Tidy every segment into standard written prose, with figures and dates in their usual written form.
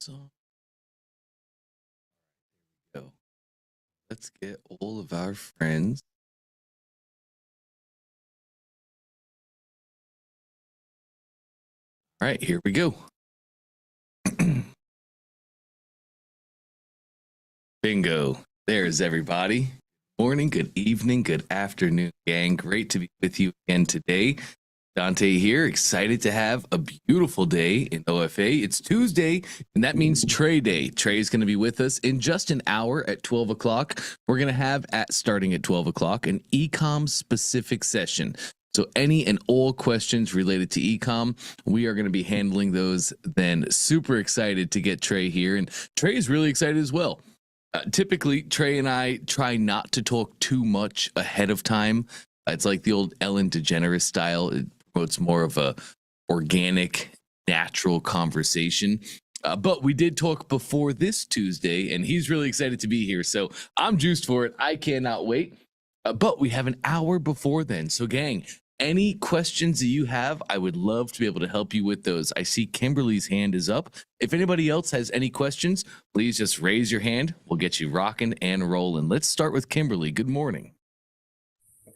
So go. Let's get all of our friends. All right, here we go. Bingo. There's everybody. Morning, good evening, good afternoon, gang. Great to be with you again today. Dante here, excited to have a beautiful day in OFA. It's Tuesday, and that means Trey Day. Trey is going to be with us in just an hour at 12 o'clock. We're going to have, starting at 12 o'clock, an ecom specific session. So any and all questions related to ecom, we are going to be handling those then. Super excited to get Trey here, and Trey is really excited as well. Typically, Trey and I try not to talk too much ahead of time. It's like the old Ellen DeGeneres style. It promotes more of a organic, natural conversation. But we did talk before this Tuesday, and he's really excited to be here. So I'm juiced for it. I cannot wait. But we have an hour before then. So, gang, any questions that you have, I would love to be able to help you with those. I see Kimberly's hand is up. If anybody else has any questions, please just raise your hand. We'll get you rocking and rolling. Let's start with Kimberly. Good morning.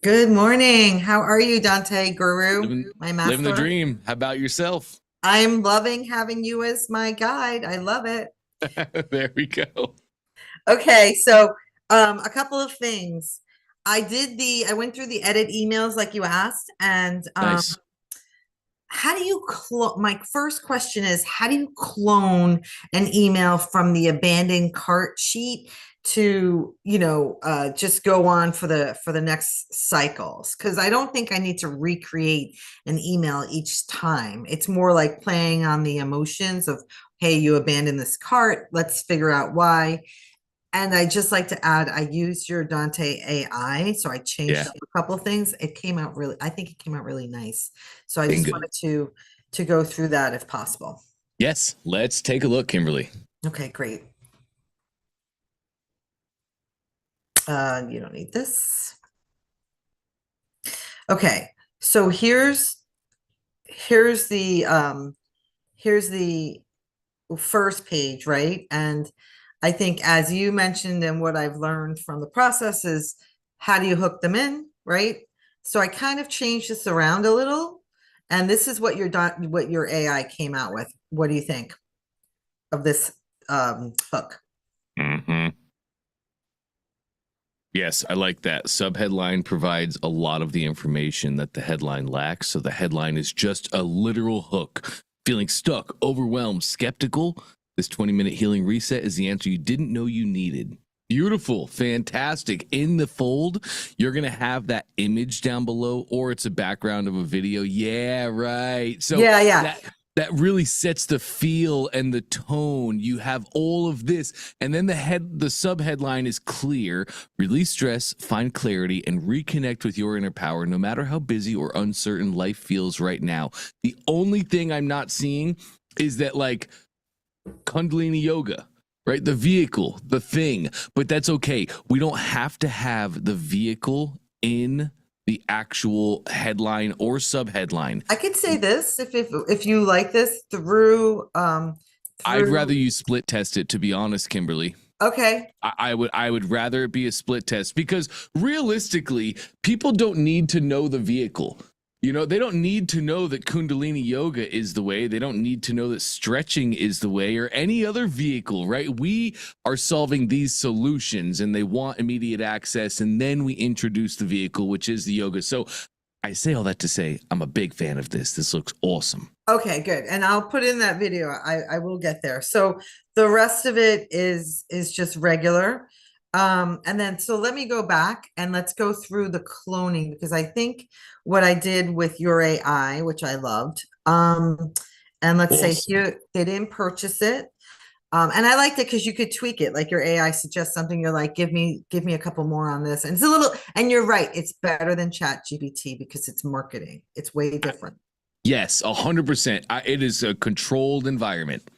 Good morning. How are you, Dante Guru, my master? Living the dream. How about yourself? I'm loving having you as my guide. I love it. There we go. Okay, so a couple of things. I went through the edit emails like you asked, and Nice. how do you my first question is, how do you clone an email from the abandoned cart sheet to, just go on for the next cycles? Because I don't think I need to recreate an email each time. It's more like playing on the emotions of, hey, you abandoned this cart, let's figure out why. And I just like to add, I used your Dante AI, so I changed up a couple of things. I think it came out really nice. So I just wanted to go through that if possible. Yes, let's take a look, Kimberly. Okay, great. You don't need this. Okay, so here's the first page, right? And I think, as you mentioned, and what I've learned from the process is, how do you hook them in, right? So I kind of changed this around a little, and this is what your AI came out with. What do you think of this hook? Yes, I like that. Subheadline provides a lot of the information that the headline lacks. So the headline is just a literal hook. Feeling stuck, overwhelmed, skeptical? This 20-minute healing reset is the answer you didn't know you needed. Beautiful, fantastic. In the fold, you're going to have that image down below, or it's a background of a video. Yeah, right. So yeah. That really sets the feel and the tone. You have all of this, and then the sub headline is clear: release stress, find clarity, and reconnect with your inner power, no matter how busy or uncertain life feels right now. The only thing I'm not seeing is that, like, Kundalini yoga, right? The vehicle, the thing, but that's okay. We don't have to have the vehicle in the actual headline or subheadline. I could say this if you like this through. I'd rather you split test it, to be honest, Kimberly. Okay. I would rather it be a split test, because realistically, people don't need to know the vehicle. They don't need to know that Kundalini yoga is the way. They don't need to know that stretching is the way, or any other vehicle, right? We are solving these solutions, and they want immediate access. And then we introduce the vehicle, which is the yoga. So I say all that to say, I'm a big fan of this. This looks awesome. Okay, good. And I'll put in that video. I will get there. So the rest of it is just regular. And then, so let me go back and let's go through the cloning, because I think what I did with your AI, which I loved, and let's say here, they didn't purchase it. And I liked it because you could tweak it. Like, your AI suggests something, you're like, give me a couple more on this. And it's a little, and you're right, it's better than ChatGPT because it's marketing. It's way different. Yes, 100%. It is a controlled environment.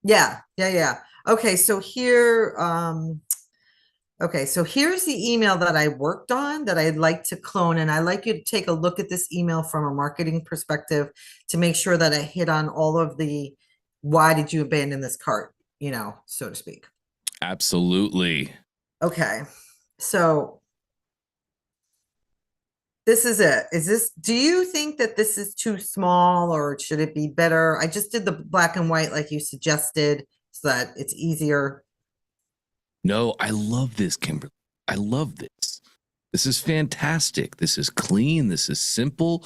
Yeah. Okay, so here, okay, so here's the email that I worked on that I'd like to clone. And I'd like you to take a look at this email from a marketing perspective to make sure that I hit on all of the, why did you abandon this cart? so to speak. Absolutely. Okay. So this is it. Do you think that this is too small or should it be better? I just did the black and white like you suggested so that it's easier. No, I love this, Kimberly. I love this. This is fantastic. This is clean. This is simple.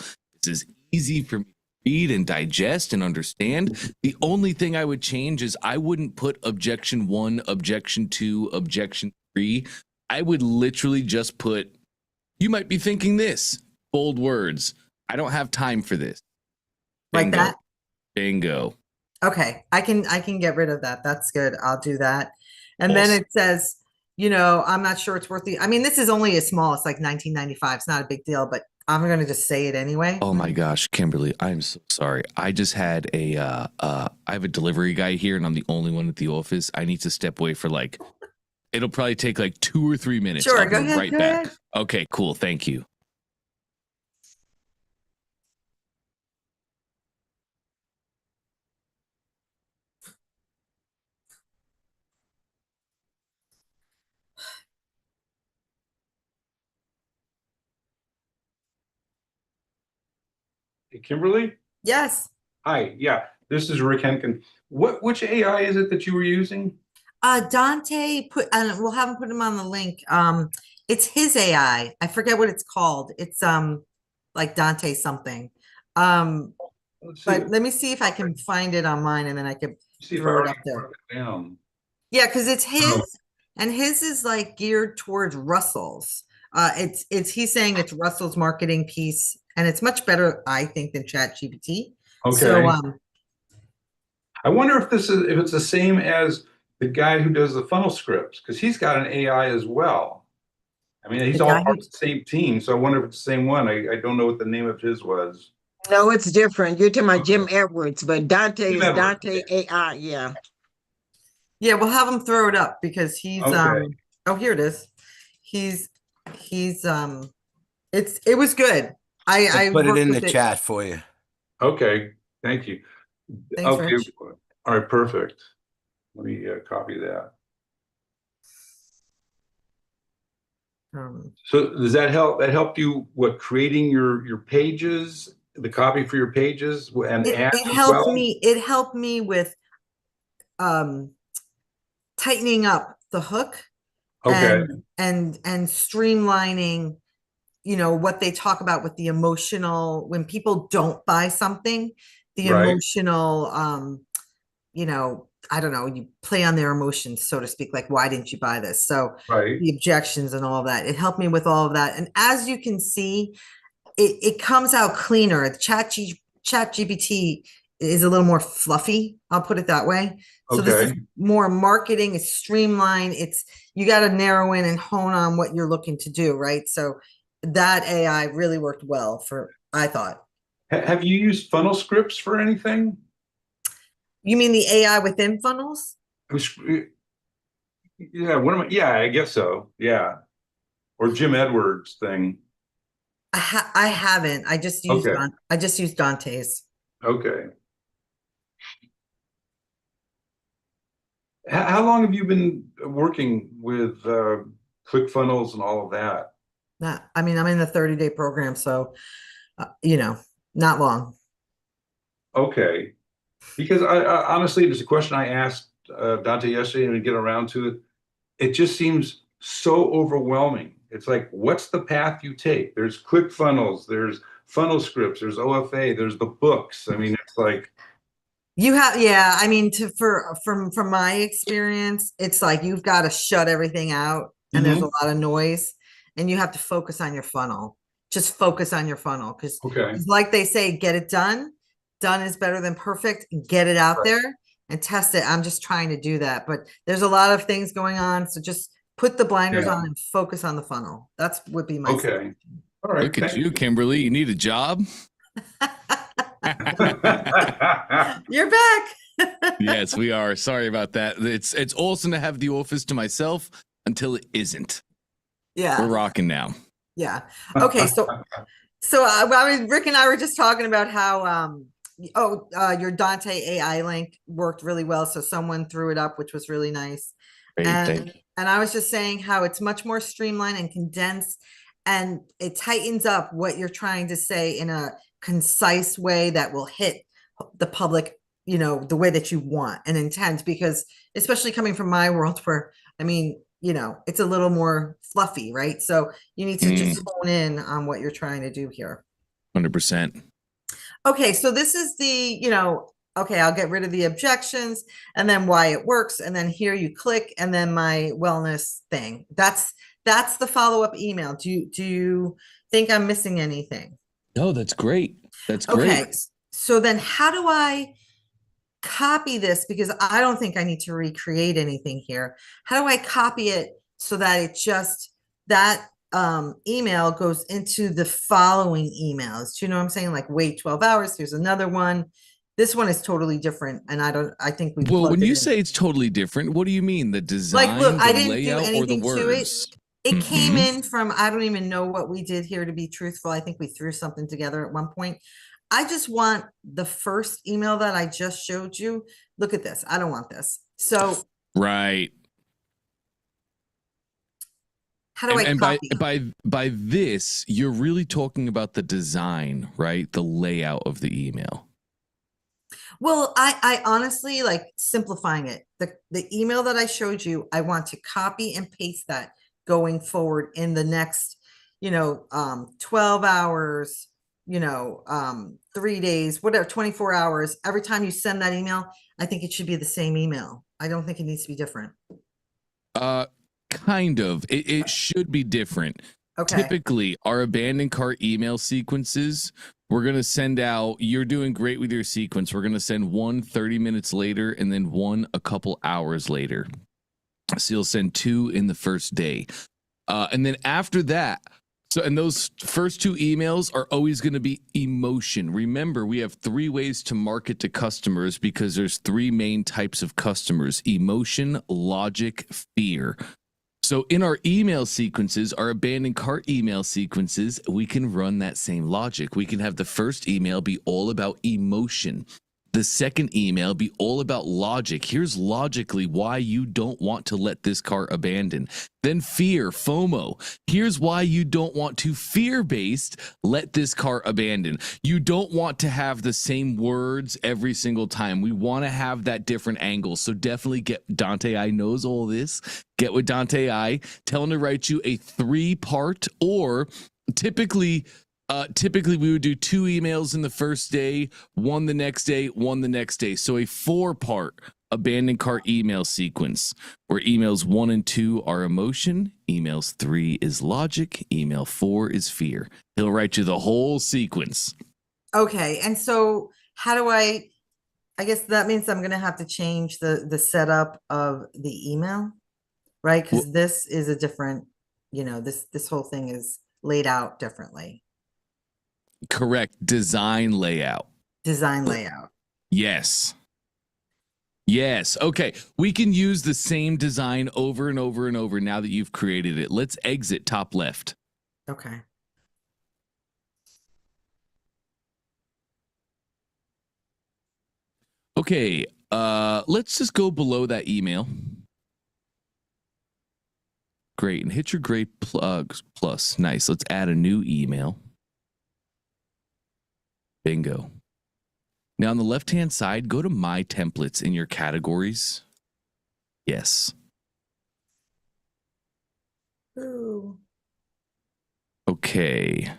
This is easy for me to read and digest and understand. The only thing I would change is I wouldn't put objection 1, objection 2, objection 3. I would literally just put, you might be thinking this, bold words. I don't have time for this. Like Bingo. that? Bingo. Okay. I can get rid of that. That's good. I'll do that. And then Awesome. it says, I'm not sure it's worth this is only a small, it's like 1995. It's not a big deal, but I'm going to just say it anyway. Oh my gosh, Kimberly, I'm so sorry. I just had I have a delivery guy here and I'm the only one at the office. I need to step away for it'll probably take like 2 or 3 minutes. Sure, I'll go be ahead, right go back. ahead. Okay, cool. Thank you. Hey, Kimberly? Yes. Hi, yeah, this is Rick Henkin. Which AI is it that you were using? Dante and we'll have him put him on the link. It's his AI. I forget what it's called. It's like Dante something. Let's see. But let me see if I can find it on mine and then I can See if I throw it already up there. wrote it down. Yeah, because it's his, Oh. and his is like geared towards Russell's. It's he's saying it's Russell's marketing piece, and it's much better, I think, than ChatGPT. Okay. So I wonder if it's the same as the guy who does the funnel scripts, because he's got an AI as well. I mean, he's The all guy part of the same team, so I wonder if it's the same one. I don't know what the name of his was. No, it's different. You're talking about Okay. Jim Edwards, but Dante Jim is Edwards, Dante AI. Yeah. yeah, we'll have him throw it up because he's Okay. oh, here it is. He's it was good. I put it worked in with the chat for you. Okay, thank you. Thanks, Okay, Rich. all right, perfect. Let me copy that. So does that help? That helped you creating your pages, the copy for your pages and ads It as helped well? me. It helped me with um tightening up the hook Okay, and streamlining what they talk about with the emotional when people don't buy something, the right, emotional I don't know, you play on their emotions, so to speak, like why didn't you buy this? So right. the objections and all of that, it helped me with all of that. And as you can see, it comes out cleaner. Chat GPT is a little more fluffy, I'll put it that way. So this is Okay, more marketing, it's streamlined, you got to narrow in and hone on what you're looking to do, right? So that AI really worked well I thought. have you used funnel scripts for anything? You mean the AI within funnels? Yeah, yeah, I guess so. Yeah, or Jim Edwards thing. I haven't. I just used Okay, Dante's. okay. How long have you been working with ClickFunnels and all of that? I mean, I'm in the 30-day program, so not long. Okay, because I honestly, there's a question I asked Dante yesterday, and we get around to it. It just seems so overwhelming. It's like, what's the path you take? There's ClickFunnels, there's funnel scripts, there's OFA, there's the books. I mean, it's like, Yeah, I mean, from my experience, it's like you've got to shut everything out and there's a lot of noise and you have to focus on your funnel. Just focus on your funnel because okay, like they say, get it done. Done is better than perfect. Get it out right. there and test it. I'm just trying to do that, but there's a lot of things going on. So just put the blinders on and focus on the funnel. That's would be my Okay. suggestion. All right. Look at you, Kimberly. You need a job? You're back. Yes, we are. Sorry about that. It's awesome to have the office to myself until it isn't. Yeah. We're rocking now. Yeah. Okay. So I mean, Rick and I were just talking about how your Dante AI link worked really well. So someone threw it up, which was really nice. Great, thank you. And I was just saying how it's much more streamlined and condensed, and it tightens up what you're trying to say in a concise way that will hit the public, the way that you want and intend, because especially coming from my world where, it's a little more fluffy, right? So you need to just hone in on what you're trying to do here. 100%. Okay, so this is the, okay, I'll get rid of the objections and then why it works. And then here you click and then my wellness thing. That's the follow-up email. Do you think I'm missing anything? No, that's great. That's great. Okay, so then how do I copy this? Because I don't think I need to recreate anything here. How do I copy it so that it just, that email goes into the following emails? Do you know what I'm saying? Like, wait 12 hours, here's another one. This one is totally different. And I think we Well, when you say it's totally different, what do you mean? The design, like, look, the I didn't do layout, or the anything to it. words? It came in from, I don't even know what we did here, to be truthful. I think we threw something together at one point. I just want the first email that I just showed you. Look at this. I don't want this. So Right. how do I copy? by this, you're really talking about the design, right? The layout of the email. Well, I honestly like simplifying it. The email that I showed you, I want to copy and paste that going forward in the next, 12 hours, 3 days, whatever, 24 hours. Every time you send that email, I think it should be the same email. I don't think it needs to be different. Kind of. It should be different. Okay. Typically, our abandoned cart email sequences, we're going to send out, you're doing great with your sequence. We're going to send one 30 minutes later and then one a couple hours later. So you'll send 2 in the first day. And then after that, and those first 2 emails are always going to be emotion. Remember, we have 3 ways to market to customers because there's 3 main types of customers: emotion, logic, fear. So in our email sequences, our abandoned cart email sequences, we can run that same logic. We can have the first email be all about emotion. The second email be all about logic. Here's logically why you don't want to let this cart abandon. Then fear, FOMO. Here's why you don't want to fear-based let this cart abandon. You don't want to have the same words every single time. We want to have that different angle. So definitely get Dante I knows all this. Get with Dante I. Tell him to write you a 3-part, or typically we would do 2 emails in the first day, 1 the next day, 1 the next day. So a 4-part abandoned cart email sequence where emails 1 and 2 are emotion, emails 3 is logic, email 4 is fear. He'll write you the whole sequence. Okay. And so how do I guess that means I'm going to have to change the setup of the email, right? Because this is a different, this whole thing is laid out differently. Correct. Design layout. Yes. Okay. We can use the same design over and over and over now that you've created it. Let's exit top left. Okay. Okay. Let's just go below that email. Great. And hit your great plugs plus. Nice. Let's add a new email. Bingo. Now on the left-hand side, go to My Templates in your categories. Yes. Ooh. Okay.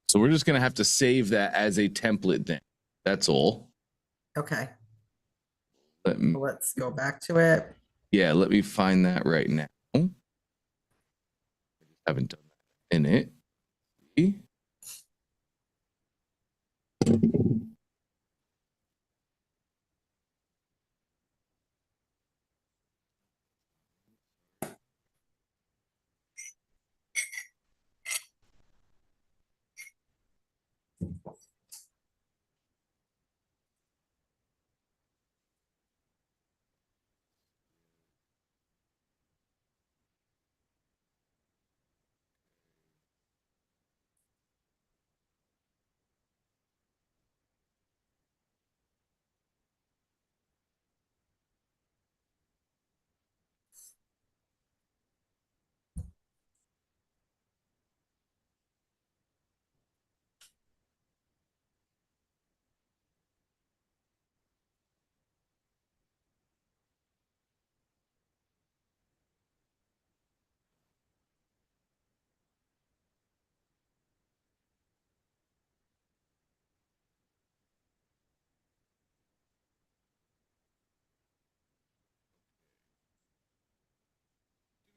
So we're just going to have to save that as a template then. That's all. Okay. Let's go back to it. Yeah, let me find that right now. I haven't done that in it. See?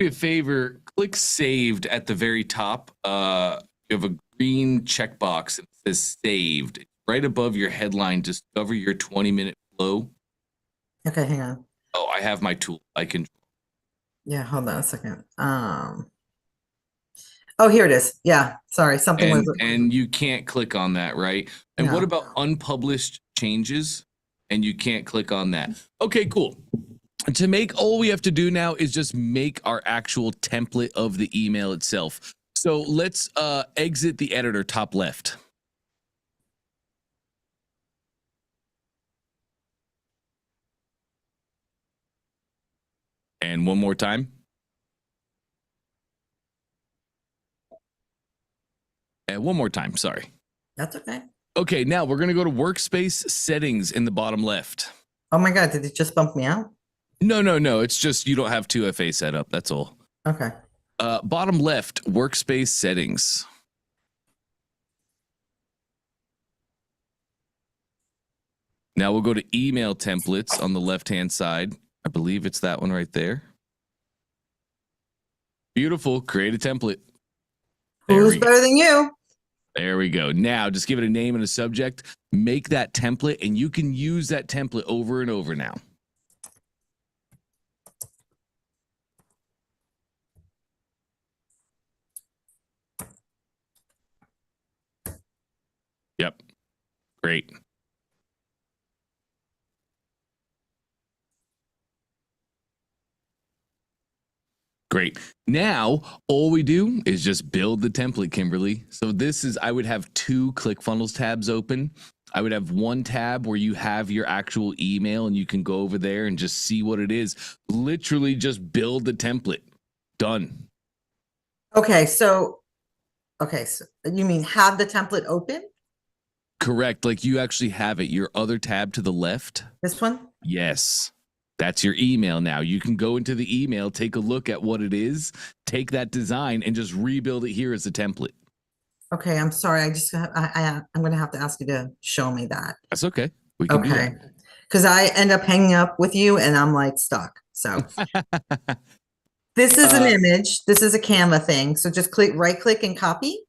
me a favor, click saved at the very top. You have a green checkbox that says saved right above your headline. Discover your 20-minute flow. Okay, hang on. Oh, I have my tool. I can. Yeah, hold on a second. Oh, here it is. Yeah, sorry, something was. And you can't click on that, right? And what No. about unpublished changes? And you can't click on that. Okay, cool. To make, all we have to do now is just make our actual template of the email itself. So let's exit the editor top left. And one more time. And one more time, sorry. That's okay. Okay, now we're going to go to workspace settings in the bottom left. Oh my God, did it just bump me out? No. It's just you don't have 2FA set up. That's all. Okay. Bottom left, workspace settings. Now we'll go to email templates on the left-hand side. I believe it's that one right there. Beautiful. Create a template. Who's better than you? There we go. Now just give it a name and a subject. Make that template, and you can use that template over and over now. Yep. Great. Great. Now, all we do is just build the template, Kimberly. So this is, I would have 2 ClickFunnels tabs open. I would have one tab where you have your actual email and you can go over there and just see what it is. Literally just build the template. Done. Okay, so you mean have the template open? Correct. Like you actually have it. Your other tab to the left. This one? Yes. That's your email now. You can go into the email, take a look at what it is, take that design and just rebuild it here as a template. Okay, I'm sorry. I'm going to have to ask you to show me that. That's okay. We can do Okay. Because I end up hanging up with you and I'm like stuck. So that. this is an image. This is a Canva thing. So just right click and copy.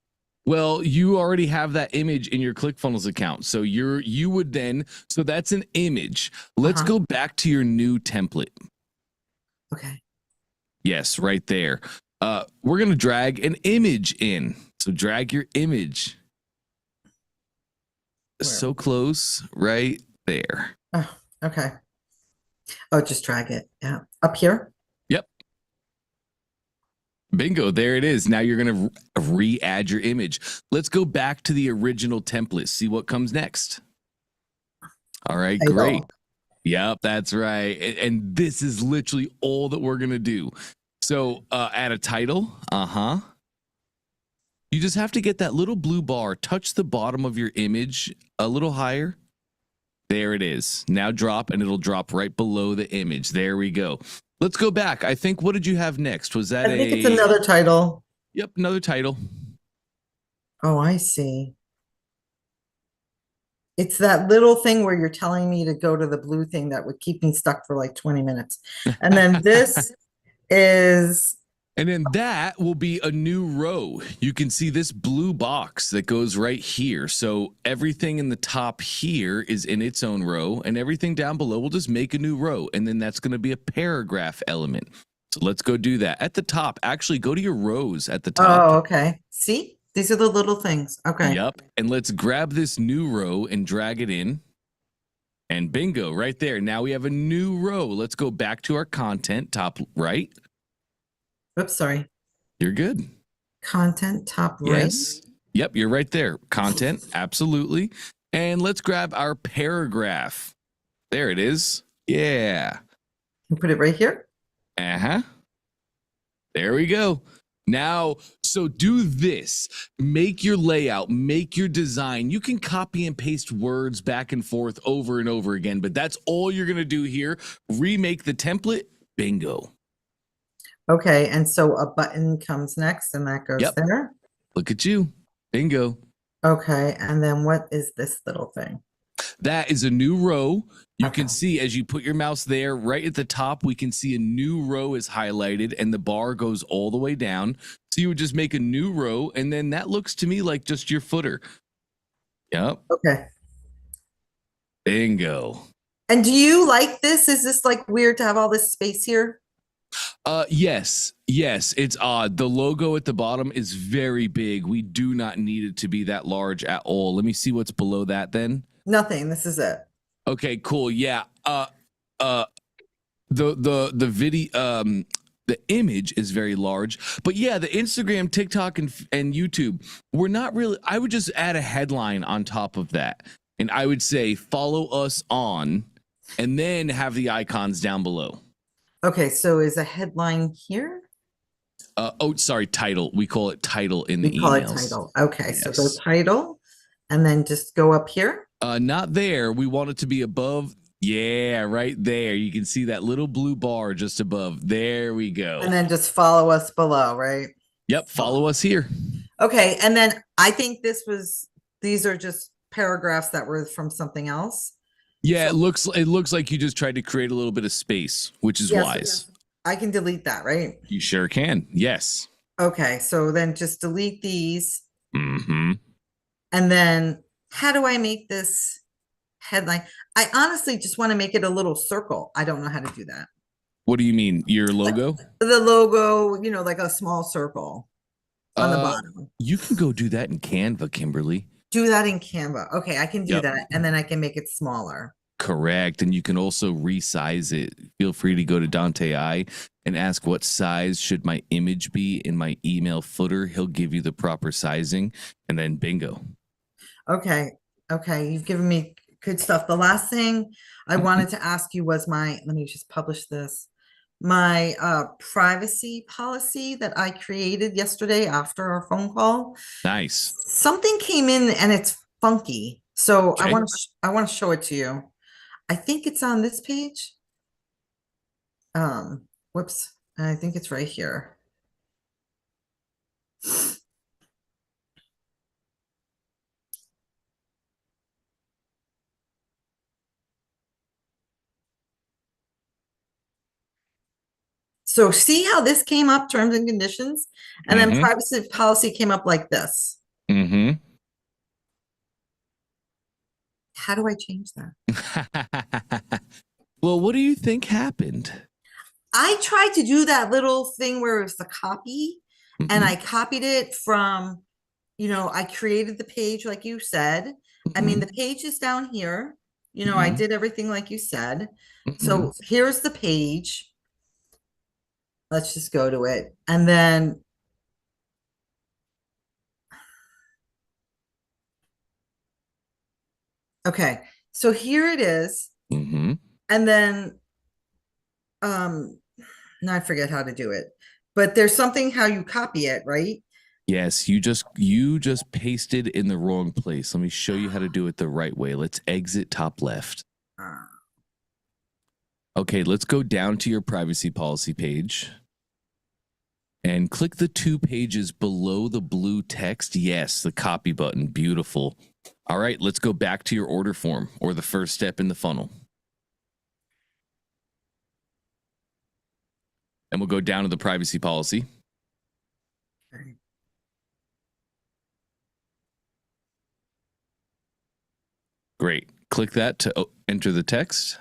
Well, you already have that image in your ClickFunnels account. So you would then, so that's an image. Let's go back to your new template. Okay. Yes, right there. We're going to drag an image in. So drag your image. Where? So close, right there. Oh, okay. Oh, just drag it. Yeah. Up here. Yep. Bingo, there it is. Now you're going to re-add your image. Let's go back to the original template. See what comes next. All right, great. Yep, that's right. And this is literally all that we're going to do. So add a title. You just have to get that little blue bar, touch the bottom of your image a little higher. There it is. Now drop, and it'll drop right below the image. There we go. Let's go back. I think, what did you have next? Was that I think it's another title. Yep, another title. Oh, I see. It's that little thing where you're telling me to go to the blue thing that would keep me stuck for like 20 minutes. And then this is... And then that will be a new row. You can see this blue box that goes right here. So everything in the top here is in its own row, and everything down below will just make a new row. And then that's going to be a paragraph element. So let's go do that. At the top, actually go to your rows at the top. Oh, okay. See, these are the little things. Okay. Yep. And let's grab this new row and drag it in. And bingo, right there. Now we have a new row. Let's go back to our content, top right. Oops, sorry. You're good. Content, top right. Yes. Yep, you're right there. Content, absolutely. And let's grab our paragraph. There it is. Yeah. You put it right here. There we go. Now, so do this. Make your layout, make your design. You can copy and paste words back and forth over and over again, but that's all you're going to do here. Remake the template. Bingo. Okay, and so a button comes next, and that goes there. Look at you. Bingo. Okay, and then what is this little thing? That is a new row. You Okay. can see as you put your mouse there, right at the top, we can see a new row is highlighted and the bar goes all the way down. So you would just make a new row, and then that looks to me like just your footer. Yep. Okay. Bingo. And do you like this? Is this like weird to have all this space here? Yes, it's odd. The logo at the bottom is very big. We do not need it to be that large at all. Let me see what's below that then. Nothing. This is it. Okay, cool. Yeah. The video, the image is very large, but yeah, the Instagram, TikTok, and YouTube, we're not really. I would just add a headline on top of that, and I would say follow us on, and then have the icons down below. Okay. So is a headline here? Sorry, title. We call it title in the We call emails. it title. Okay. So go Yes. title and then just go up here. Not there. We want it to be above. Yeah, right there. You can see that little blue bar just above. There we go. And then just follow us below, right? Yep, follow us here. Okay. And then I think these are just paragraphs that were from something else. Yeah, So- it looks like you just tried to create a little bit of space, which is Yes, wise. I can delete that, right? You sure can. Yes. Okay. So then just delete these. Mm-hmm. And then how do I make this headline? I honestly just want to make it a little circle. I don't know how to do that. What do you mean? Your logo? The logo, like a small circle on the Uh, bottom. You can go do that in Canva, Kimberly. Do that in Canva. Okay, I can do Yep. that. And then I can make it smaller. Correct. And you can also resize it. Feel free to go to Dante I and ask what size should my image be in my email footer. He'll give you the proper sizing, and then bingo. Okay. Okay. You've given me good stuff. The last thing I wanted to ask you was let me just publish this. My privacy policy that I created yesterday after our phone call. Nice. Something came in and it's funky. So Okay. I want to show it to you. I think it's on this page. Whoops. I think it's right here. So see how this came up, terms and conditions, and then Mhm. privacy policy came up like this. Mm-hmm. How do I change that? Well, what do you think happened? I tried to do that little thing where it was the copy, and Mhm. I copied it from, I created the page like you said. I mean, the page is down here. I Mhm. did everything like you said. Mhm. So here's the page. Let's just go to it. And then okay, so here it is. Mhm. And then now I forget how to do it. But there's something how you copy it, right? Yes, you just pasted in the wrong place. Let me show you how to do it the right way. Let's exit top left. Okay, let's go down to your privacy policy page and click the 2 pages below the blue text. Yes, the copy button. Beautiful. All right, let's go back to your order form, or the first step in the funnel. And we'll go down to the privacy policy. Okay. Great. Click that to enter the text.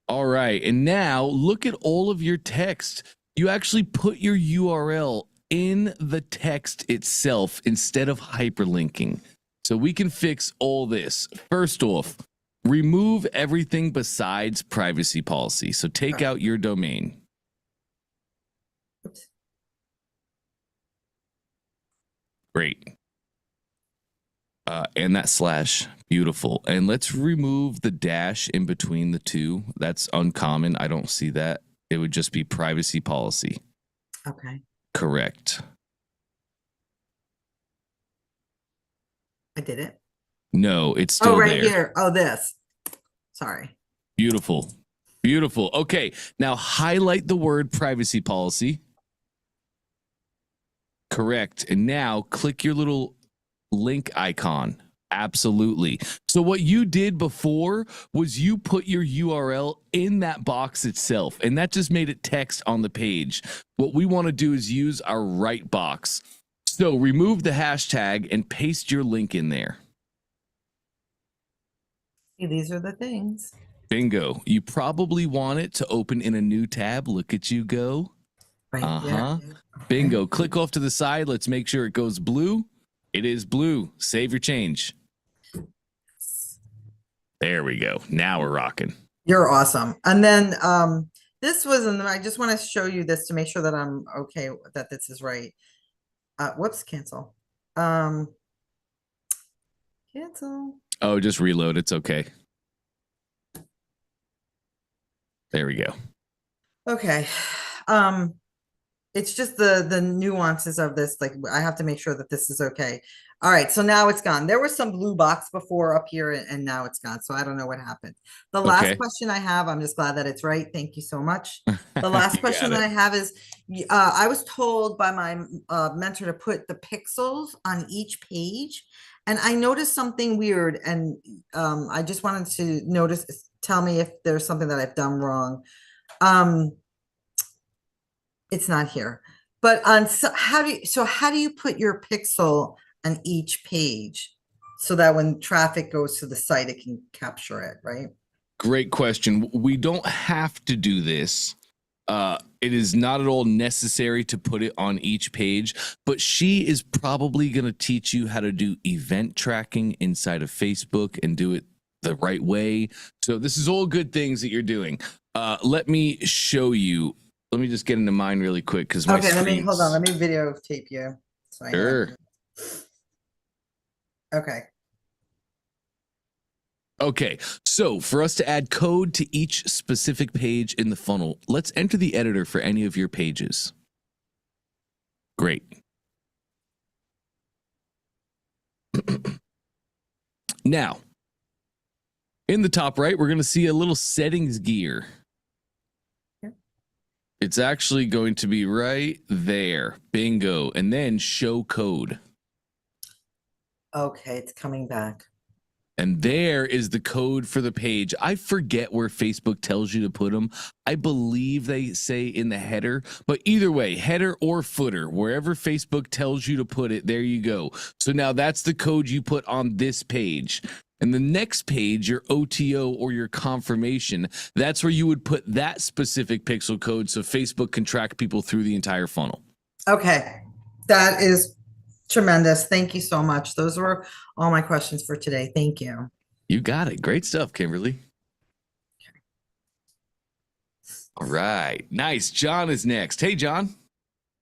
All right. And now look at all of your text. You actually put your URL in the text itself instead of hyperlinking. So we can fix all this. First off, remove everything besides privacy policy. So take out your domain. Oops. Great. And that slash, beautiful. And let's remove the dash in between the two. That's uncommon. I don't see that. It would just be privacy policy. Okay. Correct. I did it. No, it's still right there. here. Oh, this. Sorry. Beautiful. Beautiful. Okay. Now highlight the word privacy policy. Correct. And now click your little link icon Absolutely. So what you did before was you put your URL in that box itself, and that just made it text on the page. What we want to do is use our right box. So remove the hashtag and paste your link in there. See, these are the things. Bingo. You probably want it to open in a new tab. Look at you go. Right. Uh-huh. Yeah. Bingo. Click off to the side. Let's make sure it goes blue. It is blue. Save your change. There we go. Now we're rocking. You're awesome. And then this was, and I just want to show you this to make sure that I'm okay, that this is right. Whoops, cancel. Cancel. Oh, just reload. It's okay. There we go. Okay. It's just the nuances of this. Like, I have to make sure that this is okay. All right, so now it's gone. There was some blue box before up here, and now it's gone. So I don't know what happened. The last question I have, I'm just glad that it's right. Thank you so much. The last question that I have is, I was told by my mentor to put the pixels on each page, and I noticed something weird, and I just wanted to tell me if there's something that I've done wrong. It's not here, but how do you put your pixel on each page so that when traffic goes to the site, it can capture it, right? Great question. We don't have to do this. It is not at all necessary to put it on each page, but she is probably going to teach you how to do event tracking inside of Facebook and do it the right way. So this is all good things that you're doing. Let me show you. Let me just get into mine really quick because my hold on. Let me videotape you. Sure. Okay. Okay, so for us to add code to each specific page in the funnel, let's enter the editor for any of your pages. Great. Now, in the top right, we're going to see a little settings gear. It's actually going to be right there. Bingo. And then show code. Okay, it's coming back. And there is the code for the page. I forget where Facebook tells you to put them. I believe they say in the header, but either way, header or footer, wherever Facebook tells you to put it, there you go. So now that's the code you put on this page. And the next page, your OTO or your confirmation, that's where you would put that specific pixel code so Facebook can track people through the entire funnel. Okay, that is tremendous. Thank you so much. Those were all my questions for today. Thank you. You got it. Great stuff, Kimberly. All right. Nice. John is next. Hey, John.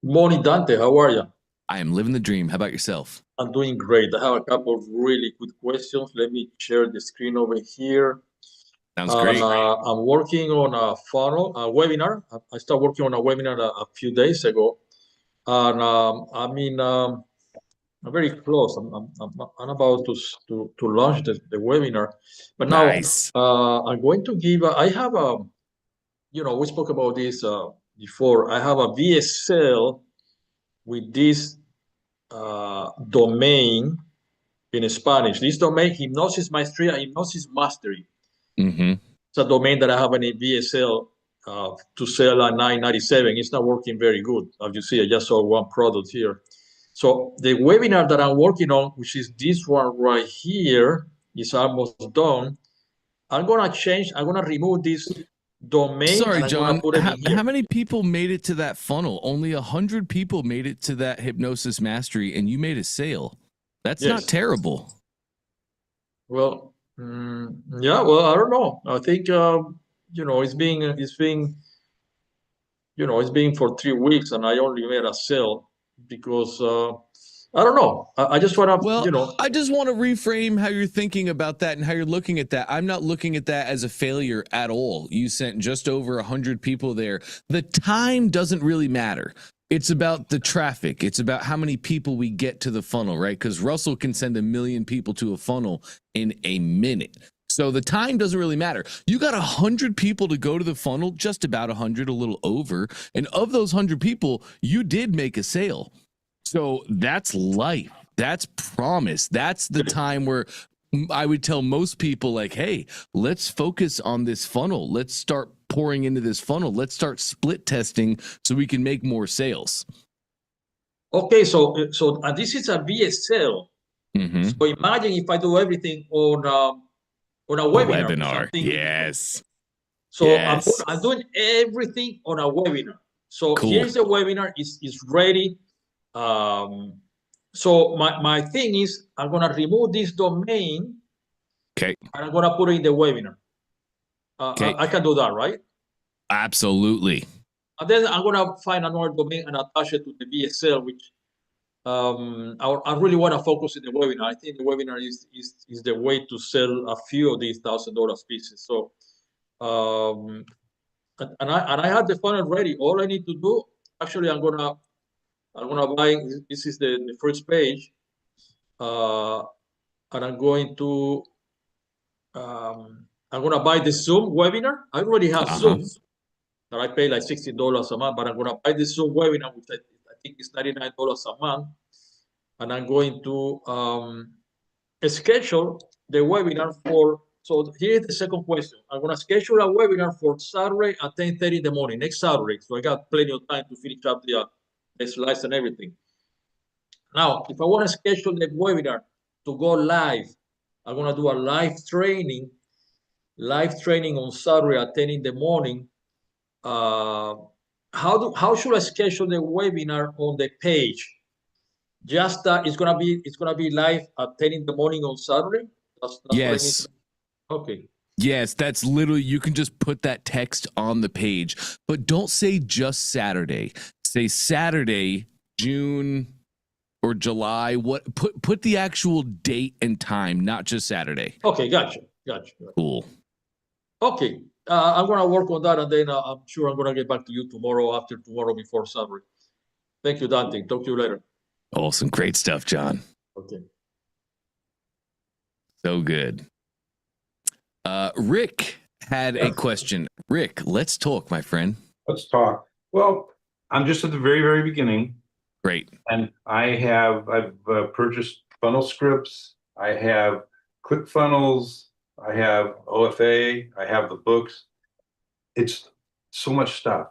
Morning, Dante. How are you? I am living the dream. How about yourself? I'm doing great. I have a couple of really good questions. Let me share the screen over here. Sounds great. I'm working on a funnel, a webinar. I started working on a webinar a few days ago. And I'm very close. I'm about to launch the webinar. But now Nice. I'm going to give, I have a, we spoke about this before. I have a VSL with this domain in Spanish. This domain, Hypnosis Maestria, Hypnosis Mastery. Mm-hmm. It's a domain that I have in a VSL to sell at $9.97. It's not working very good. As you see, I just saw one product here. So the webinar that I'm working on, which is this one right here, is almost done. I'm going to remove this domain. Sorry, John, how many people made it to that funnel? Only 100 people made it to that Hypnosis Mastery, and you made a sale. That's not terrible. Well, yeah, well, I don't know. I think, it's been for 3 weeks, and I only made a sale because, I don't know. I just want to, I just want to reframe how you're thinking about that and how you're looking at that. I'm not looking at that as a failure at all. You sent just over 100 people there. The time doesn't really matter. It's about the traffic. It's about how many people we get to the funnel, right? Because Russell can send 1 million people to a funnel in a minute. So the time doesn't really matter. You got 100 people to go to the funnel, just about 100, a little over. And of those 100 people, you did make a sale. So that's life. That's promise. That's the time where I would tell most people, like, hey, let's focus on this funnel. Let's start pouring into this funnel. Let's start split testing so we can make more sales. Okay, so this is a VSL. Mm-hmm. So imagine if I do everything on a webinar. Webinar. Something. Yes. So Yes. I'm doing everything on a webinar. So Cool. here's the webinar. Is ready. So my thing is, I'm gonna remove this domain. Okay. And I'm gonna put it in the webinar. Okay. I can do that, right? Absolutely. And then I'm gonna find another domain and attach it to the VSL, which I really want to focus in the webinar. I think the webinar is the way to sell a few of these $1,000 pieces. So, and I have the funnel ready. All I need to do, actually, I'm gonna buy. This is the first page, and I'm going to buy the Zoom webinar. I already have Zoom that I pay like $60 a month, but I'm gonna buy the Zoom webinar, which I think is $99 a month, and I'm going to schedule the webinar for. So here's the second question. I'm gonna schedule a webinar for Saturday at 10:30 in the morning, next Saturday. So I got plenty of time to finish up the slides and everything. Now, if I want to schedule the webinar to go live, I'm gonna do a live training on Saturday at 10 in the morning. How should I schedule the webinar on the page? Just it's gonna be live at 10 in the morning on Saturday. That's Yes. Okay. Yes, that's literally, you can just put that text on the page, but don't say just Saturday. Say Saturday, June or July. What put the actual date and time, not just Saturday. Okay, gotcha. Cool. Okay, I'm gonna work on that, and then I'm sure I'm gonna get back to you tomorrow, after tomorrow, before Saturday. Thank you, Dante. Talk to you later. Awesome. Great stuff, John. Okay. So good. Rick had a question. Rick, let's talk, my friend. Let's talk. Well, I'm just at the very, very beginning. Great. And I've purchased funnel scripts. I have ClickFunnels. I have OFA. I have the books. It's so much stuff.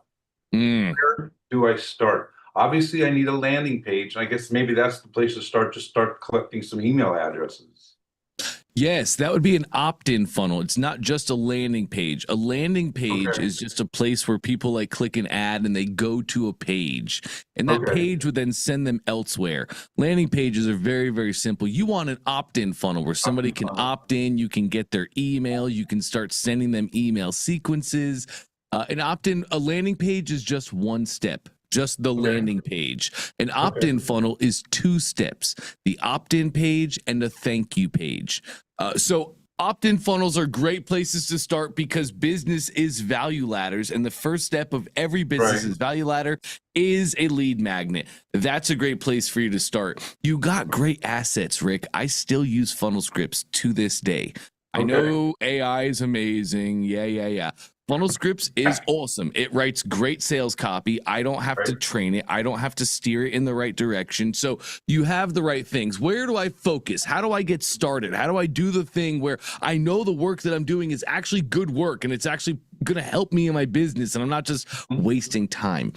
Where do I start? Obviously, I need a landing page. I guess maybe that's the place to start. Just start collecting some email addresses. Yes, that would be an opt-in funnel. It's not just a landing page. A landing page is just a place where people like click an ad and they go to a page. And that page would then send them elsewhere. Landing pages are very, very simple. You want an opt-in funnel where somebody can opt in, you can get their email, you can start sending them email sequences. A landing page is just one step. Just the landing page. An opt-in funnel is 2 steps, the opt-in page and the thank you page. So opt-in funnels are great places to start because business is value ladders. And the first step of every business's value ladder is a lead magnet. That's a great place for you to start. You got great assets, Rick. I still use funnel scripts to this day. I know AI is amazing. Yeah. Funnel Scripts is awesome. It writes great sales copy. I don't have to train it. I don't have to steer it in the right direction. So you have the right things. Where do I focus? How do I get started? How do I do the thing where I know the work that I'm doing is actually good work and it's actually going to help me in my business and I'm not just wasting time?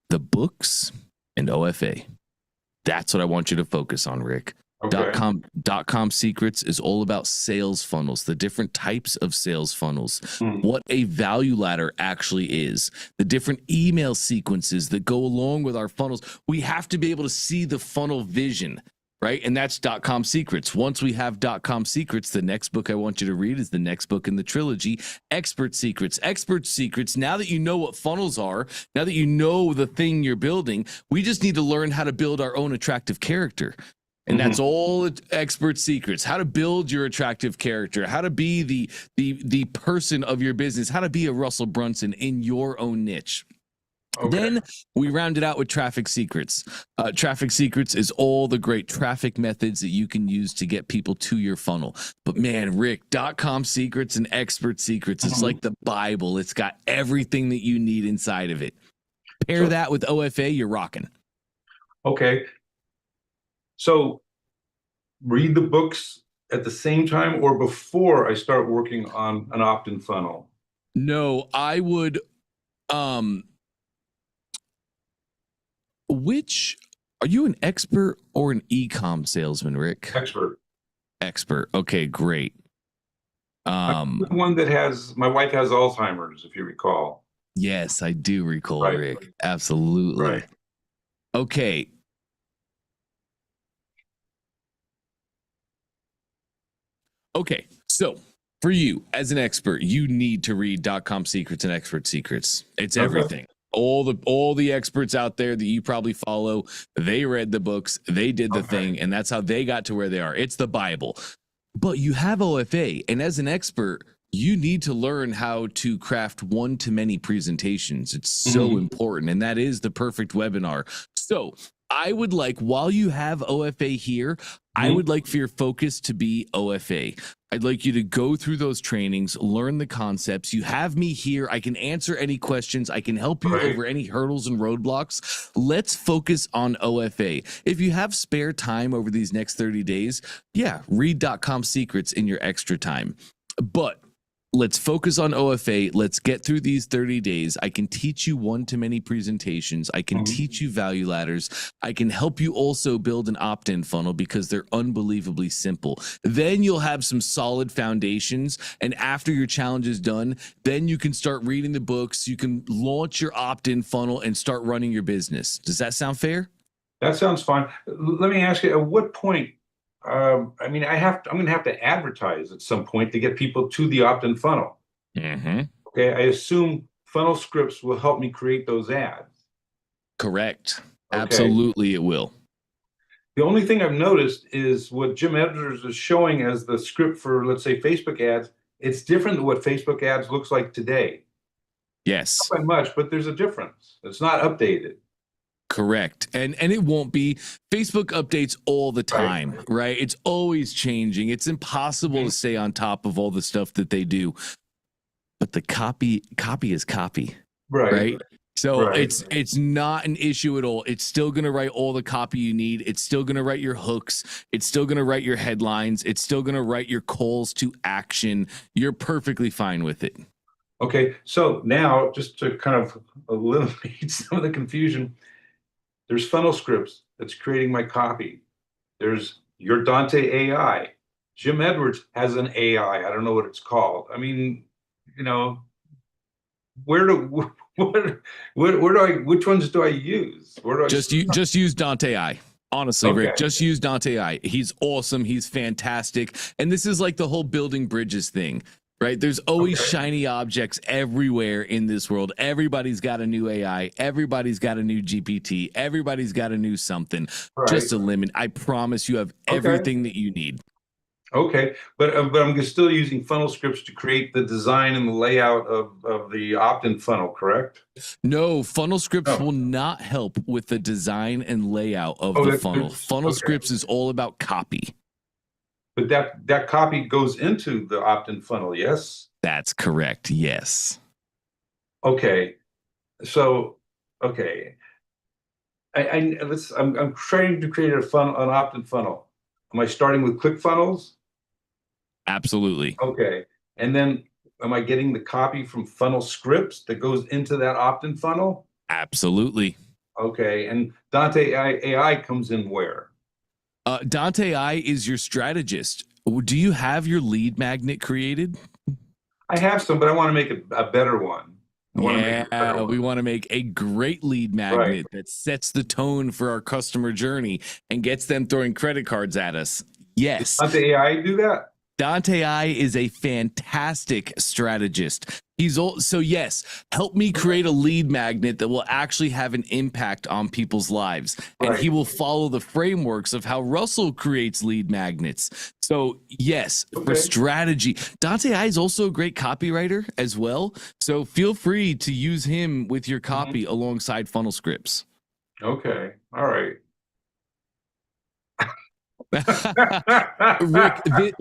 The books and OFA. That's what I want you to focus on, Rick. .com Secrets is all about sales funnels, the different types of sales funnels, what a value ladder actually is, the different email sequences that go along with our funnels. We have to be able to see the funnel vision, right? And that's .com Secrets. Once we have .com Secrets, the next book I want you to read is the next book in the trilogy, Expert Secrets. Expert Secrets, now that you know what funnels are, now that you know the thing you're building, we just need to learn how to build our own attractive character. And that's all Expert Secrets, how to build your attractive character, how to be the person of your business, how to be a Russell Brunson in your own niche. Then we round it out with Traffic Secrets. Traffic Secrets is all the great traffic methods that you can use to get people to your funnel. But man, Rick, .com Secrets and Expert Secrets, it's like the Bible. It's got everything that you need inside of it. Pair that with OFA, you're rocking. Okay. So read the books at the same time or before I start working on an opt-in funnel? No, I would which are you an expert or an e-com salesman, Rick? Expert. Expert. Okay, great. I'm the one that my wife has Alzheimer's, if you recall. Yes, I do recall, Right. Rick. Absolutely. Right. Okay. Okay. So for you as an expert, you need to read .com Secrets and Expert Secrets. It's everything. All the experts out there that you probably follow, they read the books, they did the thing, and that's how they got to where they are. It's the Bible. But you have OFA, and as an expert, you need to learn how to craft one-to-many presentations. It's so important, and that is the perfect webinar. So I would like, while you have OFA here, I would like for your focus to be OFA. I'd like you to go through those trainings, learn the concepts. You have me here. I can answer any questions. I can help you over any hurdles and roadblocks. Let's focus on OFA. If you have spare time over these next 30 days, yeah, read .com Secrets in your extra time. But let's focus on OFA. Let's get through these 30 days. I can teach you one-to-many presentations. I can teach you value ladders. I can help you also build an opt-in funnel because they're unbelievably simple. Then you'll have some solid foundations. And after your challenge is done, then you can start reading the books. You can launch your opt-in funnel and start running your business. Does that sound fair? That sounds fine. Let me ask you, at what point, I mean, I'm going to have to advertise at some point to get people to the opt-in funnel. Okay, I assume funnel scripts will help me create those ads. Correct. Okay. Absolutely, it will. The only thing I've noticed is what Jim Edwards is showing as the script for, let's say, Facebook ads. It's different than what Facebook ads looks like today. Yes. Not by much, but there's a difference. It's not updated. Correct. And it won't be. Facebook updates all the time, right? It's always changing. It's impossible to stay on top of all the stuff that they do. But the copy is copy. Right? So it's not an issue at all. It's still going to write all the copy you need. It's still going to write your hooks. It's still going to write your headlines. It's still going to write your calls to action. You're perfectly fine with it. Okay. So now, just to kind of eliminate some of the confusion, there's funnel scripts that's creating my copy. There's your Dante AI. Jim Edwards has an AI. I don't know what it's called. I mean, you know, which ones do I use? Just use Dante AI. Honestly, Rick, just use Dante AI. He's awesome. He's fantastic. And this is like the whole building bridges thing. Right? There's always shiny objects everywhere in this world. Everybody's got a new AI. Everybody's got a new GPT. Everybody's got a new something. Just a limit. I promise you have everything that you need. Okay, but I'm still using funnel scripts to create the design and the layout of the opt-in funnel, correct? No, funnel scripts will not help with the design and layout of the funnel. Funnel scripts is all about copy. But that copy goes into the opt-in funnel, yes? That's correct. Yes. Okay. So, I'm trying to create an opt-in funnel. Am I starting with ClickFunnels? Absolutely. Okay. And then am I getting the copy from funnel scripts that goes into that opt-in funnel? Absolutely. Okay. And Dante AI comes in where? Dante AI is your strategist. Do you have your lead magnet created? I have some, but I want to make a better one. We want to make a great lead magnet that sets the tone for our customer journey and gets them throwing credit cards at us. Yes. Does Dante AI do that? Dante AI is a fantastic strategist. So yes, help me create a lead magnet that will actually have an impact on people's lives. And he will follow the frameworks of how Russell creates lead magnets. So yes, for strategy, Dante AI is also a great copywriter as well. So feel free to use him with your copy alongside funnel scripts. Okay. All right. Rick,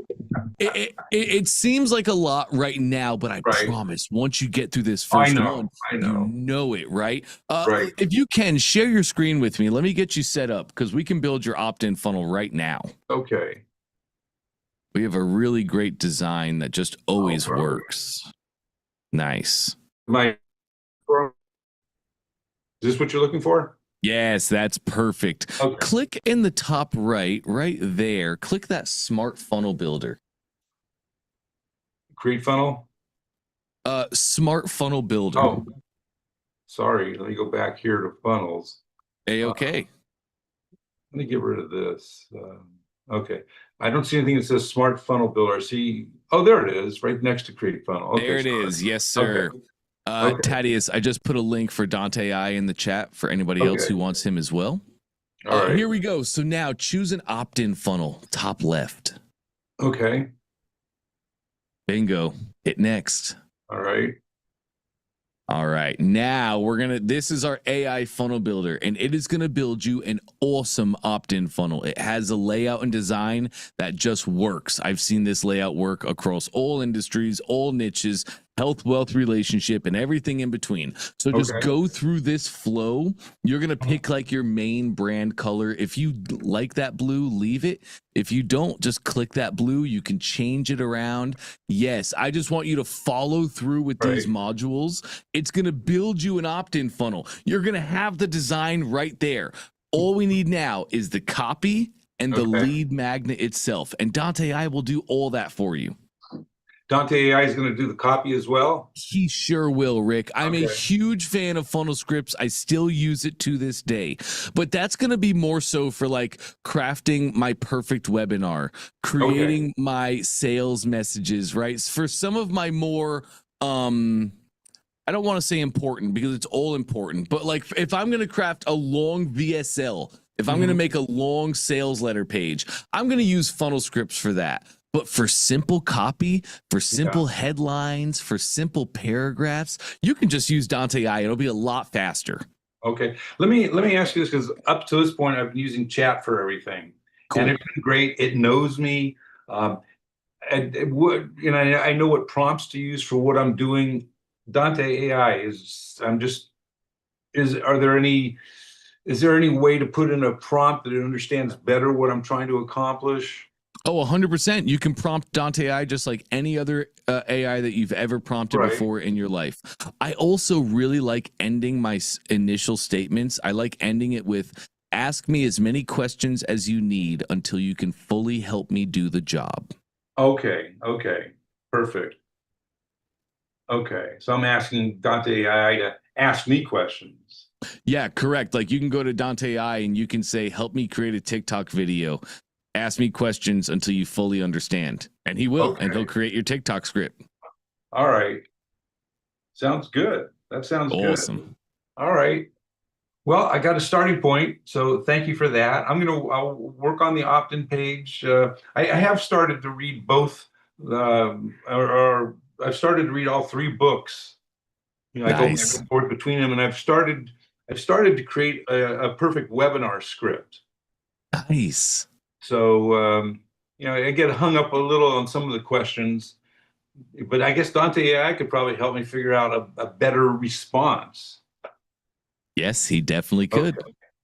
it seems like a lot right now, but I Right. promise once you get through this I first know, one, I you know. know it, right? Right. If you can, share your screen with me. Let me get you set up because we can build your opt-in funnel right now. Okay. We have a really great design that just always right. works. Nice. Is this what you're looking for? Yes, that's perfect. Okay. Click in the top right there. Click that smart funnel builder. Create funnel? Smart funnel builder. Oh, sorry. Let me go back here to funnels. A-okay. Let me get rid of this. Okay. I don't see anything that says smart funnel builder. I see, oh, there it is, right next to create funnel. Okay, There it is. Yes, sir. Okay. Thaddeus, I just put a link for Dante I in the chat for anybody else who wants him as well. All right. Here we go. So now choose an opt-in funnel, top left. Okay. Bingo. Hit next. All right. All right. Now this is our AI funnel builder, and it is going to build you an awesome opt-in funnel. It has a layout and design that just works. I've seen this layout work across all industries, all niches, health, wealth, relationship, and everything in between. So just go through this flow. You're going to pick like your main brand color. If you like that blue, leave it. If you don't, just click that blue. You can change it around. Yes, I just want you to follow through with these modules. It's going to build you an opt-in funnel. You're going to have the design right there. All we need now is the copy and the lead magnet itself. And Dante I will do all that for you. Dante AI is going to do the copy as well? He sure will, Rick. I'm a huge fan of funnel scripts. I still use it to this day. But that's going to be more so for like crafting my perfect webinar, creating my sales messages, right? For some of my more I don't want to say important because it's all important, but like if I'm going to craft a long VSL, if I'm going to make a long sales letter page, I'm going to use funnel scripts for that. But for simple copy, for simple headlines, for simple paragraphs, you can just use Dante I. It'll be a lot faster. Okay. Let me ask you this, because up to this point, I've been using chat for everything. Cool. And it's been great. It knows me. And I know what prompts to use for what I'm doing. Dante AI is there any way to put in a prompt that it understands better what I'm trying to accomplish? Oh, 100%. You can prompt Dante AI just like any other AI that you've ever prompted before in your life. I also really like ending my initial statements. I like ending it with, ask me as many questions as you need until you can fully help me do the job. Okay. Perfect. Okay. So I'm asking Dante AI to ask me questions. Yeah, correct. Like you can go to Dante AI and you can say, help me create a TikTok video. Ask me questions until you fully understand. And he will, and he'll create your TikTok script. All right. Sounds good. That sounds awesome. Good. All right. Well, I got a starting point, so thank you for that. I'll work on the opt-in page. I have started to read both, I've started to read all 3 books. You know, I go back and forth between them, and I've started to create a perfect webinar script. Nice. So, I get hung up a little on some of the questions, but I guess Dante AI could probably help me figure out a better response. Yes, he definitely could.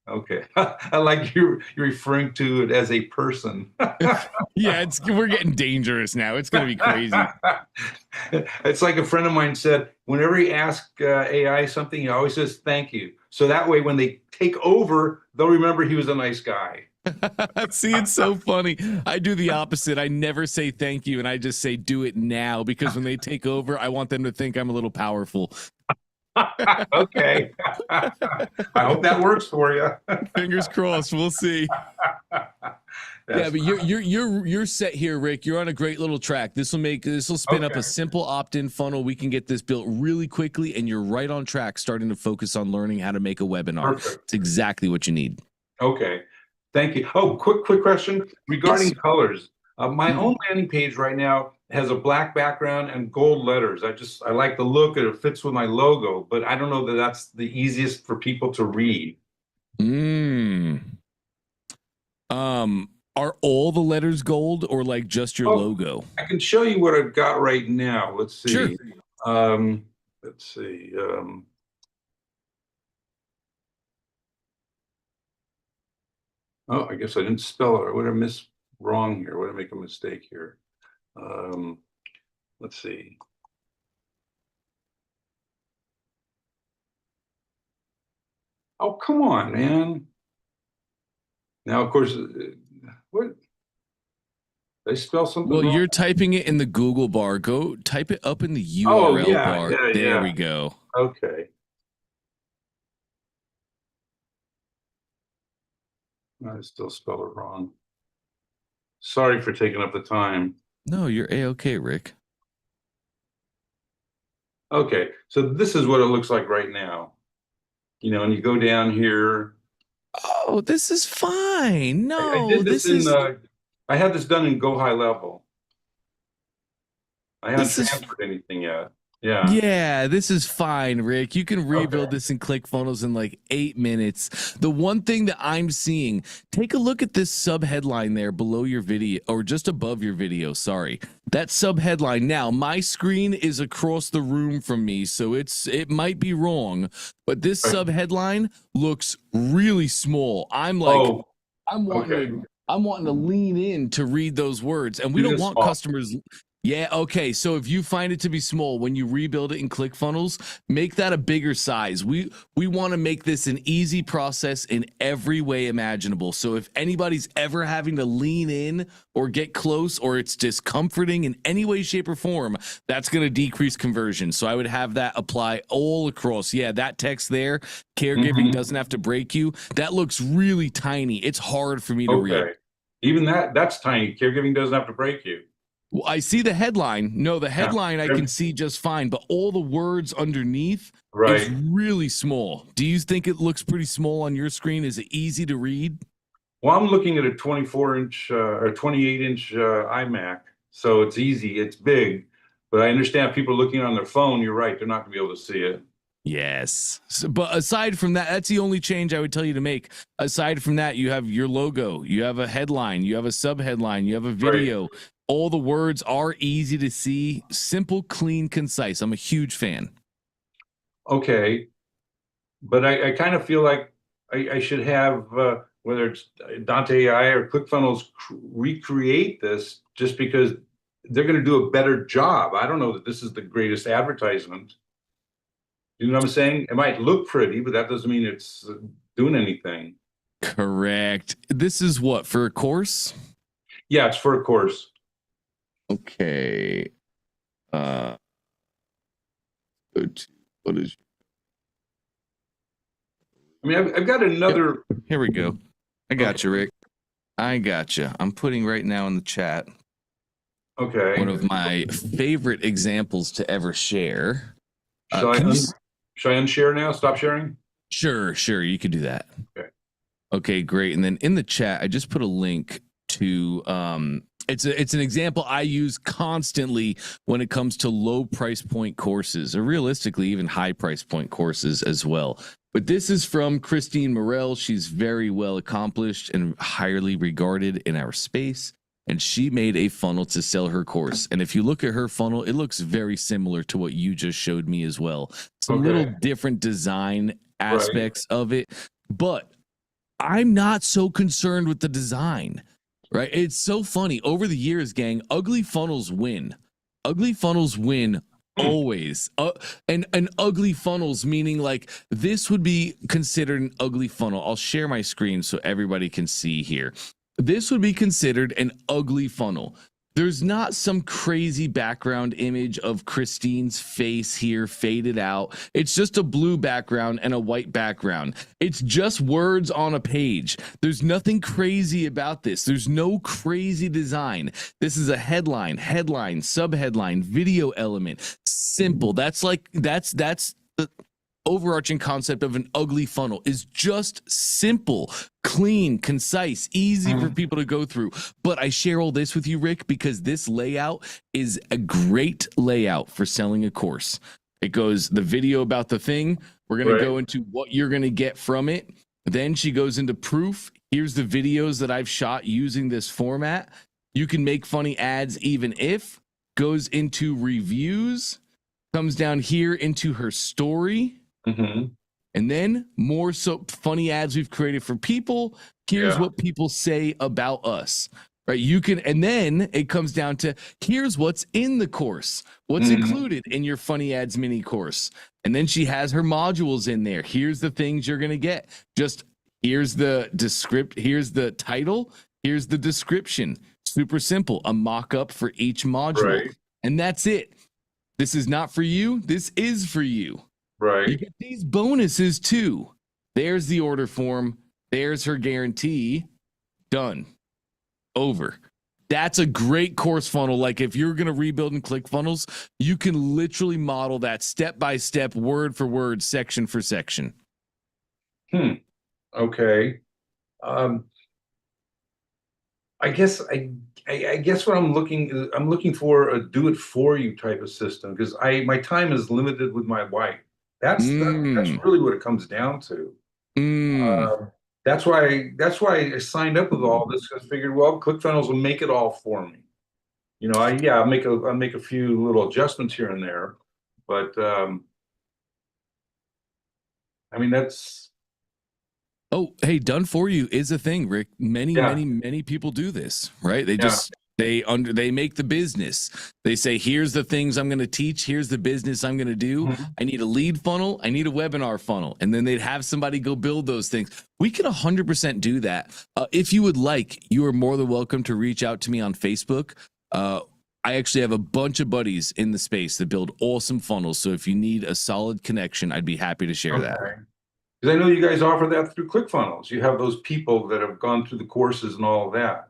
Okay. I like you're referring to it as a person. Yeah, we're getting dangerous now. It's going to be crazy. It's like a friend of mine said, whenever he asks AI something, he always says, thank you. So that way, when they take over, they'll remember he was a nice guy. See, it's so funny. I do the opposite. I never say thank you, and I just say do it now, because when they take over, I want them to think I'm a little powerful. Okay. I hope that works for you. Fingers crossed. We'll see. Yeah, but you're set here, Rick. You're on a great little track. This will spin up a simple opt-in funnel. We can get this built really quickly, and you're right on track, starting to focus on learning how to make a webinar. Perfect. It's exactly what you need. Okay. Thank you. Oh, quick question regarding colors. My own landing page right now has a black background and gold letters. I like the look, and it fits with my logo, but I don't know that that's the easiest for people to read. Are all the letters gold or like just your Oh, logo? I can show you what I've got right now. Let's see. Sure. Let's see. Oh, I guess I didn't spell it. What did I miss wrong here? What did I make a mistake here? Let's see. Oh, come on, man. Now, of course, what? Did I spell something Well, wrong? you're typing it in the Google bar. Go type it up in the Oh, URL yeah, bar. yeah, There yeah. we go. Okay. I still spelled it wrong. Sorry for taking up the time. No, you're A-okay, Rick. Okay, so this is what it looks like right now. You know, and you go down here. Oh, this is fine. I No, did this this is I had this done in Go High Level. I haven't This is- transferred anything yet. Yeah. this is fine, Rick. You can rebuild Okay. this in ClickFunnels in like 8 minutes. The one thing that I'm seeing, take a look at this sub headline there below your video, or just above your video, sorry. That sub headline. Now, my screen is across the room from me, so it might be wrong, but this Right. sub headline looks really small. I'm like, Oh, I'm wanting to lean in to read those words, and we Do don't this want small. customers. Yeah, okay. So if you find it to be small, when you rebuild it in ClickFunnels, make that a bigger size. We want to make this an easy process in every way imaginable. So if anybody's ever having to lean in or get close, or it's discomforting in any way, shape, or form, that's going to decrease conversion. So I would have that apply all across. Yeah, that text there, caregiving Mhm. doesn't have to break you. That looks really tiny. It's hard for me to read. okay. Even that's tiny. Caregiving doesn't have to break you. Well, I see the headline. No, the headline I Every- can see just fine, but all the words underneath is Right. really small. Do you think it looks pretty small on your screen? Is it easy to read? Well, I'm looking at a 24-inch or 28-inch iMac, so it's easy. It's big, but I understand if people are looking on their phone. You're right; they're not going to be able to see it. Yes. But aside from that, that's the only change I would tell you to make. Aside from that, you have your logo, you have a headline, you have a sub headline, you have a video. All the words are easy to see, simple, clean, concise. I'm a huge fan. Okay, but I kind of feel like I should have whether it's Dante AI or ClickFunnels recreate this just because they're going to do a better job. I don't know that this is the greatest advertisement. You know what I'm saying? It might look pretty, but that doesn't mean it's doing anything. Correct. This is what, for a course? Yeah, it's for a course. Okay. Go to, what is, I mean, I've got another. here we go. I got you, Rick. I got you. I'm putting right now in the chat Okay. one of my favorite examples to ever share. Should I unshare now? Stop sharing? Sure. You could do that. Okay. Okay, great. And then in the chat, I just put a link to it's an example I use constantly when it comes to low price point courses, or realistically even high price point courses as well. But this is from Christine Morel. She's very well accomplished and highly regarded in our space. And she made a funnel to sell her course. And if you look at her funnel, it looks very similar to what you just showed me as well. Some Okay. little different design aspects of it. But I'm not so concerned with the design, right? It's so funny. Over the years, gang, ugly funnels win. Ugly funnels win always. And ugly funnels, meaning like this would be considered an ugly funnel. I'll share my screen so everybody can see here. This would be considered an ugly funnel. There's not some crazy background image of Christine's face here faded out. It's just a blue background and a white background. It's just words on a page. There's nothing crazy about this. There's no crazy design. This is a headline, subheadline, video element. Simple. That's the overarching concept of an ugly funnel, is just simple, clean, concise, easy for people to go through. But I share all this with you, Rick, because this layout is a great layout for selling a course. It goes the video about the thing. We're going to go into what you're going to get from it. Then she goes into proof. Here's the videos that I've shot using this format. You can make funny ads even if, goes into reviews, comes down here into her story. Mm-hmm. And then more so funny ads we've created for people. Here's Yeah. what people say about us. Right. You can, and then it comes down to here's what's in the course, what's Mhm. included in your funny ads mini course. And then she has her modules in there. Here's the things you're going to get. Just here's the here's the title, here's the description. Super simple. A mock-up for each module. Right. And that's it. This is not for you. This is for you. You Right. get these bonuses too. There's the order form. There's her guarantee. Done. Over. That's a great course funnel. Like if you're going to rebuild and ClickFunnels, you can literally model that step by step, word for word, section for section. Okay. I guess what I'm looking for a do it for you type of system because my time is limited with my wife. That's really what it comes down to. That's why I signed up with all this. I figured, well, ClickFunnels will make it all for me. You know, I'll make a few little adjustments here and there, but I mean that's Oh, hey, done for you is a thing, Rick. Many people do this, right? They just they make the business. They say, here's the things I'm going to teach. Here's the business I'm going to do. Mhm. I need a lead funnel. I need a webinar funnel. And then they'd have somebody go build those things. We can 100% do that. If you would like, you are more than welcome to reach out to me on Facebook. I actually have a bunch of buddies in the space that build awesome funnels. So if you need a solid connection, I'd be happy to share that. Because I know you guys offer that through ClickFunnels. You have those people that have gone through the courses and all of that.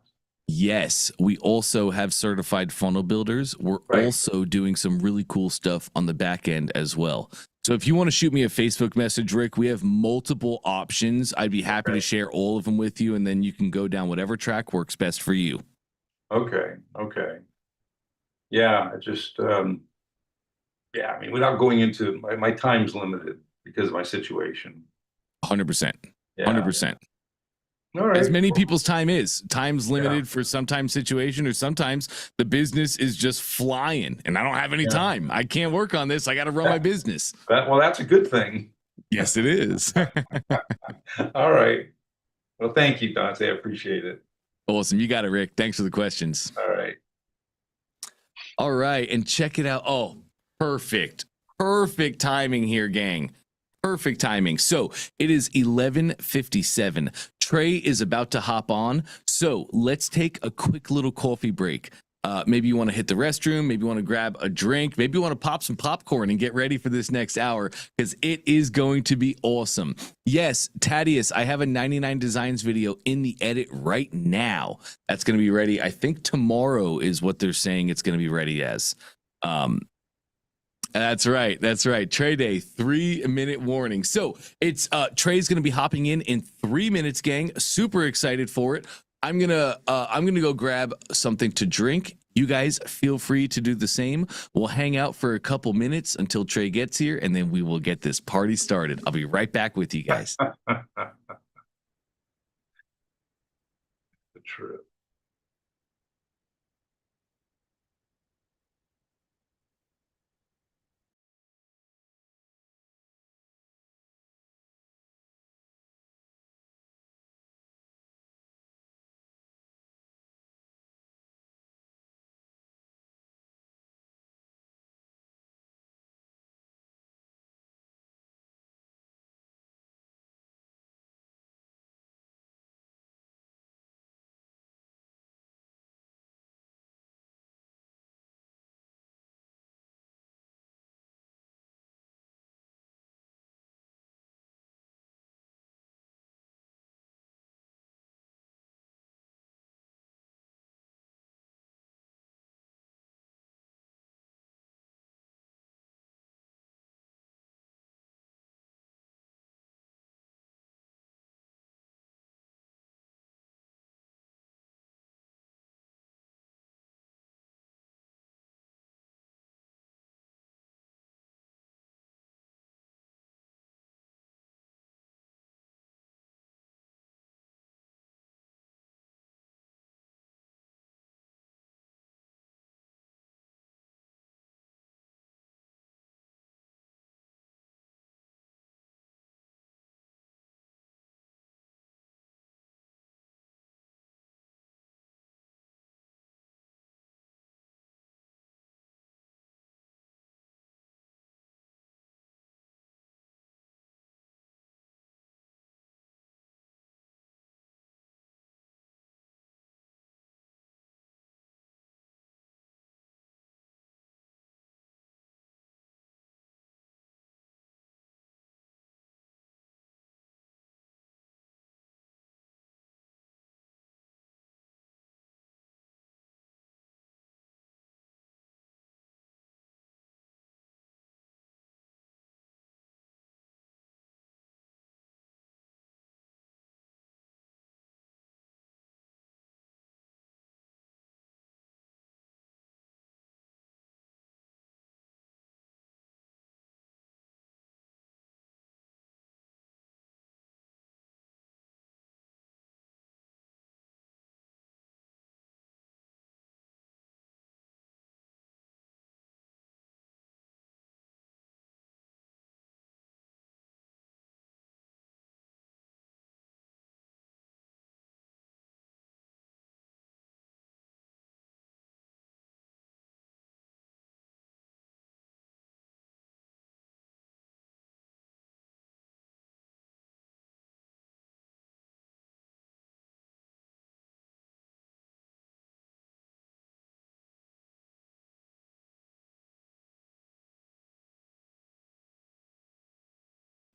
Yes, we also have certified funnel builders. We're Right. also doing some really cool stuff on the back end as well. So if you want to shoot me a Facebook message, Rick, we have multiple options. I'd be happy to share all of them with you, and then you can go down whatever track works best for you. Okay. Yeah, I just I mean, without going into my time's limited because of my situation. 100%. Yeah. 100%. All right. As many people's time's limited for sometimes situation, or sometimes the business is just flying and I don't have any time. I can't work on this. I got to run my business. That's a good thing. Yes, it is. All right. Well, thank you, Dante. I appreciate it. Awesome. You got it, Rick. Thanks for the questions. All right. All right. And check it out. Oh, perfect. Perfect timing here, gang. Perfect timing. So it is 11:57. Trey is about to hop on. So let's take a quick little coffee break. Maybe you want to hit the restroom. Maybe you want to grab a drink. Maybe you want to pop some popcorn and get ready for this next hour because it is going to be awesome. Yes, Thaddeus, I have a 99 Designs video in the edit right now. That's going to be ready. I think tomorrow is what they're saying it's going to be ready as. That's right. Trey Day, 3-minute warning. So it's Trey's going to be hopping in 3 minutes, gang. Super excited for it. I'm gonna go grab something to drink. You guys feel free to do the same. We'll hang out for a couple minutes until Trey gets here, and then we will get this party started. I'll be right back with you guys. The trip.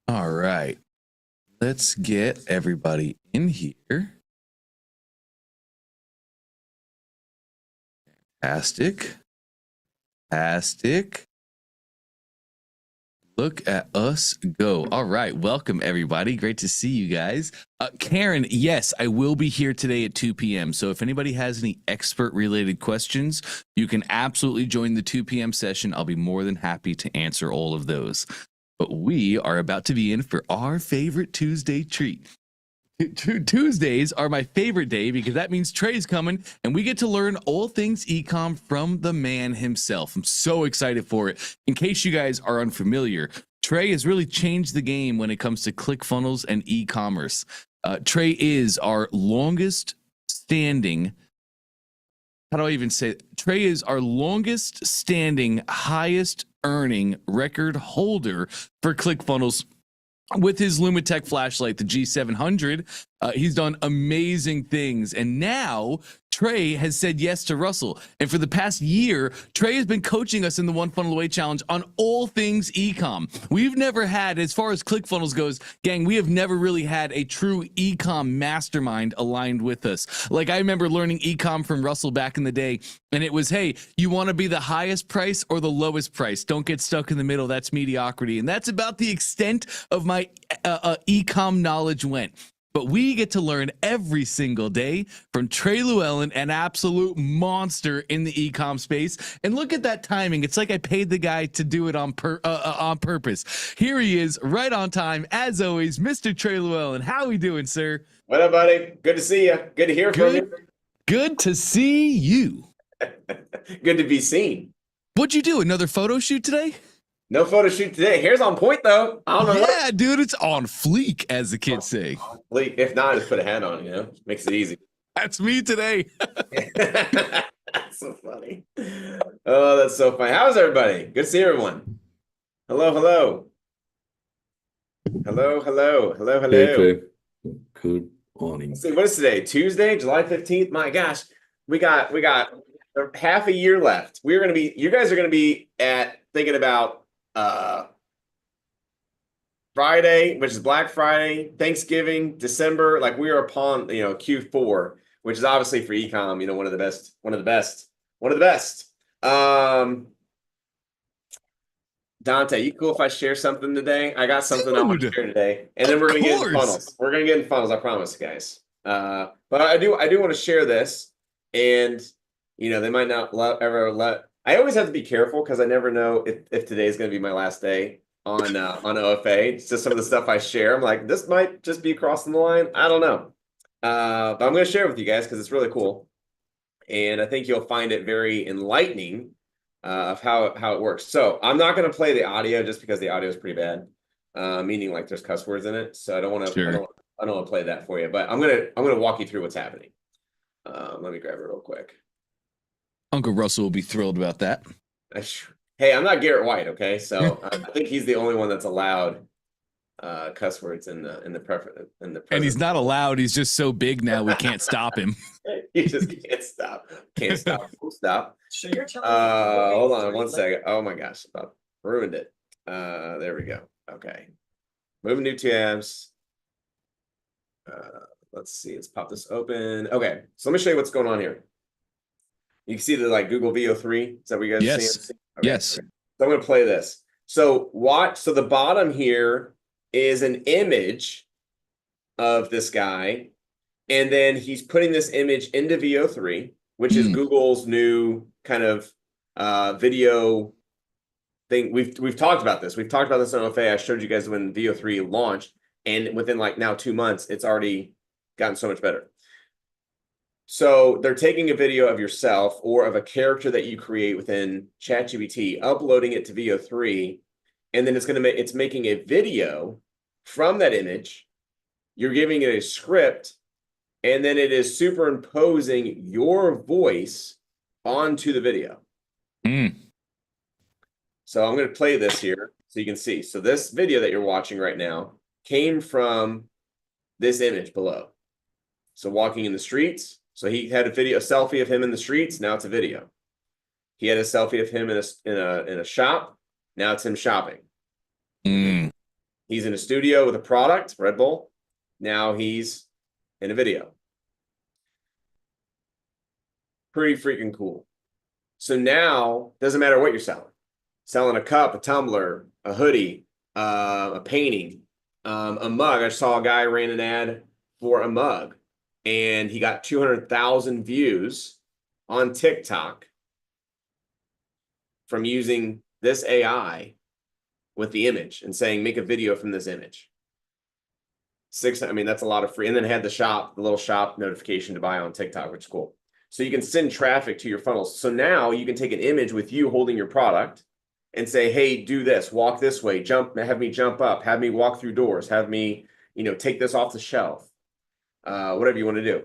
All right. Let's get everybody in here. Fantastic. Fantastic. Look at us go. All right. Welcome, everybody. Great to see you guys. Karen, yes, I will be here today at 2 p.m. So if anybody has any expert-related questions, you can absolutely join the 2 p.m. session. I'll be more than happy to answer all of those. But we are about to be in for our favorite Tuesday treat. Tuesdays are my favorite day because that means Trey's coming and we get to learn all things ecom from the man himself. I'm so excited for it. In case you guys are unfamiliar, Trey has really changed the game when it comes to ClickFunnels and e-commerce. Trey is our longest standing. How do I even say it? Trey is our longest standing, highest earning record holder for ClickFunnels. With his Lumitech flashlight, the G700, he's done amazing things. And now Trey has said yes to Russell. And for the past year, Trey has been coaching us in the One Funnel Away Challenge on all things ecom. We've never had, as far as ClickFunnels goes, gang, we have never really had a true ecom mastermind aligned with us. Like I remember learning ecom from Russell back in the day, and it was, hey, you want to be the highest price or the lowest price? Don't get stuck in the middle. That's mediocrity. And that's about the extent of my ecom knowledge went. But we get to learn every single day from Trey Llewellyn, an absolute monster in the ecom space. And look at that timing. It's like I paid the guy to do it on purpose. Here he is, right on time, as always, Mr. Trey Llewellyn. How we doing, sir? What up, buddy? Good to see you. Good to hear from you. Good to see you. Good to be seen. What'd you do? Another photo shoot today? No photo shoot today. Hair's on point, though. I don't know Yeah, dude, it's on fleek, as the kids say. If not, just put a hat on, makes it easy. That's me today. That's so funny. Oh, that's so funny. How's everybody? Good to see everyone. Hello, hello. Hello, hello. Hello, hello. Hey, good morning. Let's see, what is today? Tuesday, July 15th? My gosh, we got half a year left. You guys are gonna be thinking about Friday, which is Black Friday, Thanksgiving, December. Like we are upon Q4, which is obviously for ecom, one of the best. Dante, you cool if I share something today? I got something I want to share today, and then we're gonna get in funnels. We're gonna get in funnels, I promise, guys. But I do want to share this, and they might not ever let. I always have to be careful because I never know if today is going to be my last day on OFA. It's just some of the stuff I share. I'm like, this might just be crossing the line. I don't know. But I'm going to share it with you guys because it's really cool. And I think you'll find it very enlightening of how it works. So I'm not going to play the audio just because the audio is pretty bad, meaning like there's cuss words in it. So I don't want to. Sure. I don't want to play that for you. But I'm gonna walk you through what's happening. Let me grab it real quick. Uncle Russell will be thrilled about that. Hey, I'm not Garrett White, okay? So I think he's the only one that's allowed cuss words in the preference. And he's not allowed. He's just so big now we can't stop him. He just can't stop. Can't stop. Full stop. So you're telling me hold on one second. Oh my gosh, about ruined it. There we go. Okay. Moving new tabs. Let's see. Let's pop this open. Okay, so let me show you what's going on here. You can see the Google VO3. Is that what you guys see? Okay. Yes. So I'm going to play this. So watch. So the bottom here is an image of this guy, and then he's putting this image into VO3, which is Google's new kind of video thing. We've talked about this. We've talked about this on OFA. I showed you guys when VO3 launched, and within now 2 months, it's already gotten so much better. So they're taking a video of yourself or of a character that you create within ChatGPT, uploading it to VO3, and then it's making a video from that image. You're giving it a script, and then it is superimposing your voice onto the video. So I'm going to play this here so you can see. So this video that you're watching right now came from this image below. So walking in the streets. So he had a selfie of him in the streets. Now it's a video. He had a selfie of him in a shop. Now it's him shopping. He's in a studio with a product, Red Bull. Now he's in a video. Pretty freaking cool. So now, doesn't matter what you're selling. Selling a cup, a tumbler, a hoodie, a painting, a mug. I saw a guy ran an ad for a mug, and he got 200,000 views on TikTok from using this AI with the image and saying, make a video from this image. I mean, that's a lot of free. And then it had the little shop notification to buy on TikTok, which is cool. So you can send traffic to your funnels. So now you can take an image with you holding your product and say, hey, do this, walk this way, have me jump up, have me walk through doors, have me, take this off the shelf, whatever you want to do.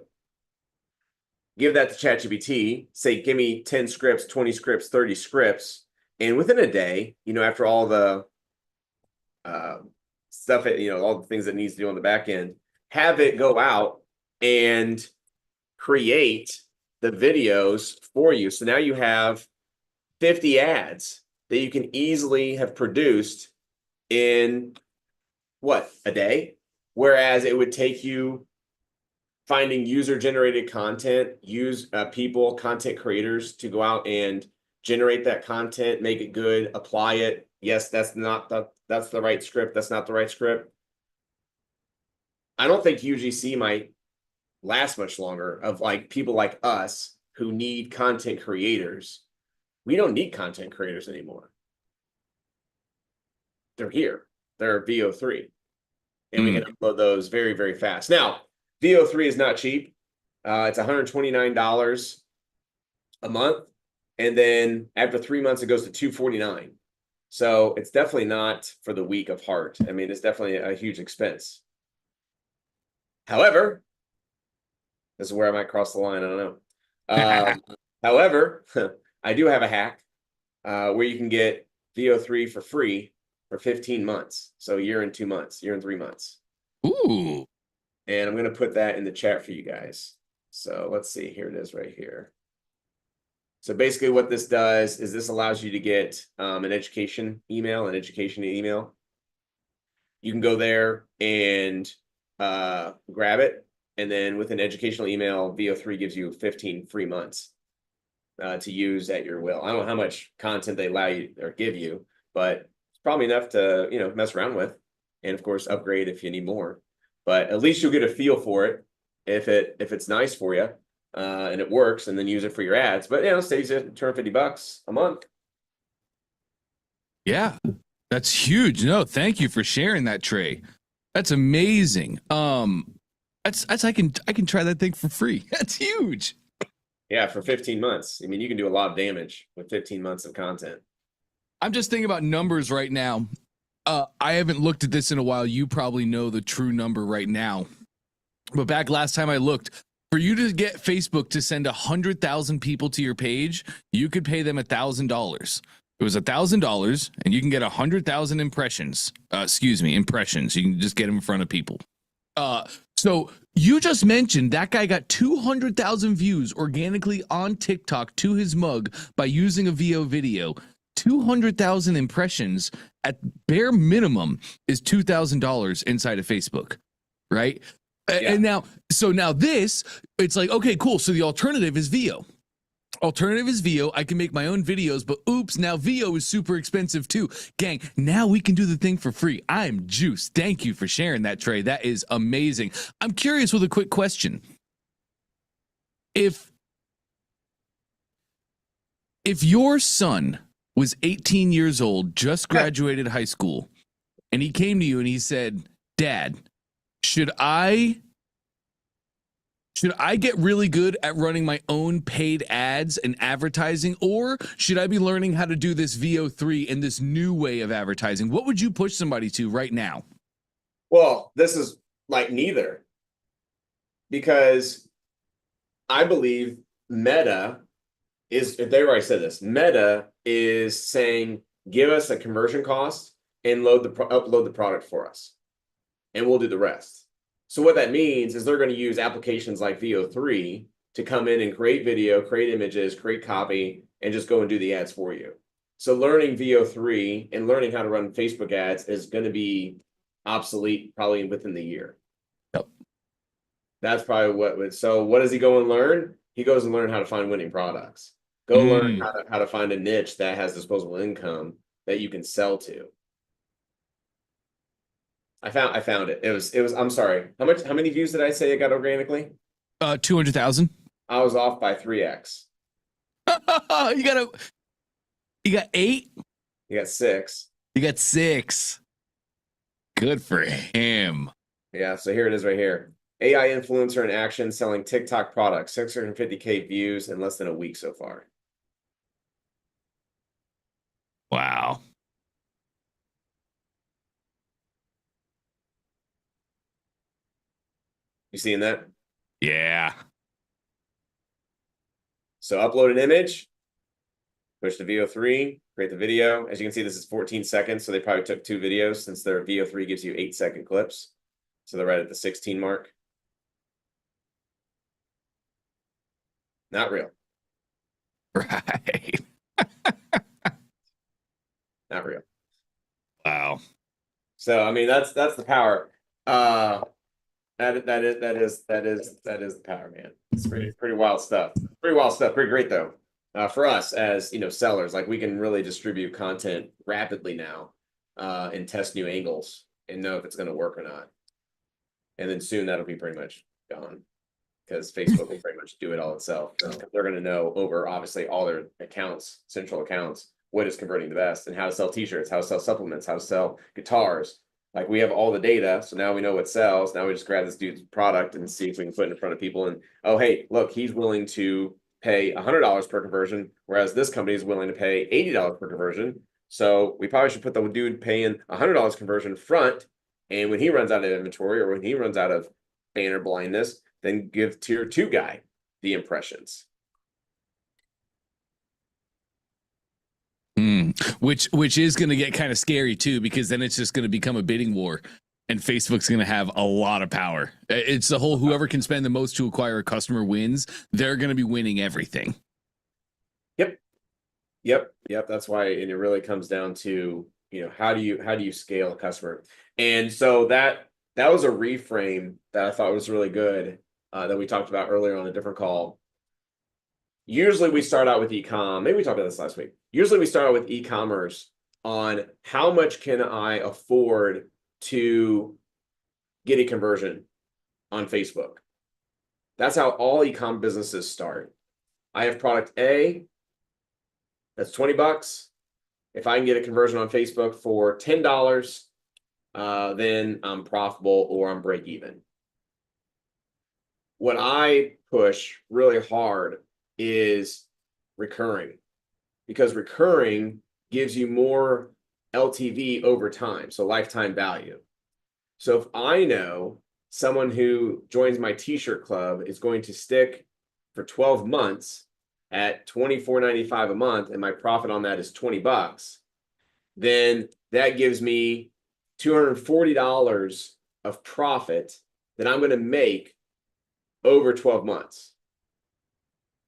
Give that to ChatGPT, say, give me 10 scripts, 20 scripts, 30 scripts. And within a day, after all the stuff, all the things that needs to do on the back end, have it go out and create the videos for you. So now you have 50 ads that you can easily have produced in a day? Whereas it would take you finding user-generated content, content creators to go out and generate that content, make it good, apply it. Yes, that's the right script. That's not the right script. I don't think UGC might last much longer of people like us who need content creators. We don't need content creators anymore. They're here. They're VO3. And we can upload those very, very fast. Now, VO3 is not cheap. It's $129 a month. And then after 3 months, it goes to $249. So it's definitely not for the weak of heart. I mean, it's definitely a huge expense. However, this is where I might cross the line. I don't know. However, I do have a hack where you can get VO3 for free for 15 months. So a year and 2 months, year and 3 months. Ooh. And I'm going to put that in the chat for you guys. So let's see. Here it is right here. So basically what this does is this allows you to get an education email. You can go there and grab it. And then with an educational email, VO3 gives you 15 free months to use at your will. I don't know how much content they allow you or give you, but it's probably enough to, mess around with. And of course, upgrade if you need more. But at least you'll get a feel for it if it's nice for you and it works, and then use it for your ads. But it saves you $250 a month. Yeah, that's huge. No, thank you for sharing that, Trey. That's amazing. That's I can try that thing for free. That's huge. Yeah, for 15 months. I mean, you can do a lot of damage with 15 months of content. I'm just thinking about numbers right now. I haven't looked at this in a while. You probably know the true number right now. But back last time I looked, for you to get Facebook to send 100,000 people to your page, you could pay them $1,000. It was $1,000, and you can get 100,000 impressions. Impressions. You can just get them in front of people. So you just mentioned that guy got 200,000 views organically on TikTok to his mug by using a VO video. 200,000 impressions at bare minimum is $2,000 inside of Facebook, right? Yeah. And now this, it's like, okay, cool. So the alternative is VO. I can make my own videos, but oops, now VO is super expensive too. Gang, now we can do the thing for free. I'm juiced. Thank you for sharing that, Trey. That is amazing. I'm curious with a quick question. If your son was 18 years old, just graduated high school, and he came to you and he said, Dad, should I get really good at running my own paid ads and advertising, or should I be learning how to do this VO3 and this new way of advertising? What would you push somebody to right now? Well, this is like neither, because I believe Meta is, if they already said this, Meta is saying, give us a conversion cost and upload the product for us, and we'll do the rest. So what that means is they're going to use applications like VO3 to come in and create video, create images, create copy, and just go and do the ads for you. So learning VO3 and learning how to run Facebook ads is going to be obsolete probably within the year. Yep. That's probably what would. So what does he go and learn? He goes and learn how to find winning products. Go learn how to find a niche that has disposable income that you can sell to. I found it. It was I'm sorry. How many views did I say it got organically? 200,000. I was off by 3x. You got 8? You got 6. You got 6. Good for him. Yeah, so here it is right here. AI influencer in action selling TikTok products, 650K views in less than a week so far. Wow. You seeing that? Yeah. So upload an image, push the VO3, create the video. As you can see, this is 14 seconds. So they probably took 2 videos since their VO3 gives you 8-second clips. So they're right at the 16 mark. Not real. Right. Not real. Wow. So I mean that's the power. That is the power, man. It's pretty wild stuff. Pretty wild stuff. Pretty great though. For us as sellers, like we can really distribute content rapidly now, and test new angles and know if it's going to work or not. And then soon that'll be pretty much gone because Facebook will pretty much do it all itself. They're going to know over obviously all their accounts, central accounts, what is converting the best and how to sell t-shirts, how to sell supplements, how to sell guitars. Like we have all the data, so now we know what sells. Now we just grab this dude's product and see if we can put it in front of people. And oh, hey, look, he's willing to pay $100 per conversion, whereas this company is willing to pay $80 per conversion. So we probably should put the dude paying $100 conversion front. And when he runs out of inventory or when he runs out of banner blindness, then give tier 2 guy the impressions. Which is going to get kind of scary too, because then it's just going to become a bidding war and Facebook's going to have a lot of power. It's the whole whoever can spend the most to acquire a customer wins. They're going to be winning everything. Yep. That's why, and it really comes down to, how do you scale a customer? And so that was a reframe that I thought was really good, that we talked about earlier on a different call. Usually we start out with e-com. Maybe we talked about this last week. Usually we start out with e-commerce on how much can I afford to get a conversion on Facebook. That's how all e-com businesses start. I have product A, that's $20. If I can get a conversion on Facebook for $10, then I'm profitable or I'm break even. What I push really hard is recurring, because recurring gives you more LTV over time, so lifetime value. So if I know someone who joins my t-shirt club is going to stick for 12 months at $24.95 a month and my profit on that is $20, then that gives me $240 of profit that I'm going to make over 12 months.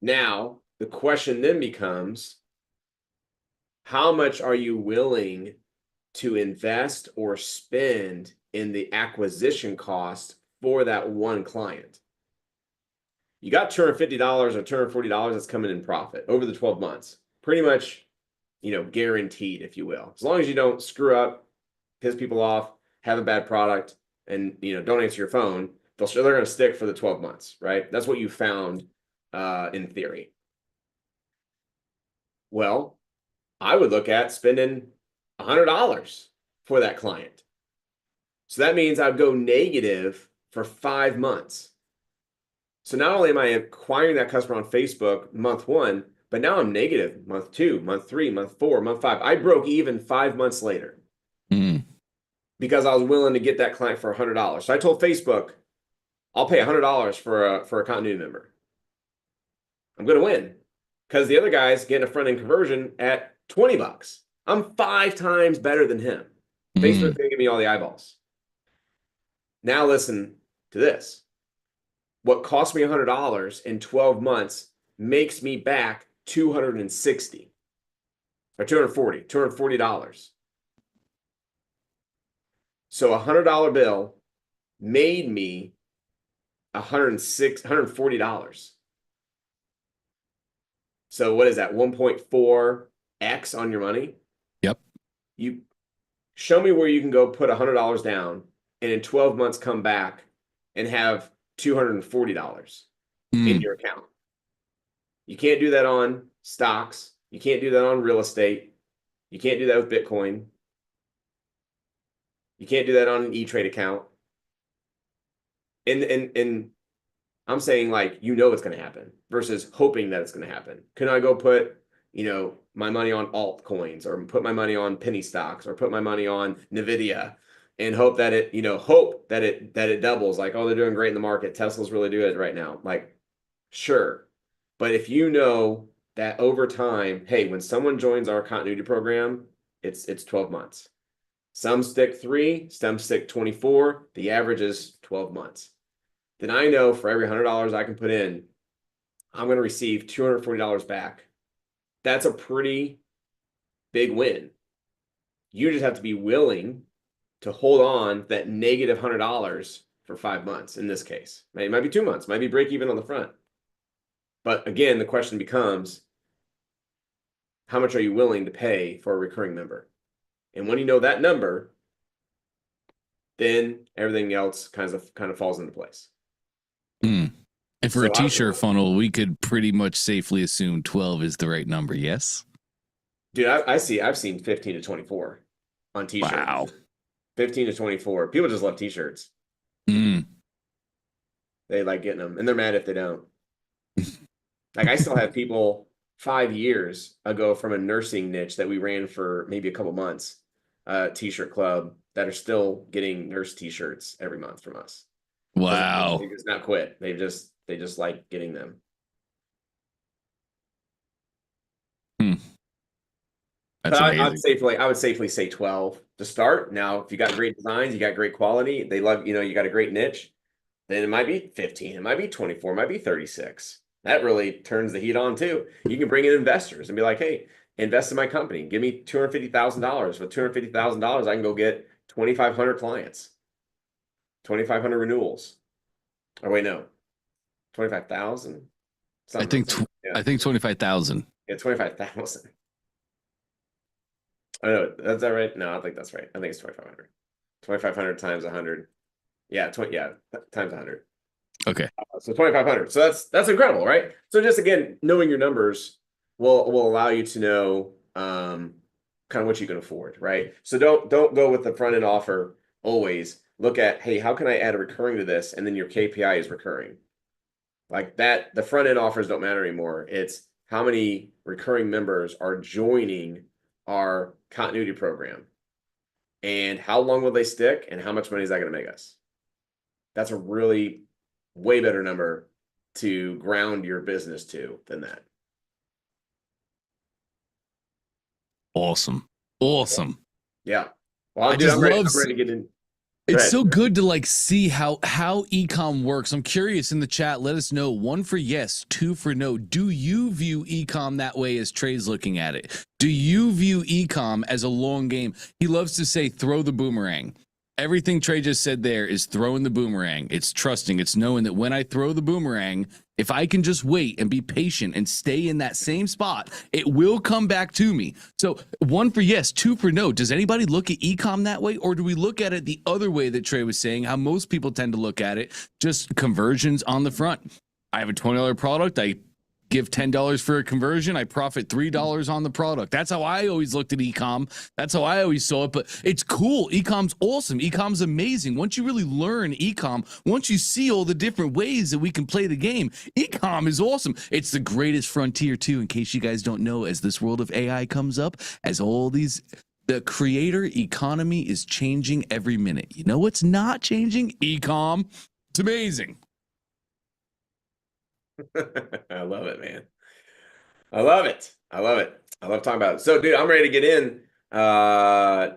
Now, the question then becomes, how much are you willing to invest or spend in the acquisition cost for that one client? You got $250 or $240 that's coming in profit over the 12 months. Pretty much, guaranteed, if you will. As long as you don't screw up, piss people off, have a bad product, and don't answer your phone, they're going to stick for the 12 months, right? That's what you found in theory. Well, I would look at spending $100 for that client. So that means I'd go negative for 5 months. So not only am I acquiring that customer on Facebook month 1, but now I'm negative month 2, month 3, month 4, month 5. I broke even 5 months later because I was willing to get that client for $100. So I told Facebook, I'll pay $100 for a continuity member. I'm going to win because the other guy's getting a front end conversion at $20. I'm 5 times better than him. Facebook's going to give me all the eyeballs. Now listen to this. What cost me $100 in 12 months makes me back $260 or $240. So $100 bill made me $140. So what is that? 1.4x on your money? Yep. You show me where you can go put $100 down and in 12 months come back and have $240 in your account. You can't do that on stocks. You can't do that on real estate. You can't do that with Bitcoin. You can't do that on an E-Trade account. And I'm saying, like, you know it's going to happen versus hoping that it's going to happen. Can I go put, my money on altcoins or put my money on penny stocks or put my money on Nvidia and hope that it doubles? Like, oh, they're doing great in the market. Tesla's really doing it right now. Like, sure. But if you know that over time, hey, when someone joins our continuity program, it's 12 months. Some stick 3, some stick 24. The average is 12 months. Then I know for every $100 I can put in, I'm going to receive $240 back. That's a pretty big win. You just have to be willing to hold on that negative $100 for 5 months in this case. It might be 2 months, might be break even on the front. But again, the question becomes, how much are you willing to pay for a recurring member? And when you know that number, then everything else kind of falls into place. And for a t-shirt funnel, we could pretty much safely assume 12 is the right number. Yes. Dude, I've seen 15 to 24 on t-shirts. Wow. 15 to 24. People just love t-shirts. They like getting them, and they're mad if they don't. Like, I still have people 5 years ago from a nursing niche that we ran for maybe a couple months, t-shirt club, that are still getting nurse t-shirts every month from us. Wow. They just not quit. They just like getting them. That's amazing. I would safely say 12 to start. Now, if you got great designs, you got great quality, they love, you got a great niche, then it might be 15, it might be 24, it might be 36. That really turns the heat on too. You can bring in investors and be like, hey, invest in my company. Give me $250,000. With $250,000, I can go get 2,500 clients, 2,500 renewals. Or wait, no, 25,000. I think 25,000. Yeah, 25,000. Oh no, that's that right? No, I think that's right. I think it's 2,500. 2,500 times 100. Yeah, times 100. Okay. So 2,500. So that's incredible, right? So just again, knowing your numbers will allow you to know kind of what you can afford, right? So don't go with the front end offer always. Look at, hey, how can I add a recurring to this? And then your KPI is recurring. Like that, the front end offers don't matter anymore. It's how many recurring members are joining our continuity program and how long will they stick and how much money is that going to make us? That's a really way better number to ground your business to than that. Awesome. Yeah. Well, I'm ready to get in. It's so good to like see how ecom works. I'm curious in the chat. Let us know. 1 for yes, 2 for no. Do you view ecom that way as Trey's looking at it? Do you view ecom as a long game? He loves to say, throw the boomerang. Everything Trey just said there is throwing the boomerang. It's trusting. It's knowing that when I throw the boomerang, if I can just wait and be patient and stay in that same spot, it will come back to me. So 1 for yes, 2 for no. Does anybody look at ecom that way? Or do we look at it the other way that Trey was saying, how most people tend to look at it, just conversions on the front? I have a $20 product. I give $10 for a conversion. I profit $3 on the product. That's how I always looked at ecom. That's how I always saw it. But it's cool. Ecom's awesome. Ecom's amazing. Once you really learn ecom, once you see all the different ways that we can play the game, ecom is awesome. It's the greatest frontier too, in case you guys don't know, as this world of AI comes up, as all these, the creator economy is changing every minute. You know what's not changing? Ecom. It's amazing. I love it, man. I love it. I love talking about it. So, dude, I'm ready to get in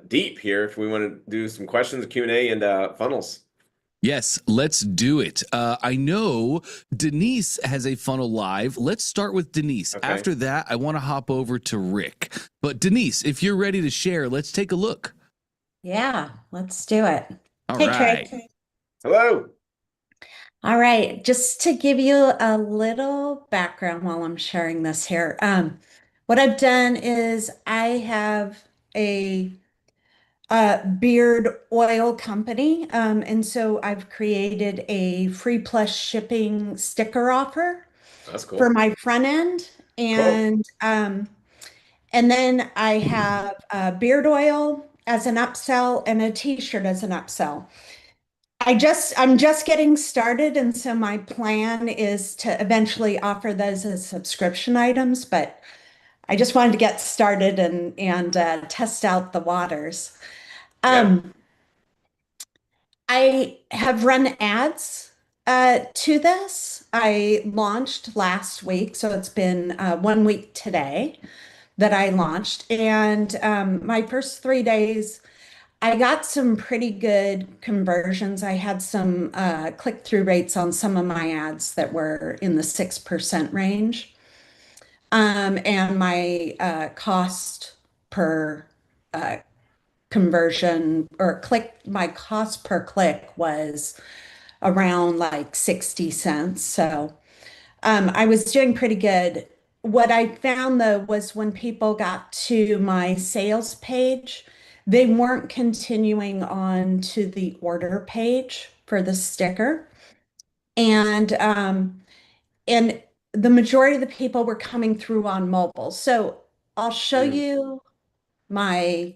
deep here if we want to do some questions, Q&A, and funnels. Yes, let's do it. I know Denise has a funnel live. Let's start with Denise. Okay. After that, I want to hop over to Rick. But Denise, if you're ready to share, let's take a look. Yeah, let's do it. All Hey, right. Trey. Hello. All right, just to give you a little background while I'm sharing this here. What I've done is I have a beard oil company, and so I've created a free plus shipping sticker offer That's for cool. my front end, Cool. and then I have beard oil as an upsell and a t-shirt as an upsell. I'm just getting started, and so my plan is to eventually offer those as subscription items, but I just wanted to get started and test out the waters. Yeah. Um, I have run ads to this. I launched last week, so it's been 1 week today that I launched, and my first 3 days. I got some pretty good conversions. I had some click-through rates on some of my ads that were in the 6% range. And my cost per conversion or click, my cost per click was around like 60 cents. So I was doing pretty good. What I found though was when people got to my sales page, they weren't continuing on to the order page for the sticker. And the majority of the people were coming through on mobile. So I'll show Mm. you my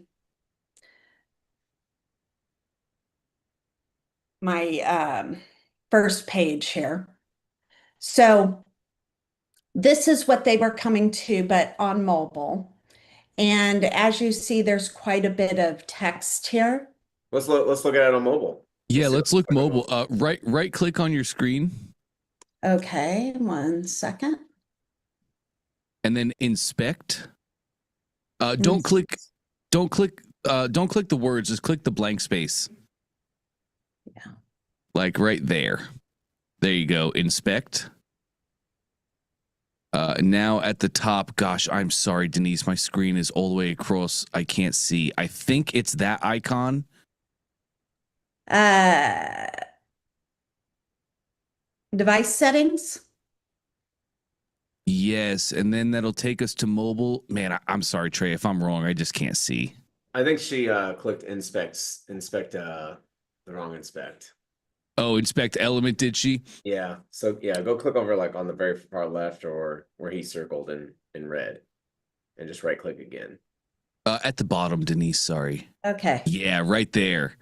my first page here. So this is what they were coming to, but on mobile. And as you see, there's quite a bit of text here. Let's look at it on mobile. Yeah, See let's what look it's like on mobile. Right click on your screen Okay, 1 second. and then inspect. Mm. Don't click the words, just click the blank space. Yeah. Like right there. There you go. Inspect. Now at the top, gosh, I'm sorry, Denise. My screen is all the way across. I can't see. I think it's that icon. Uh, Device settings. Yes, and then that'll take us to mobile. Man, I'm sorry, Trey. If I'm wrong, I just can't see. I think she clicked inspect the wrong inspect. Oh, inspect element, did she? Yeah. So yeah, go click over like on the very far left or where he circled in red and just right click again. At the bottom, Denise, sorry. Okay. Yeah, right there.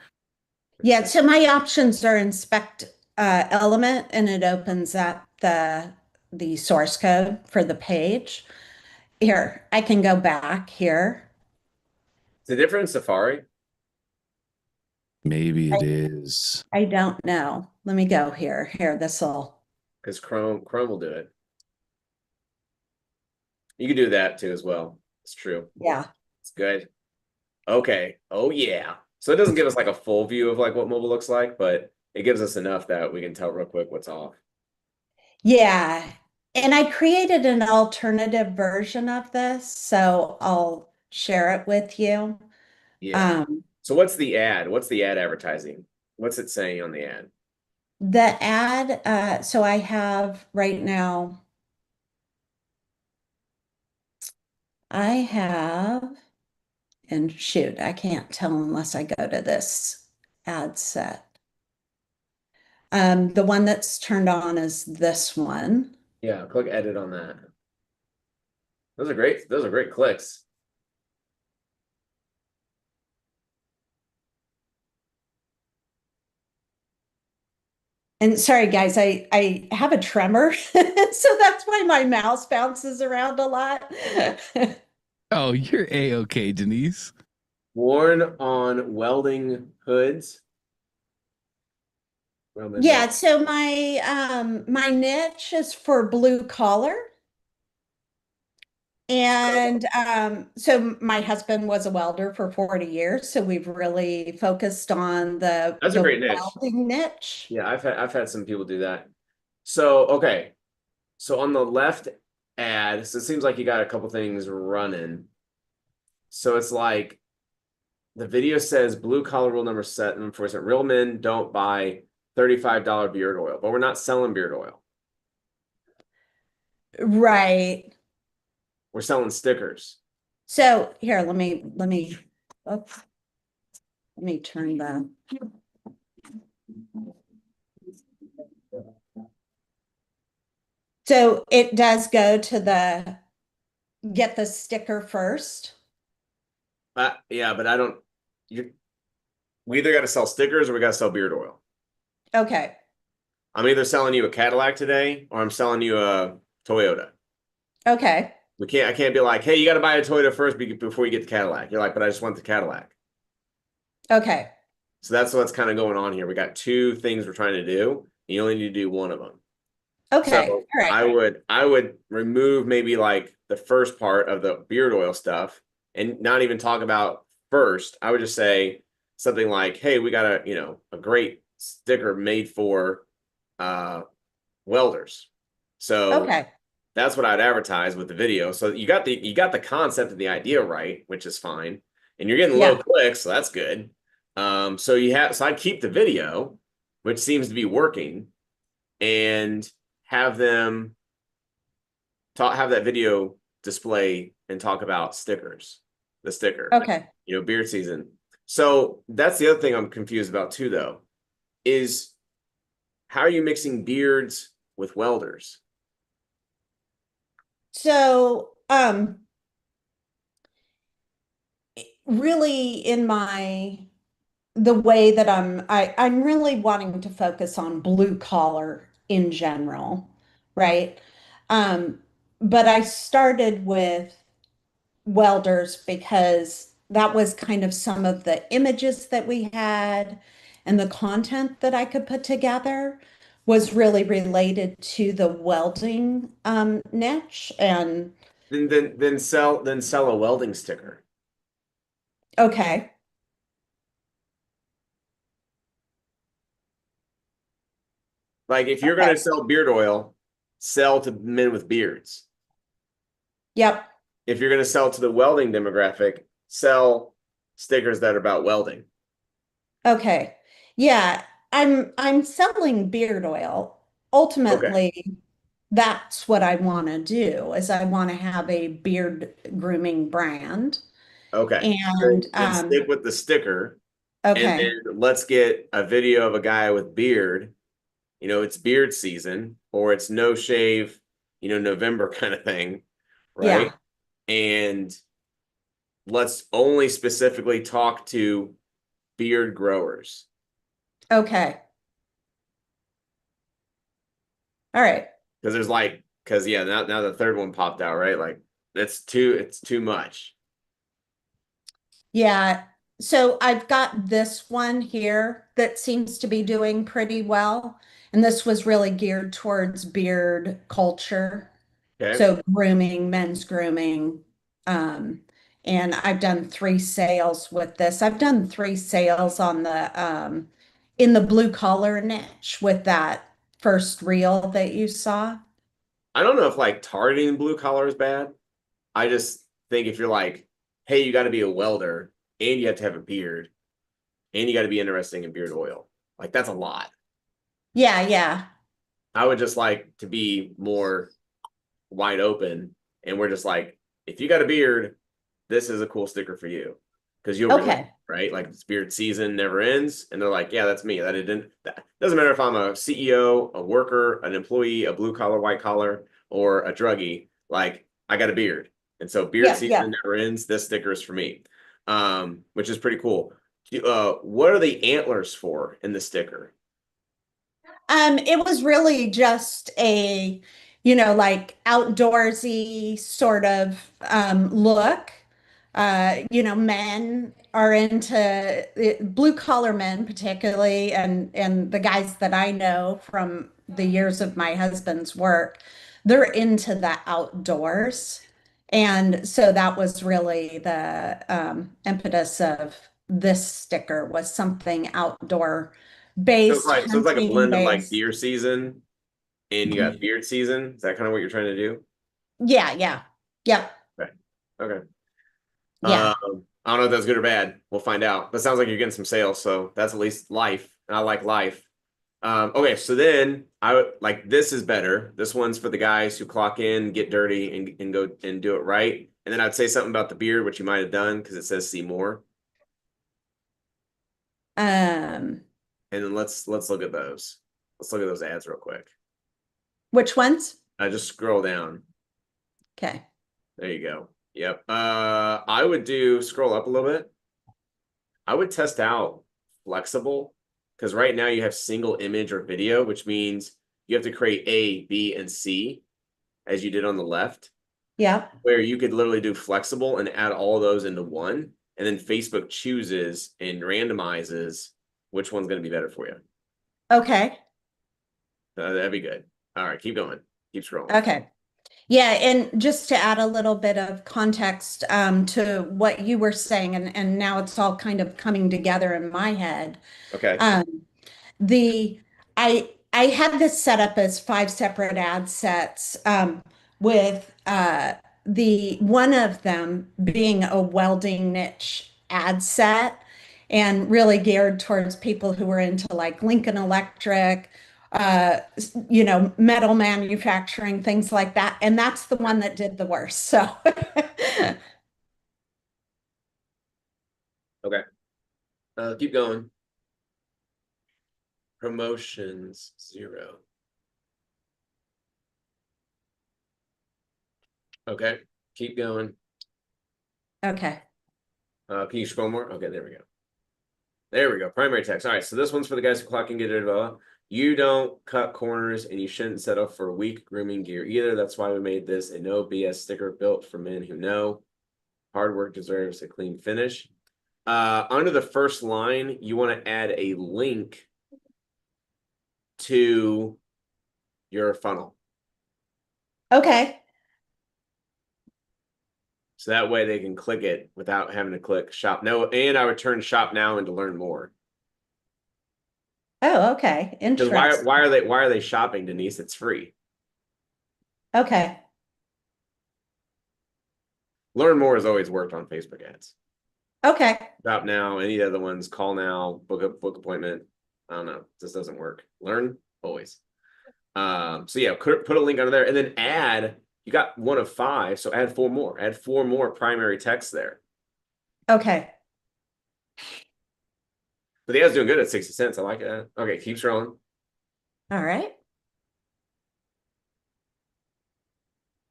Yeah, so my options are inspect element, and it opens up the source code for the page. Here, I can go back here. Is it different in Safari? Maybe it is. I don't know. Let me go here. Here, this'll. Because Chrome will do it. You can do that too as well. It's true. Yeah. It's good. Okay. Oh yeah. So it doesn't give us like a full view of like what mobile looks like, but it gives us enough that we can tell real quick what's off. Yeah. And I created an alternative version of this, so I'll share it with you. Yeah. So what's the ad? What's the ad advertising? What's it saying on the ad? The ad, so I have right now, I have, and shoot, I can't tell unless I go to this ad set. The one that's turned on is this one. Yeah, click edit on that. Those are great. Those are great clicks. And sorry, guys, I have a tremor, so that's why my mouse bounces around a lot. Oh, you're A-okay, Denise. Worn on welding hoods. Yeah, so my niche is for blue collar. And so my husband was a welder for 40 years, so we've really focused on That's a the great niche. welding niche. Yeah, I've had some people do that. So okay. So on the left ad, so it seems like you got a couple things running. So it's like The video says blue collar rule number 7 for real men don't buy $35 beard oil, but we're not selling beard oil. Right. We're selling stickers. So here, let me turn the. So it does go to get the sticker first. Yeah, but I don't. We either got to sell stickers or we got to sell beard oil. Okay. I'm either selling you a Cadillac today or I'm selling you a Toyota. Okay. I can't be like, hey, you got to buy a Toyota first before you get the Cadillac. You're like, but I just want the Cadillac. Okay. So that's what's kind of going on here. We got 2 things we're trying to do. You only need to do one of them. Okay. So All right. I would remove maybe like the first part of the beard oil stuff and not even talk about first. I would just say something like, hey, we got a great sticker made for welders. So Okay. that's what I'd advertise with the video. So you got the concept and the idea right, which is fine. And you're getting low clicks, so that's good. So I'd keep the video, which seems to be working, and have them have that video display and talk about stickers, the sticker. Okay. Beard season. So that's the other thing I'm confused about too, though, is how are you mixing beards with welders? So, really in the way that I'm really wanting to focus on blue collar in general, right? But I started with welders because that was kind of some of the images that we had and the content that I could put together was really related to the welding niche. And Then sell a welding sticker. okay. Like if you're going to sell beard oil, sell to men with beards. Yep. If you're going to sell to the welding demographic, sell stickers that are about welding. Okay. Yeah, I'm selling beard oil. Ultimately, that's what I want to do is I want to have a beard grooming brand. Okay. And Then stick with the sticker. And okay. then let's get a video of a guy with beard. It's beard season or it's no shave, November kind of thing, right? Yeah. And let's only specifically talk to beard growers. Okay. All right. Because now the third one popped out, right? Like it's too much. Yeah. So I've got this one here that seems to be doing pretty well. And this was really geared towards beard culture. Okay. So grooming, men's grooming. And I've done 3 sales with this. I've done 3 sales on in the blue collar niche with that first reel that you saw. I don't know if like targeting blue collar is bad. I just think if you're like, hey, you got to be a welder and you have to have a beard and you got to be interesting in beard oil. Like that's a lot. Yeah, yeah. I would just like to be more wide open. And we're just like, if you got a beard, this is a cool sticker for you. Because you'll relate, right? Like it's beard season never ends. And they're like, yeah, that's me. That doesn't matter if I'm a CEO, a worker, an employee, a blue collar, white collar, or a druggie. Like I got a beard. And so beard season never ends. This sticker is for me. Which is pretty cool. What are the antlers for in the sticker? It was really just a, like outdoorsy sort of look. Men are into blue collar men particularly, and the guys that I know from the years of my husband's work, they're into the outdoors. And so that was really the impetus of this sticker was something outdoor based, So it's like a hunting blend of like based. deer season and you got beard season. Is that kind of what you're trying to do? Yeah, yeah. Yep. Okay. Okay. Yeah. I don't know if that's good or bad. We'll find out. But it sounds like you're getting some sales, so that's at least life. And I like life. Okay, so then I would like this is better. This one's for the guys who clock in, get dirty, and go and do it right. And then I'd say something about the beard, which you might have done because it says see more. Um, And then let's look at those. Let's look at those ads real quick. which ones? Just scroll down. Okay. There you go. Yep. I would scroll up a little bit. I would test out flexible because right now you have single image or video, which means you have to create A, B, and C as you did on the left, Yeah. where you could literally do flexible and add all of those into one. And then Facebook chooses and randomizes which one's going to be better for you. Okay. That'd be good. All right, keep going. Keep scrolling. Okay. Yeah, and just to add a little bit of context to what you were saying, and now it's all kind of coming together in my head. Okay. The I have this set up as 5 separate ad sets with the one of them being a welding niche ad set and really geared towards people who are into like Lincoln Electric, metal manufacturing, things like that. And that's the one that did the worst. So Okay. Keep going. Promotions 0. Okay, keep going. okay. Can you scroll more? Okay, there we go. There we go. Primary text. All right, so this one's for the guys who clock and get it. You don't cut corners and you shouldn't settle for weak grooming gear either. That's why we made this a no BS sticker built for men who know hard work deserves a clean finish. Under the first line, you want to add a link to your funnel. Okay. So that way they can click it without having to click shop now. And I would turn shop now into learn more. Oh, okay. Because Interesting. why are they shopping, Denise? It's free. Okay. Learn more has always worked on Facebook ads. Okay. Shop now, any other ones, call now, book appointment. I don't know. This doesn't work. Learn always. So yeah, put a link under there and then add. You got 1 of 5, so add 4 more. Add 4 more primary text there. Okay. But the ad's doing good at 60 cents. I like that. Okay, keep scrolling. All right.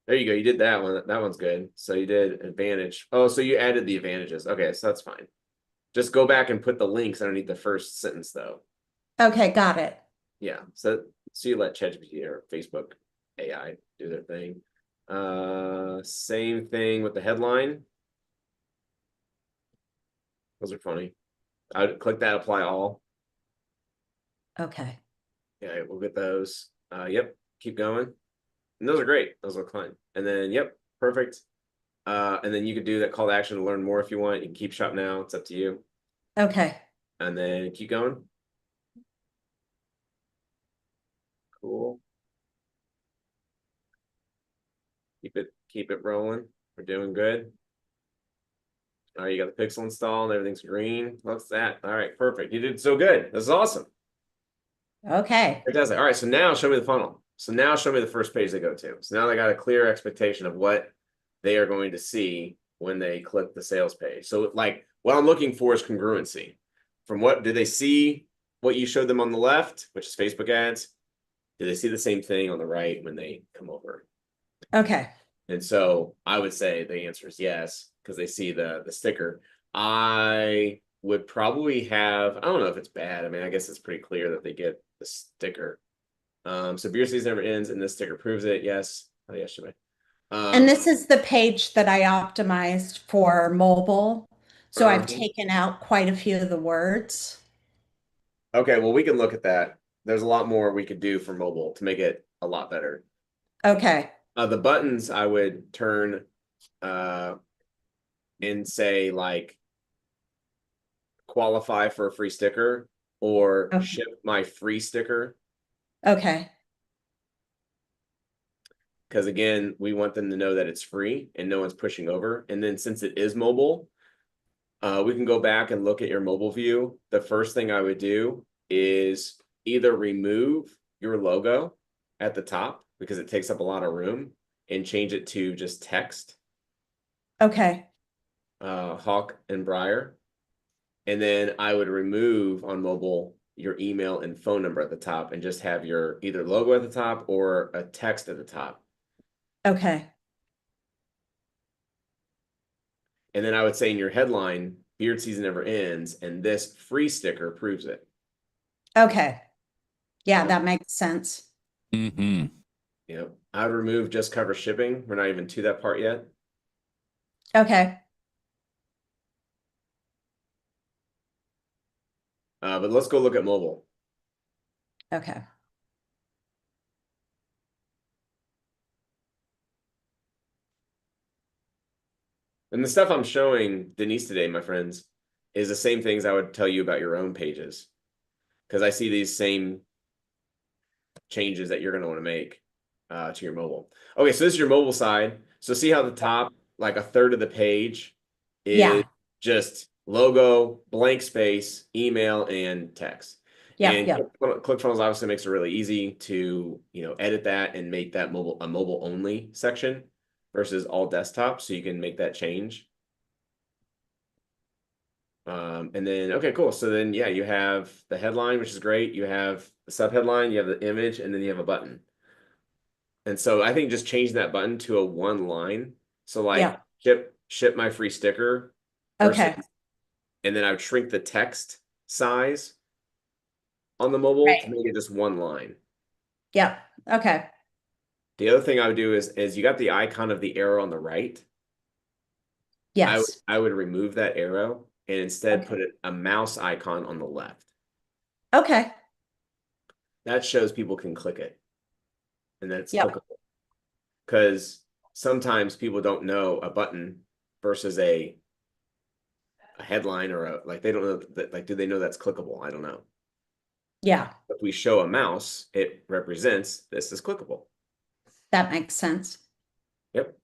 There you go. You did that one. That one's good. So you did advantage. Oh, so you added the advantages. Okay, so that's fine. Just go back and put the links underneath the first sentence, though. Okay, got it. Yeah. So you let ChatGPT or Facebook AI do their thing. Same thing with the headline. Those are funny. I would click that, apply all. Okay. Yeah, we'll get those. Yep. Keep going. And those are great. Those look fine. And then, yep, perfect. And then you could do that call to action to learn more if you want. You can keep shop now. It's up to you. Okay. And then keep going. Cool. Keep it rolling. We're doing good. All right, you got the pixel installed, everything's green. What's that? All right, perfect. You did so good. This is awesome. Okay. Fantastic. All right, so now show me the funnel. So now show me the first page they go to. So now they got a clear expectation of what they are going to see when they click the sales page. So like what I'm looking for is congruency. From what did they see what you showed them on the left, which is Facebook ads? Do they see the same thing on the right when they come over? Okay. And so I would say the answer is yes, because they see the sticker. I would probably have, I don't know if it's bad. I mean, I guess it's pretty clear that they get the sticker. So beer season never ends, and this sticker proves it. Yes. Oh, yes, should I? And this is the page that I optimized for mobile. So I've taken out quite a few of the words. Okay, well, we can look at that. There's a lot more we could do for mobile to make it a lot better. Okay. The buttons I would turn and say like qualify for a free sticker or Okay. ship my free sticker. Okay. Because again, we want them to know that it's free and no one's pushing over. And then since it is mobile, We can go back and look at your mobile view. The first thing I would do is either remove your logo at the top because it takes up a lot of room and change it to just text, Okay. Hawk and Briar. And then I would remove on mobile your email and phone number at the top and just have your either logo at the top or a text at the top. Okay. And then I would say in your headline, beard season never ends, and this free sticker proves it. Okay. Yeah, that makes sense. Mm-hmm. Yep. I would remove just cover shipping. We're not even to that part yet. Okay. But let's go look at mobile. Okay. And the stuff I'm showing Denise today, my friends, is the same things I would tell you about your own pages. Because I see these same changes that you're going to want to make to your mobile. Okay, so this is your mobile side. So see how the top, like a third of the page is Yeah. just logo, blank space, email, and text. Yep, And yep. ClickFunnels obviously makes it really easy to, edit that and make that a mobile only section versus all desktop. So you can make that change. And then, okay, cool. So then, yeah, you have the headline, which is great. You have the subheadline, you have the image, and then you have a button. And so I think just changing that button to a one line. So like ship my free sticker. Okay. And then I would shrink the text size on the mobile to make it just one line. Yep. Okay. The other thing I would do is you got the icon of the arrow on the right. Yes. I would remove that arrow and instead put a mouse icon on the left. Okay. That shows people can click it. And that's Yep. clickable. Because sometimes people don't know a button versus a headline or they don't know that, like, do they know that's clickable? I don't know. Yeah. If we show a mouse, it represents this is clickable. That makes sense. Yep.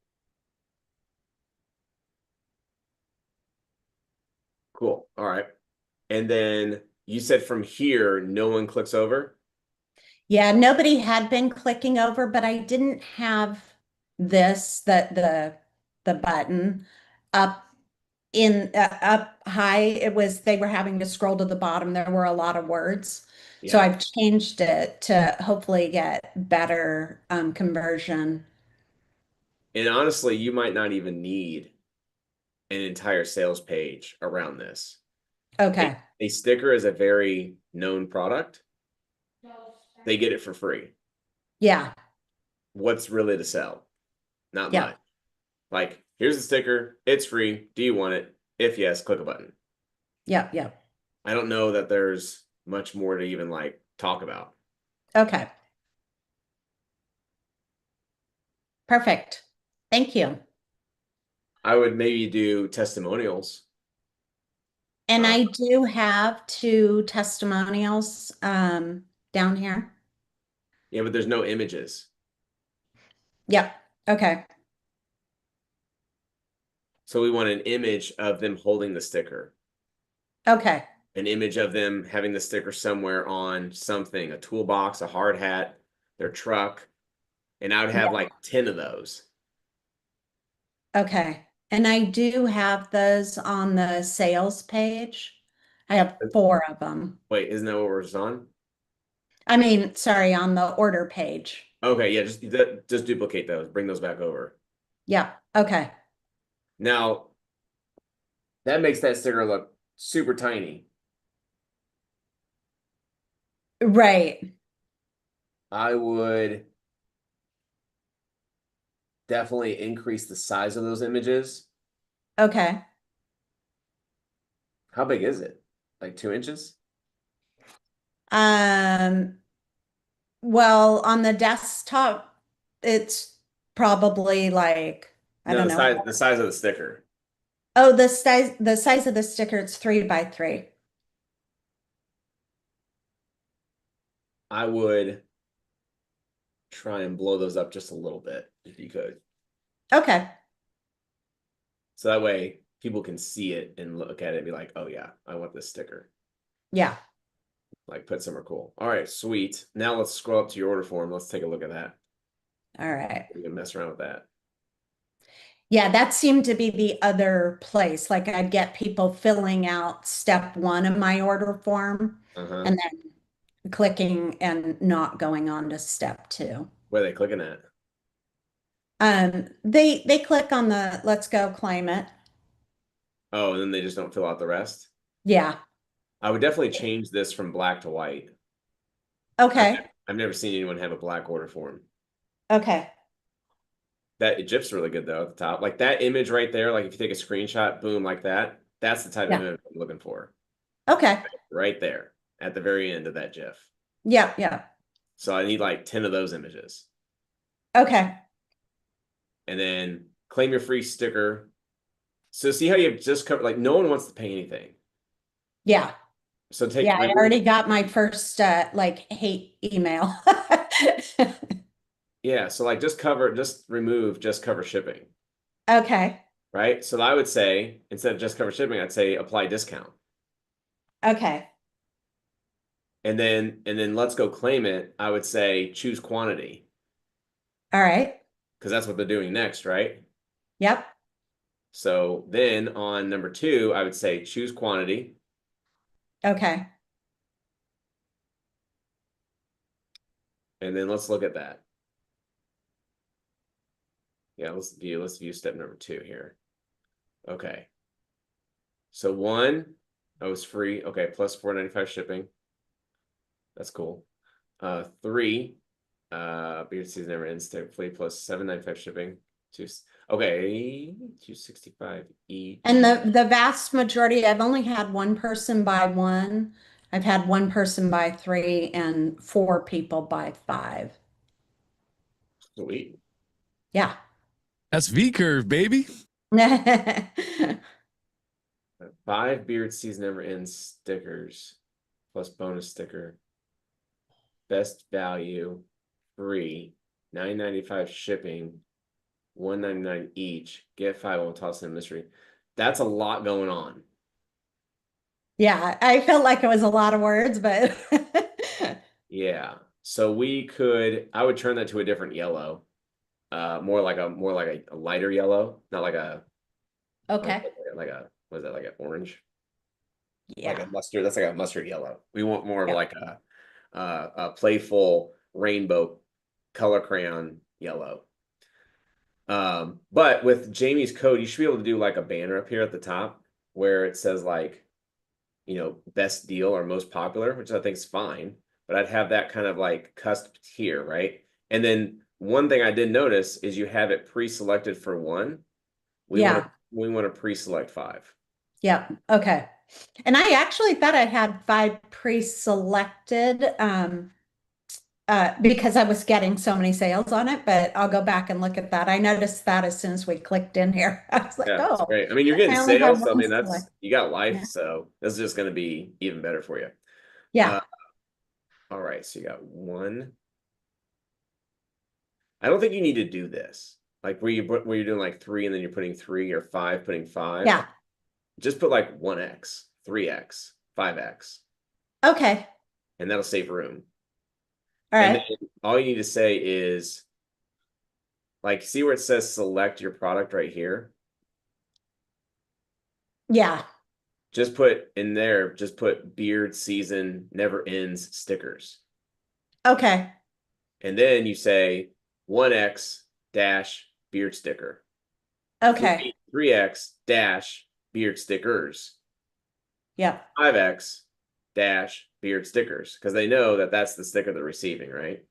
Cool. All right. And then you said from here, no one clicks over? Yeah, nobody had been clicking over, but I didn't have this, the button up up high. They were having to scroll to the bottom. There were a lot of words. So Yeah. I've changed it to hopefully get better conversion. And honestly, you might not even need an entire sales page around this. Okay. A sticker is a very known product. They get it for free. Yeah. What's really to sell? Not Yeah. much. Like, here's the sticker. It's free. Do you want it? If yes, click a button. Yep. Yep. I don't know that there's much more to even like talk about. Okay. Perfect. Thank you. I would maybe do testimonials. And I do have 2 testimonials down here. Yeah, but there's no images. Yep. Okay. So we want an image of them holding the sticker. Okay. An image of them having the sticker somewhere on something, a toolbox, a hard hat, their truck. And I would have like 10 of those. Okay. And I do have those on the sales page. I have 4 of them. Wait, isn't that what we're on? I mean, sorry, on the order page. Okay, yeah, just duplicate those, bring those back over. Yeah. Okay. Now, that makes that sticker look super tiny. Right. I would definitely increase the size of those images. Okay. How big is it? Like 2 inches? Well, on the desktop, it's probably like, I don't know. The size of the sticker. Oh, the size of the sticker, it's 3 by 3. I would try and blow those up just a little bit if you could. Okay. So that way people can see it and look at it and be like, oh yeah, I want this sticker. Yeah. Like put somewhere cool. All right, sweet. Now let's scroll up to your order form. Let's take a look at that. All right. We can mess around with that. Yeah, that seemed to be the other place. Like I'd get people filling out step 1 of my order form Uh-huh. and then clicking and not going on to step 2. Where are they clicking at? They click on the let's go claim it. Oh, and then they just don't fill out the rest? Yeah. I would definitely change this from black to white. Okay. I've never seen anyone have a black order form. Okay. That GIF's really good though at the top. Like that image right there, like if you take a screenshot, boom, like that, that's the type of image I'm looking for. Okay. Right there at the very end of that GIF. Yeah, yeah. So I need like 10 of those images. Okay. And then claim your free sticker. So see how you've just covered, like no one wants to pay anything. Yeah. So take Yeah, I already got my first like hate email. yeah, so like just cover shipping. Okay. Right? So I would say instead of just cover shipping, I'd say apply discount. Okay. And then let's go claim it. I would say choose quantity. All right. Because that's what they're doing next, right? Yep. So then on number 2, I would say choose quantity. Okay. And then let's look at that. Yeah, let's view step number 2 here. Okay. So 1, oh, it's free. Okay, plus $4.95 shipping. That's cool. 3, beard season never ends. Typically plus $7.95 shipping. Okay, $265 each. And the vast majority, I've only had one person buy 1. I've had one person buy 3 and 4 people buy 5. Sweet. Yeah. That's V curve, baby. 5 beard season never ends stickers plus bonus sticker. Best value, free, $9.95 shipping, $1.99 each. Get 5 on toss in mystery. That's a lot going on. Yeah, I felt like it was a lot of words, but Yeah. So I would turn that to a different yellow. More like a lighter yellow, not like a okay. like a what is that, like an orange? Yeah. Like a mustard. That's like a mustard yellow. We want more of Yeah. like a playful rainbow color crayon yellow. But with Jamie's code, you should be able to do like a banner up here at the top where it says like, you know, best deal or most popular, which I think is fine. But I'd have that kind of like cusped here, right? And then one thing I did notice is you have it pre-selected for 1. We want to pre-select 5. Yeah. Okay. And I actually thought I had 5 pre-selected because I was getting so many sales on it, but I'll go back and look at that. I noticed that as soon as we clicked in here. I was like, Yeah, that's oh, great. I mean, you're getting I only have sales, so I one mean, select. you got life, Yeah. so this is just going to be even better for you. Yeah. All right, so you got 1. I don't think you need to do this. Like where you're doing like 3 and then you're putting 3 or 5, putting 5. Yeah. Just put like 1x, 3x, 5x, Okay. and that'll save room. All And right. then all you need to say is, like, see where it says select your product right here? Yeah. Just put in there, just put beard season never ends stickers. Okay. And then you say 1x dash beard sticker. Okay. 3x dash beard stickers. Yeah. 5x dash beard stickers, because they know that that's the sticker they're receiving, right?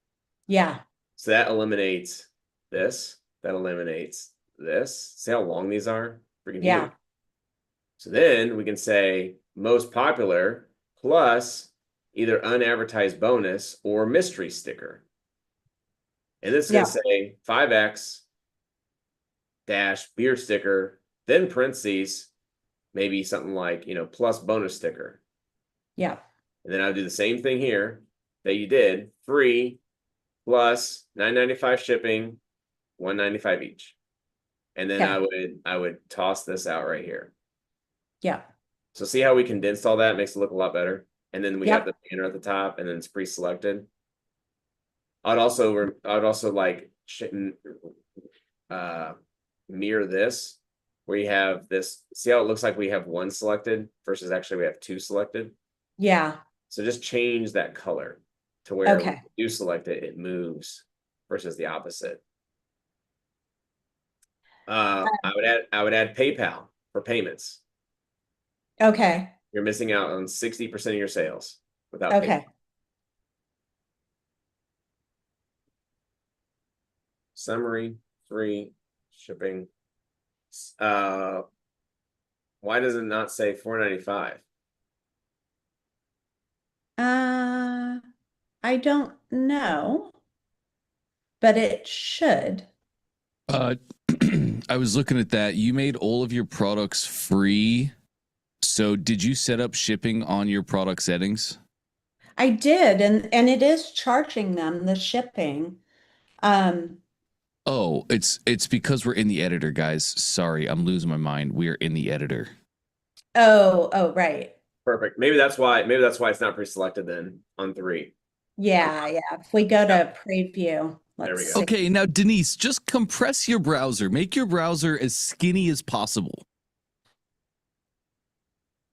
Yeah. So that eliminates this. That eliminates this. See how long these are? Freaking Yeah. huge. So then we can say most popular plus either unadvertised bonus or mystery sticker. And this is going to say 5x dash beard sticker, then parentheses, maybe something like, you know, plus bonus sticker. Yeah. And then I'll do the same thing here that you did, free plus $9.95 shipping, $1.95 each. And then I would toss this out right here. Yeah. So see how we condensed all that? Makes it look a lot better. And then we have Yep. the banner at the top, and then it's pre-selected. I'd also like mirror this, where you have this. See how it looks like we have one selected versus actually we have two selected. Yeah. So just change that color to where when Okay. you select it, it moves versus the opposite. I would add PayPal for payments. Okay. You're missing out on 60% of your sales without Okay. PayPal. Summary, free shipping. Why does it not say $4.95? I don't know, but it should. I was looking at that. You made all of your products free. So did you set up shipping on your product settings? I did, and it is charging them the shipping. Oh, it's because we're in the editor, guys. Sorry, I'm losing my mind. We are in the editor. Oh, right. Perfect. Maybe that's why it's not pre-selected then on 3. Yeah. If we go to preview, There we let's go. see. Okay, now Denise, just compress your browser. Make your browser as skinny as possible.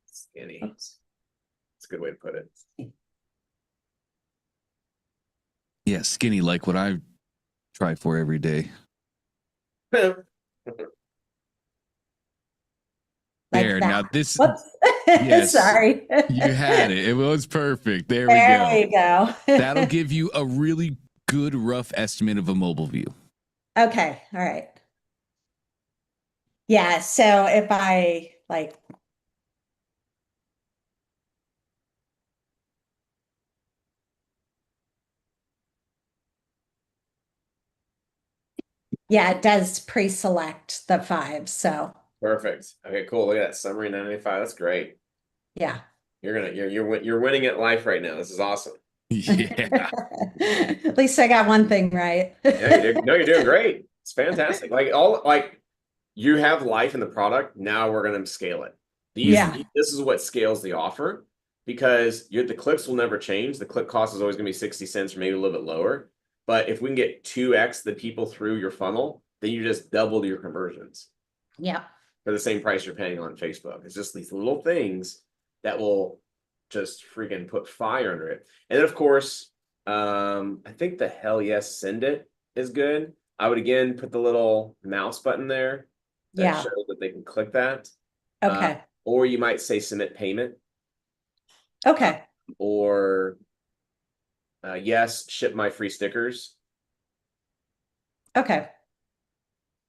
Skinny. That's a good way to put it. Yeah, skinny like what I try for every day. Like There, that. now this, Whoops. yes, Sorry. you had it. It was perfect. There we There go. you go. That'll give you a really good rough estimate of a mobile view. Okay. All right. Yeah. So if I like, yeah, it does pre-select the 5. So Perfect. Okay, cool. Look at that summary 995. That's great. yeah. You're winning at life right now. This is awesome. Yeah. At least I got one thing right. Yeah, you're doing great. It's fantastic. Like you have life in the product. Now we're gonna scale it. This is what scales the offer, because the clicks will never change. The click cost is always gonna be 60 cents or maybe a little bit lower. But if we can get 2x the people through your funnel, then you just doubled your conversions Yeah. for the same price you're paying on Facebook. It's just these little things that will just freaking put fire under it. And then of course, I think the hell yes, send it is good. I would again put the little mouse button there that Yeah. shows that they can click that. Okay. Or you might say submit payment, Okay. or yes, ship my free stickers. Okay.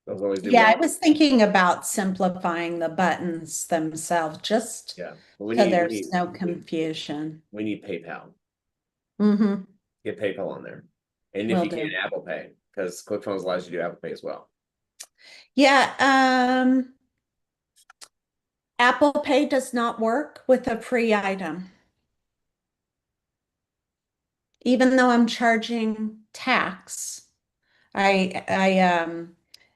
Those always do Yeah, I well. was thinking about simplifying the buttons themselves, just Yeah. so there's no confusion. We need PayPal. Mm-hmm. Get PayPal on there. And if Will you can, do. Apple Pay, because ClickFunnels allows you to do Apple Pay as well. Yeah, Apple Pay does not work with a free item. Even though I'm charging tax, I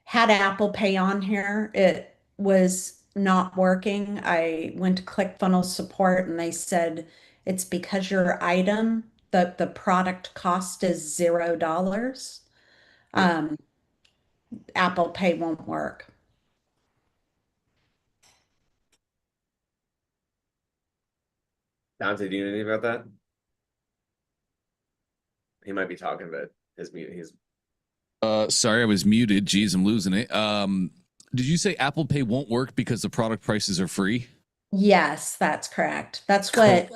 had Apple Pay on here. It was not working. I went to ClickFunnels support and they said it's because your item, the product cost is $0. Apple Pay won't work. Dante, do you know anything about that? He might be talking, but he's Sorry, I was muted. Geez, I'm losing it. Did you say Apple Pay won't work because the product prices are free? Yes, that's correct. That's what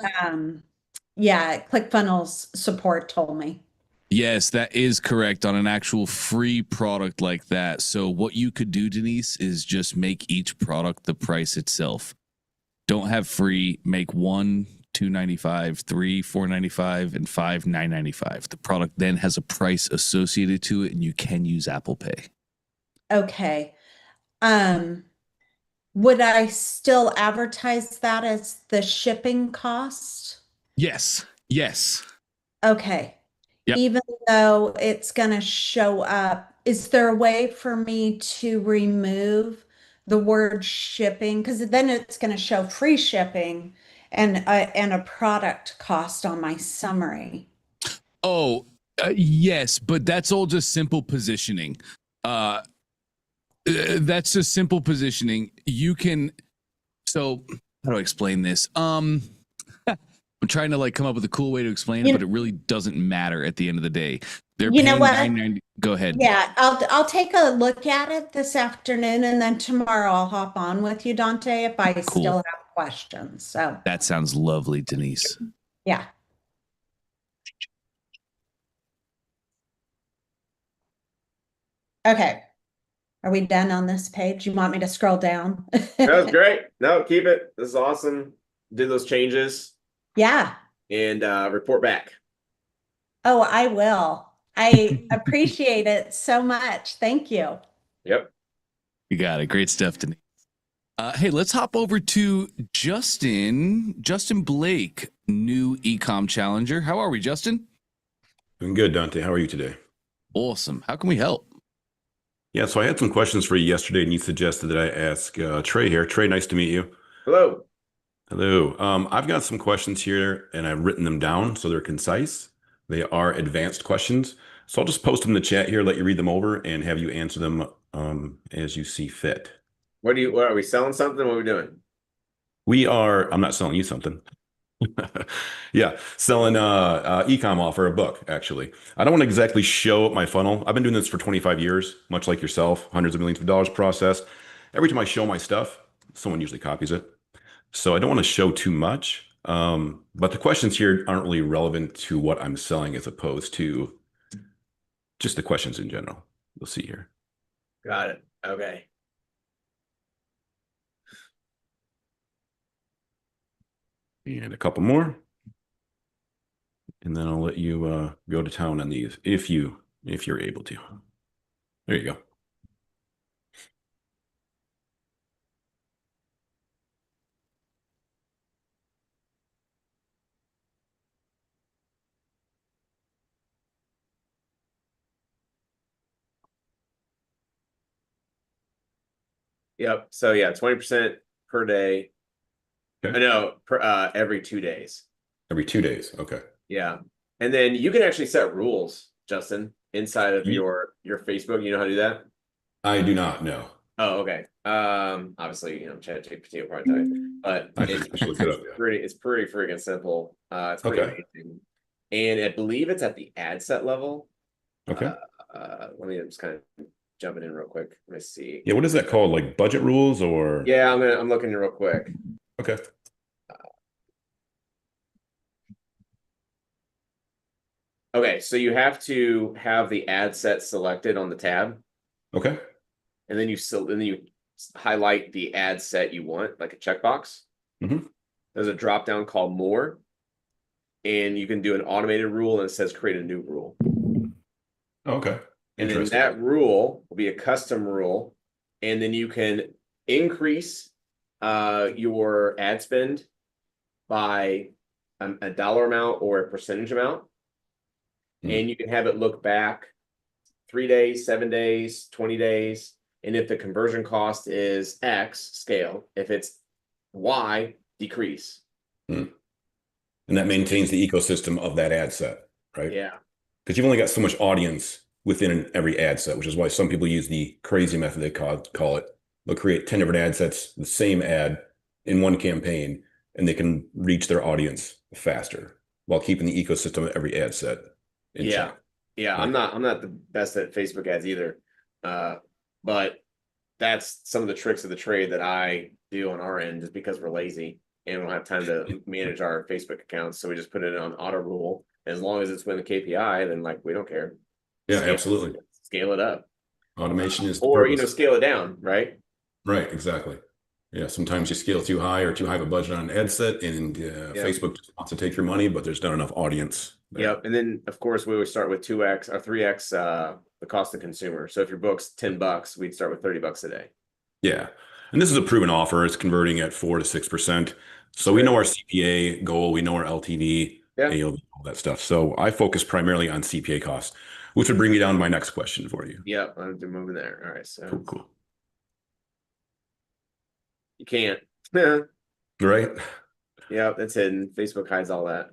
ClickFunnels support told me. Yes, that is correct on an actual free product like that. So what you could do, Denise, is just make each product the price itself. Don't have free, make 1 $2.95, 3 $4.95, and 5 $9.95. The product then has a price associated to it, and you can use Apple Pay. Okay. Would I still advertise that as the shipping cost? Yes. Okay. Yep. Even though it's going to show up, is there a way for me to remove the word shipping, because then it's going to show free shipping and a product cost on my summary. Oh, yes, but that's all just simple positioning. That's just simple positioning. You can. So how do I explain this? I'm trying to like come up with a cool way to explain it, but it really doesn't matter at the end of the day. They're You know paying what? $9.90. Go ahead. Yeah, I'll take a look at it this afternoon, and then tomorrow I'll hop on with you, Dante, if I Cool. still have questions. So That sounds lovely, Denise. yeah. Okay. Are we done on this page? You want me to scroll down? That was great. No, keep it. This is awesome. Do those changes Yeah. and report back. Oh, I will. I appreciate it so much. Thank you. Yep. You got it. Great stuff, Denise. Hey, let's hop over to Justin Blake, new ecom challenger. How are we, Justin? Doing good, Dante. How are you today? Awesome. How can we help? Yeah, so I had some questions for you yesterday, and you suggested that I ask Trey here. Trey, nice to meet you. Hello. Hello. I've got some questions here, and I've written them down so they're concise. They are advanced questions. So I'll just post them in the chat here, let you read them over, and have you answer them as you see fit. What are we selling something? What are we doing? I'm not selling you something. Yeah, selling ecom offer, a book, actually. I don't want to exactly show my funnel. I've been doing this for 25 years, much like yourself, hundreds of millions of dollars processed. Every time I show my stuff, someone usually copies it. So I don't want to show too much. But the questions here aren't really relevant to what I'm selling as opposed to just the questions in general. You'll see here. Got it. Okay. And a couple more. And then I'll let you go to town on these if you're able to. There you go. Yep. So yeah, 20% per day. Okay. No, every 2 days. Every 2 days. Okay. Yeah. And then you can actually set rules, Justin, inside of your Facebook. You know how to do that? I do not know. Oh, okay. Obviously, ChatGPT will probably tell you, but it's pretty freaking simple. It's pretty amazing. And I believe it's at the ad set level. Okay. Let me just kind of jumping in real quick. Let me see. Yeah, what is that called? Like budget rules or? Yeah, I'm looking real quick. Okay. Okay, so you have to have the ad set selected on the tab. Okay. And then you highlight the ad set you want, like a checkbox. Mm-hmm. There's a drop down called More, and you can do an automated rule, and it says create a new rule. Okay. And then that rule will be a custom rule, and then you can increase your ad spend by a dollar amount or a percentage amount. And you can have it look back 3 days, 7 days, 20 days. And if the conversion cost is X scale, if it's Y, decrease. And that maintains the ecosystem of that ad set, right? Yeah. Because you've only got so much audience within every ad set, which is why some people use the crazy method, they call it. They'll create 10 different ad sets, the same ad in one campaign, and they can reach their audience faster while keeping the ecosystem of every ad set in check. Yeah, right. I'm not the best at Facebook ads either. But that's some of the tricks of the trade that I do on our end, just because we're lazy and we don't have time to manage our Facebook accounts. So we just put it on auto rule. As long as it's within the KPI, then we don't care. Yeah, absolutely. Scale it up. Automation is scale it down, right? Right, exactly. Yeah, sometimes you scale too high or too high of a budget on an ad set, and Facebook just wants to take your money, but there's not enough audience there. Yep. And then of course we always start with 2x or 3x the cost to consumer. So if your book's $10, we'd start with $30 a day. Yeah. And this is a proven offer. It's converting at 4 to 6%. So we know our CPA goal, we know our LTV, AOV, all that stuff. So I focus primarily on CPA costs, which would bring me down to my next question for you. Yep, I'm moving there. All right. So cool. You can't. Right? Yeah, that's hidden. Facebook hides all that.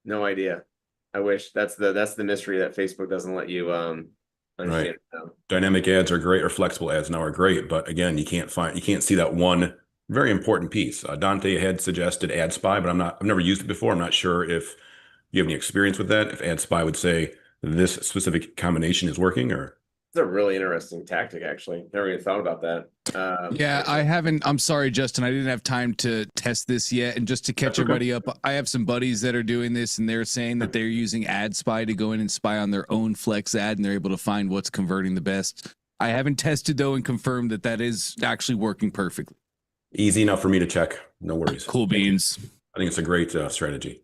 No idea. I wish that's the mystery that Facebook doesn't let you understand. Right. Dynamic ads are great, or flexible ads now are great, but again, you can't see that one very important piece. Dante had suggested Ad Spy, but I've never used it before. I'm not sure if you have any experience with that. If Ad Spy would say this specific combination is working, or It's a really interesting tactic, actually. Never even thought about that. Yeah, I haven't. I'm sorry, Justin. I didn't have time to test this yet. And just to catch everybody up, I have some buddies that are doing this, and they're saying that they're using Ad Spy to go in and spy on their own Flex ad, and they're able to find what's converting the best. I haven't tested though and confirmed that that is actually working perfectly. easy enough for me to check. No worries. Cool beans. I think it's a great strategy.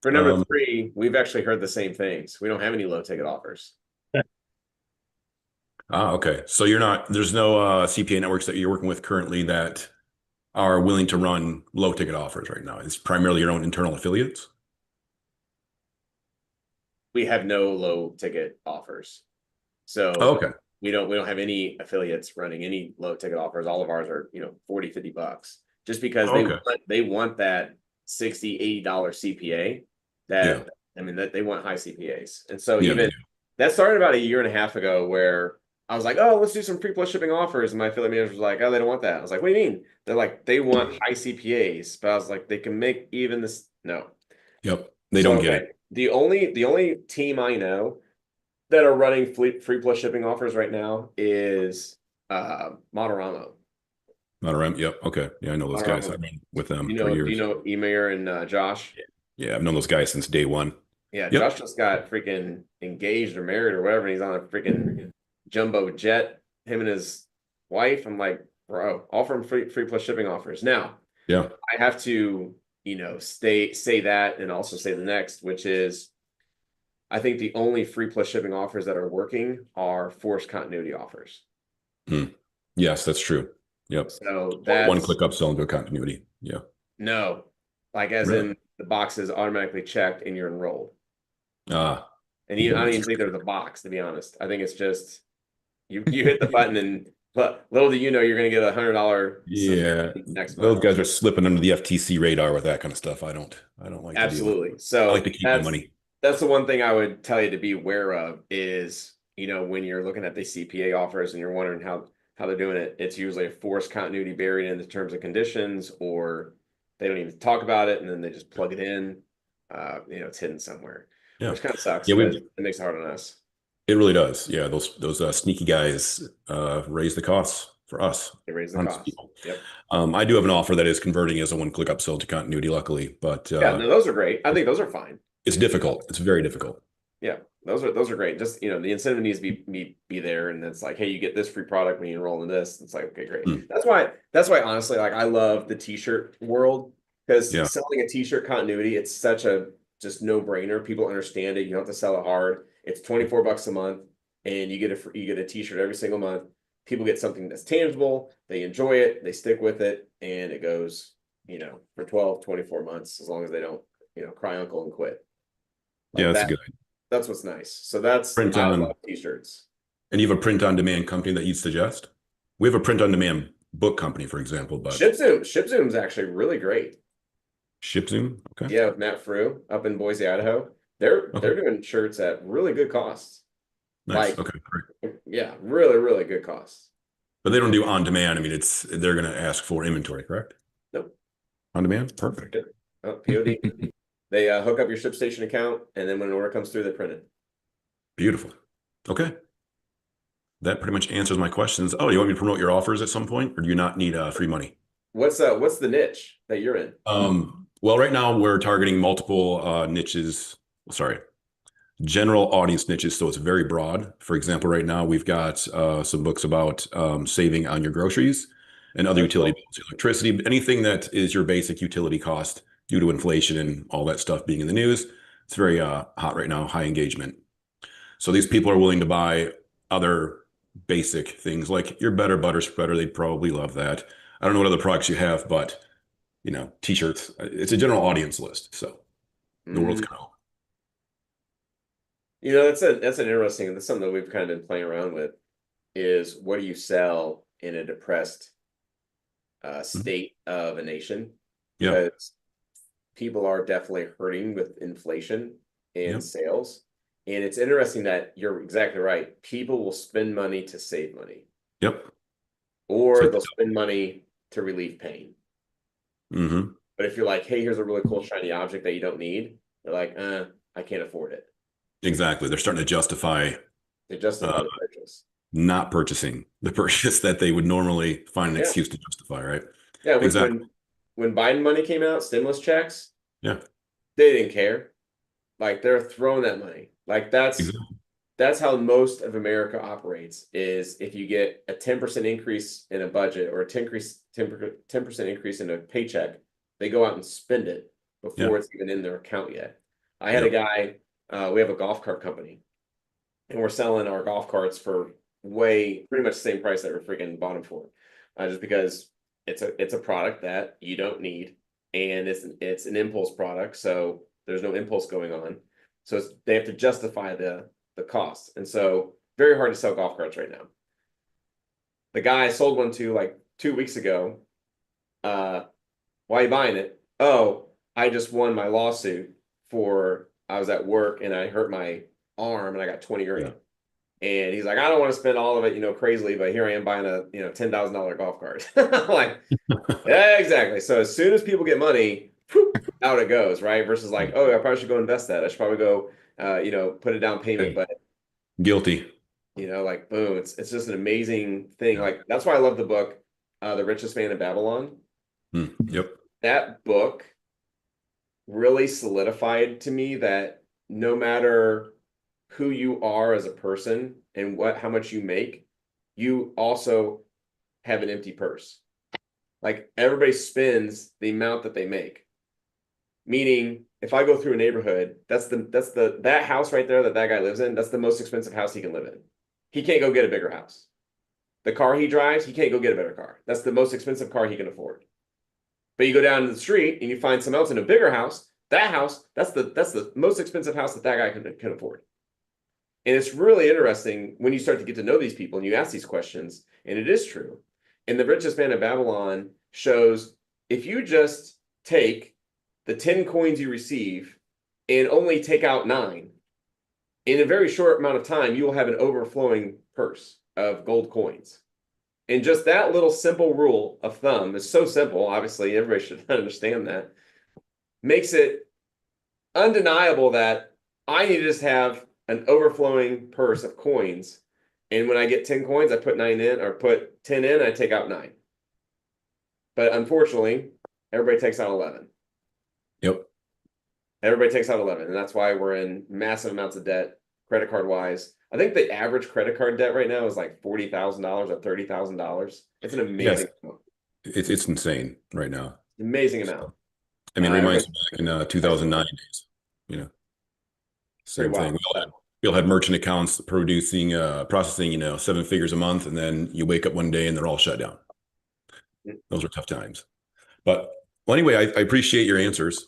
For number 3, we've actually heard the same things. We don't have any low ticket offers. Okay. So there's no CPA networks that you're working with currently that are willing to run low ticket offers right now. It's primarily your own internal affiliates. We have no low ticket offers. So Okay. we don't have any affiliates running any low ticket offers. All of ours are, $40, $50 just because they want that $60, $80 CPA that they want high CPAs. And so even that started about a year and a half ago where I was like, oh, let's do some free plus shipping offers. And my affiliate manager was like, oh, they don't want that. I was like, what do you mean? They're like, they want high CPAs. But I was like, they can make even this. No. Yep. They don't get it. The only team I know that are running free plus shipping offers right now is Motorama. Motorama. Yep. Okay. Yeah, I know those guys. I've been with them for years. Do you know Emir and Josh? Yeah, I've known those guys since day one. Yeah, Josh just got freaking engaged or married or whatever, and he's on a freaking jumbo jet. Him and his wife. I'm like, bro, offer him free plus shipping offers. Now, I have to, say that and also say the next, which is, I think the only free plus shipping offers that are working are forced continuity offers. Yes, that's true. Yep. So that's one click upsell into a continuity. Yeah. No, like as in the box is automatically checked and you're enrolled. And I don't even think there's a box, to be honest. I think it's just you hit the button and but little do you know you're going to get $100. Yeah, next those month. guys are slipping under the FTC radar with that kind of stuff. I don't like. Absolutely. So I like to keep my money. That's the one thing I would tell you to be aware of is when you're looking at the CPA offers and you're wondering how they're doing it, it's usually a forced continuity buried in the terms and conditions, or they don't even talk about it and then they just plug it in. It's hidden somewhere, which kind of sucks. Yeah, but it makes it hard on us. It really does. Yeah, those sneaky guys raise the costs for us. They raise the costs. Yep. I do have an offer that is converting as a one-click upsell to continuity, luckily. But those are great. I think those are fine. It's difficult. It's very difficult. Yeah, those are great. Just the incentive needs to be there, and it's like, hey, you get this free product when you enroll in this. It's like, okay, great. That's why honestly, like I love the t-shirt world because selling a t-shirt continuity, it's such a just no-brainer. People understand it. You don't have to sell it hard. It's $24 a month, and you get a t-shirt every single month. People get something that's tangible. They enjoy it. They stick with it, and it goes, for 12, 24 months as long as they don't, cry uncle and quit. Like that's good. That's what's nice. So that's I love t-shirts. And you have a print-on-demand company that you'd suggest? We have a print-on-demand book company, for example, but ShipZoom's actually really great. ShipZoom? Okay. Yeah, with Matt Frew up in Boise, Idaho. They're doing shirts at really good costs. Nice. Okay, great. Yeah, really, really good costs. But they don't do on-demand. I mean, they're going to ask for inventory, correct? Nope. On-demand? Perfect. POD. They hook up your ShipStation account, and then when an order comes through, they print it. Beautiful. Okay. That pretty much answers my questions. Oh, you want me to promote your offers at some point, or do you not need free money? What's the niche that you're in? Well, right now we're targeting multiple niches. Sorry, general audience niches. So it's very broad. For example, right now we've got some books about saving on your groceries and other utility bills, electricity, anything that is your basic utility cost due to inflation and all that stuff being in the news. It's very hot right now, high engagement. So these people are willing to buy other basic things like your Better Butter Spreader. They'd probably love that. I don't know what other products you have, but t-shirts. It's a general audience list. So the world's kind of. That's an interesting. That's something that we've kind of been playing around with. Is what do you sell in a depressed state of a nation Yeah. because people are definitely hurting with inflation and Yep. sales. And it's interesting that you're exactly right. People will spend money to save money, Yep. or So- they'll spend money to relieve pain. Mhm. But if you're like, hey, here's a really cool shiny object that you don't need, they're like, I can't afford it. Exactly. They're starting to justify They justify the purchase. not purchasing the purchase that they would normally find an Yeah. excuse to justify, right? Yeah, Exactly. when Biden money came out, stimulus checks, Yeah. they didn't care. Like they're throwing that money. Like Exactly. that's how most of America operates, is if you get a 10% increase in a budget or a 10% increase in a paycheck, they go out and spend it before it's even in their account yet. I had a guy, we have a golf cart company, and we're selling our golf carts for pretty much the same price that we're freaking bought them for. Just because it's a product that you don't need, and it's an impulse product, so there's no impulse going on. So they have to justify the cost. And so very hard to sell golf carts right now. The guy I sold one to like 2 weeks ago, why are you buying it? Oh, I just won my lawsuit I was at work and I hurt my arm and I got 20 grand. And he's like, I don't want to spend all of it, crazily, but here I am buying a, $10,000 golf cart. I'm like, yeah, exactly. So as soon as people get money, out it goes, right? Versus like, oh, I probably should go invest that. I should probably go, put a down payment. But Guilty. like boom, it's just an amazing thing. Yeah. Like that's why I love the book, The Richest Man in Babylon. Yep. That book really solidified to me that no matter who you are as a person and how much you make, you also have an empty purse. Like everybody spends the amount that they make. Meaning, if I go through a neighborhood, that house right there that guy lives in, that's the most expensive house he can live in. He can't go get a bigger house. The car he drives, he can't go get a better car. That's the most expensive car he can afford. But you go down to the street and you find someone else in a bigger house. That house, that's the most expensive house that guy can afford. And it's really interesting when you start to get to know these people and you ask these questions, and it is true. And The Richest Man in Babylon shows if you just take the 10 coins you receive and only take out 9, in a very short amount of time, you will have an overflowing purse of gold coins. And just that little simple rule of thumb is so simple. Obviously, everybody should understand that. Makes it undeniable that I need to just have an overflowing purse of coins. And when I get 10 coins, I put 9 in, or put 10 in, I take out 9. But unfortunately, everybody takes out 11. Yep. Everybody takes out 11. And that's why we're in massive amounts of debt, credit card wise. I think the average credit card debt right now is like $40,000 or $30,000. It's an amazing amount. It's insane right now. Amazing amount. I mean, it reminds me back in 2009 days, same thing. We all had merchant accounts processing, 7 figures a month, and then you wake up one day and they're all shut down. Those were tough times. But well, anyway, I appreciate your answers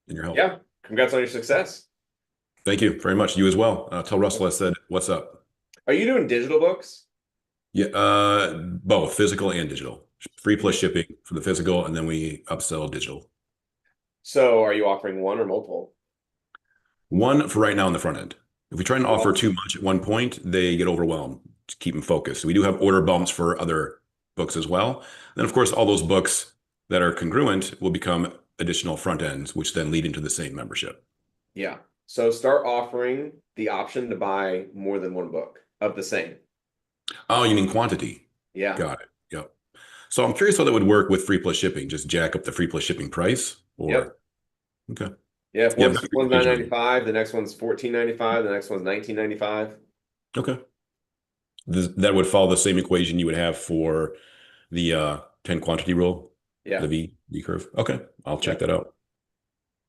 and your help. Yeah. Congrats on your success. Thank you very much. You as well. Tell Russell I said, what's up? Are you doing digital books? Yeah, both physical and digital. Free plus shipping for the physical, and then we upsell digital. So are you offering one or multiple? One for right now on the front end. If we try and offer too much at one point, they get overwhelmed. Just keep them focused. We do have order bumps for other books as well. Then, of course, all those books that are congruent will become additional front ends, which then lead into the same membership. Yeah. So start offering the option to buy more than one book of the same. Oh, you mean quantity? Yeah. Got it. Yep. So I'm curious how that would work with free plus shipping. Just jack up the free plus shipping price, or Yep. Okay. Yeah, if one's $9.95, the next one's $14.95, the next one's $19.95. Okay. That would follow the same equation you would have for the 10 quantity rule. Yeah. The V curve. Okay. I'll check that out.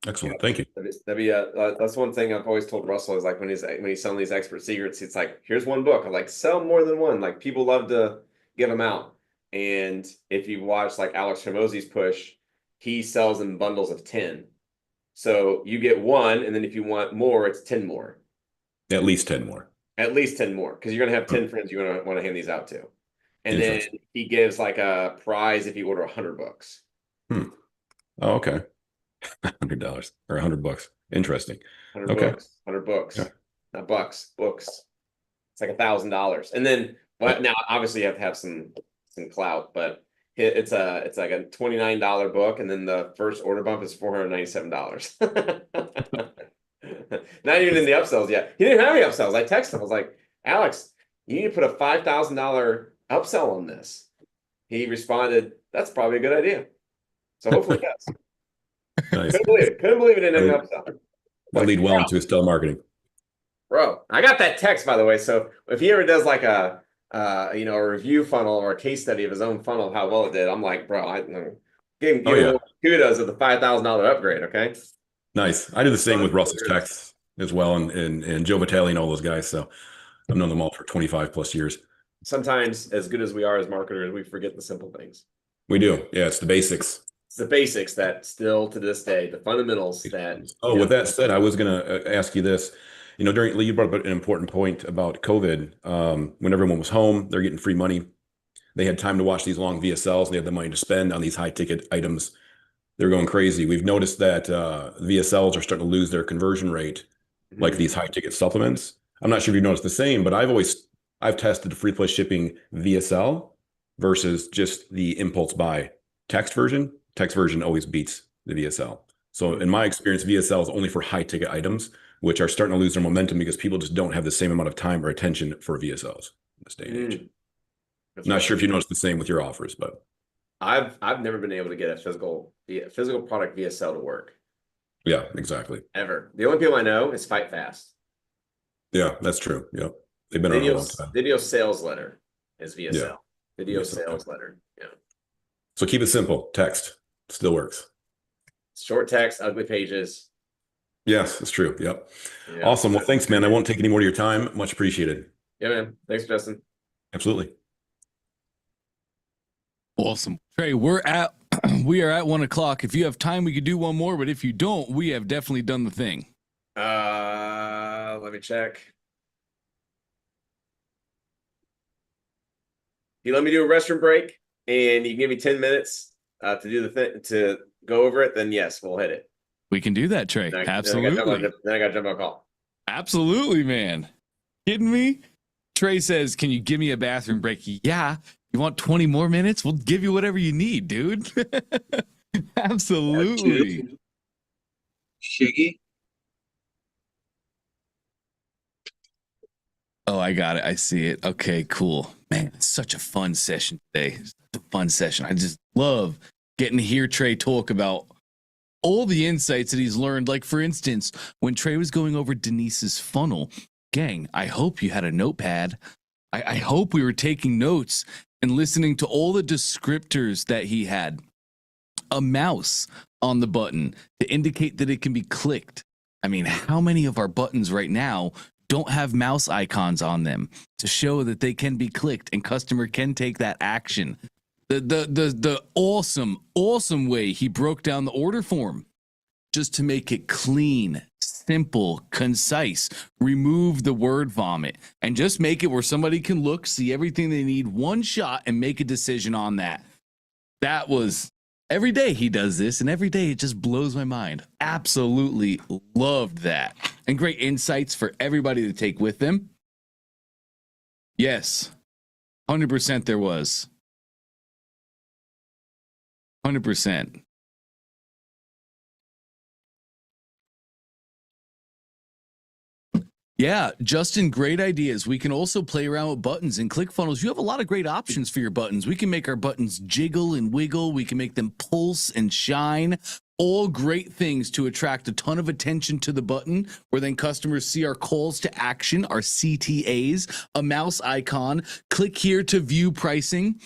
Excellent. Thank you. That's one thing I've always told Russell is like when he's selling these expert secrets, it's like, here's one book. I'm like, sell more than one. Like people love to give them out. And if you watch like Alex Hormozy's push, he sells in bundles of 10. So you get one, and then if you want more, it's 10 more. At least 10 more. At least 10 more, because you're going to have 10 friends you want to hand these out to. And then Interesting. he gives like a prize if you order 100 books. Oh, okay. $100 or $100. Interesting. 100 Okay. books, 100 books, Yeah. not bucks, books. It's like $1,000. And then, but now obviously you have to have some clout, but it's like a $29 book, and then the first order bump is $497. Not even in the upsells yet. He didn't have any upsells. I texted him. I was like, Alex, you need to put a $5,000 upsell on this. He responded, that's probably a good idea. So hopefully it does. Nice. Couldn't believe it didn't have an upsell. That lead well into his telemarketing. Bro, I got that text, by the way. So if he ever does like a review funnel or a case study of his own funnel, how well it did, I'm like, bro, I give him kudos of the $5,000 upgrade. Okay. Nice. I do the same with Russell's Texts as well, and Joe Vitale and all those guys. So I've known them all for 25 plus years. Sometimes, as good as we are as marketers, we forget the simple things. We do. Yeah, it's the basics. It's the basics that still to this day, the fundamentals that. Oh, with that said, I was going to ask you this. You brought up an important point about COVID. When everyone was home, they're getting free money. They had time to watch these long VSLs. They had the money to spend on these high ticket items. They're going crazy. We've noticed that VSLs are starting to lose their conversion rate, like these high ticket supplements. I'm not sure if you've noticed the same, but I've tested free plus shipping VSL versus just the impulse buy text version. Text version always beats the VSL. So in my experience, VSL is only for high ticket items, which are starting to lose their momentum because people just don't have the same amount of time or attention for VSLs in this day and age. Not sure if you noticed the same with your offers, but I've never been able to get a physical product VSL to work. Yeah, exactly. Ever. The only people I know is Fight Fast. Yeah, that's true. Yep. They've been around a long time. Video sales letter is VSL. Yeah. Video sales letter. Yeah. So keep it simple. Text still works. Short text, ugly pages. Yes, it's true. Yep. Yeah. Awesome. Well, thanks, man. I won't take any more of your time. Much appreciated. Yeah, man. Thanks, Justin. Absolutely. Awesome. Trey, we are at 1:00. If you have time, we could do one more, but if you don't, we have definitely done the thing. Let me check. You let me do a restroom break and you can give me 10 minutes to do the thing, to go over it, then yes, we'll hit it. We can do that, Trey. Absolutely. Then I got to jump on a call. Absolutely, man. Kidding me? Trey says, can you give me a bathroom break? Yeah. You want 20 more minutes? We'll give you whatever you need, dude. Absolutely. Shiggy. Oh, I got it. I see it. Okay, cool. Man, it's such a fun session today. Such a fun session. I just love getting to hear Trey talk about all the insights that he's learned. Like, for instance, when Trey was going over Denise's funnel, gang, I hope you had a notepad. I hope we were taking notes and listening to all the descriptors that he had. A mouse on the button to indicate that it can be clicked. I mean, how many of our buttons right now don't have mouse icons on them to show that they can be clicked and customer can take that action? The awesome way he broke down the order form just to make it clean, simple, concise, remove the word vomit, and just make it where somebody can look, see everything they need, one shot, and make a decision on that. That was, every day he does this, and every day it just blows my mind. Absolutely loved that. And great insights for everybody to take with them. Yes, 100% there was. 100%. Yeah, Justin, great ideas. We can also play around with buttons and ClickFunnels. You have a lot of great options for your buttons. We can make our buttons jiggle and wiggle. We can make them pulse and shine. All great things to attract a ton of attention to the button, where then customers see our calls to action, our CTAs, a mouse icon. Click here to view pricing.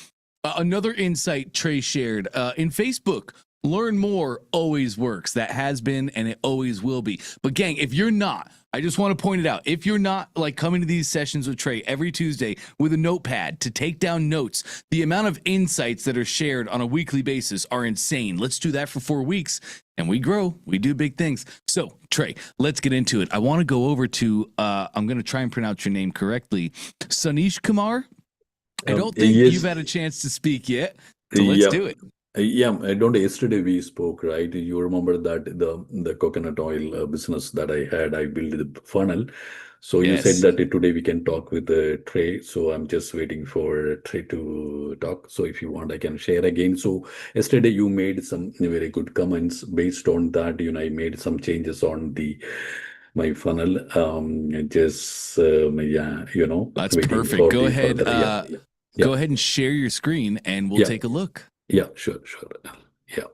Another insight Trey shared in Facebook. Learn more always works. That has been and it always will be. But gang, if you're not, I just want to point it out. If you're not like coming to these sessions with Trey every Tuesday with a notepad to take down notes, the amount of insights that are shared on a weekly basis are insane. Let's do that for 4 weeks and we grow. We do big things. So Trey, let's get into it. I want to go over to, I'm going to try and pronounce your name correctly. Sanish Kumar. I don't think yes. you've had a chance to speak yet, so let's Yeah. do it. Yeah, I don't. Yesterday we spoke, right? You remember that the coconut oil business that I had, I built the funnel. So you said Yes. that today we can talk with Trey. So I'm just waiting for Trey to talk. So if you want, I can share again. So yesterday you made some very good comments. Based on that, I made some changes on the my funnel. Just yeah, That's waiting perfect. for Go the ahead. further. Yeah, Go yeah, ahead and share your screen, and we'll yeah, take a look. yeah. Sure, sure. Yeah.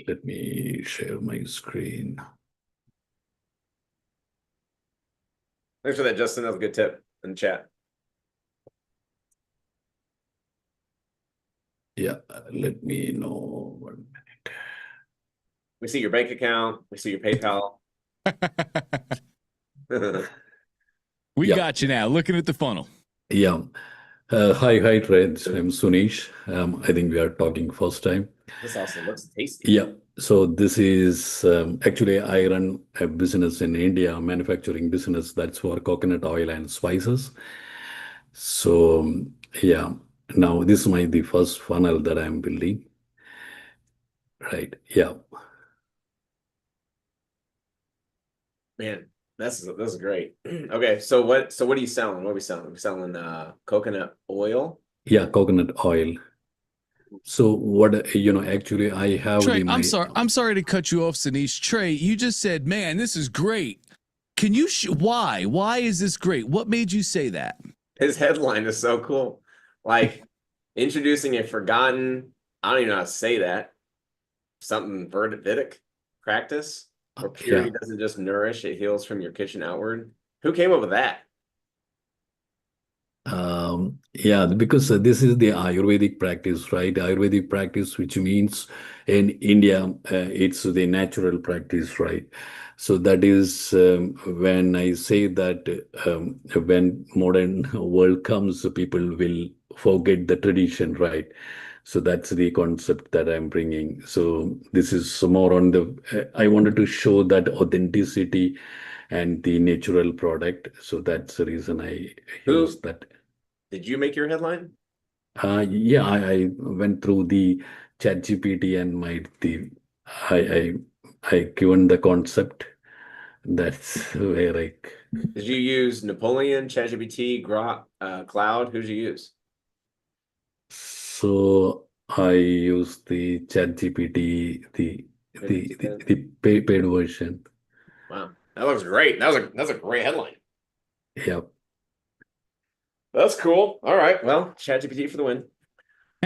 Let me share my screen. Thanks for that, Justin. That was a good tip in the chat. Yeah, let me know 1 minute. We see your bank account. We see your PayPal. We Yeah. got you now. Looking at the funnel. Yeah. Hi, Trent. I'm Sunish. I think we are talking first time. This also looks tasty. Yeah. So this is actually I run a business in India, manufacturing business that's for coconut oil and spices. So yeah. Now this is the first funnel that I'm building. Right. Yeah. Man, this is great. Okay, so what are you selling? What are we selling? We're selling coconut oil. Yeah, coconut oil. So what actually I have Trey, my I'm sorry to cut you off, Sanish. Trey, you just said, "Man, this is great." Can you why? Why is this great? What made you say that? His headline is so cool. Like introducing a forgotten, I don't even know how to say that. Something Vedic practice where purity yeah. doesn't just nourish, it heals from your kitchen outward. Who came up with that? Yeah, because this is the Ayurvedic practice, right? Ayurvedic practice, which means in India, it's the natural practice, right? So that is when I say that when modern world comes, people will forget the tradition, right? So that's the concept that I'm bringing. So this is more on I wanted to show that authenticity and the natural product. So that's the reason I use Who that. did you make your headline? Yeah, I went through the chat GPT and I given the concept. That's where Did you use Napoleon, ChatGPT, Grok, Cloud? Who'd you use? so I use the chat GPT, the paid version. Wow, that looks great. That's a great headline. Yeah. That's cool. All right. Well, ChatGPT for the win.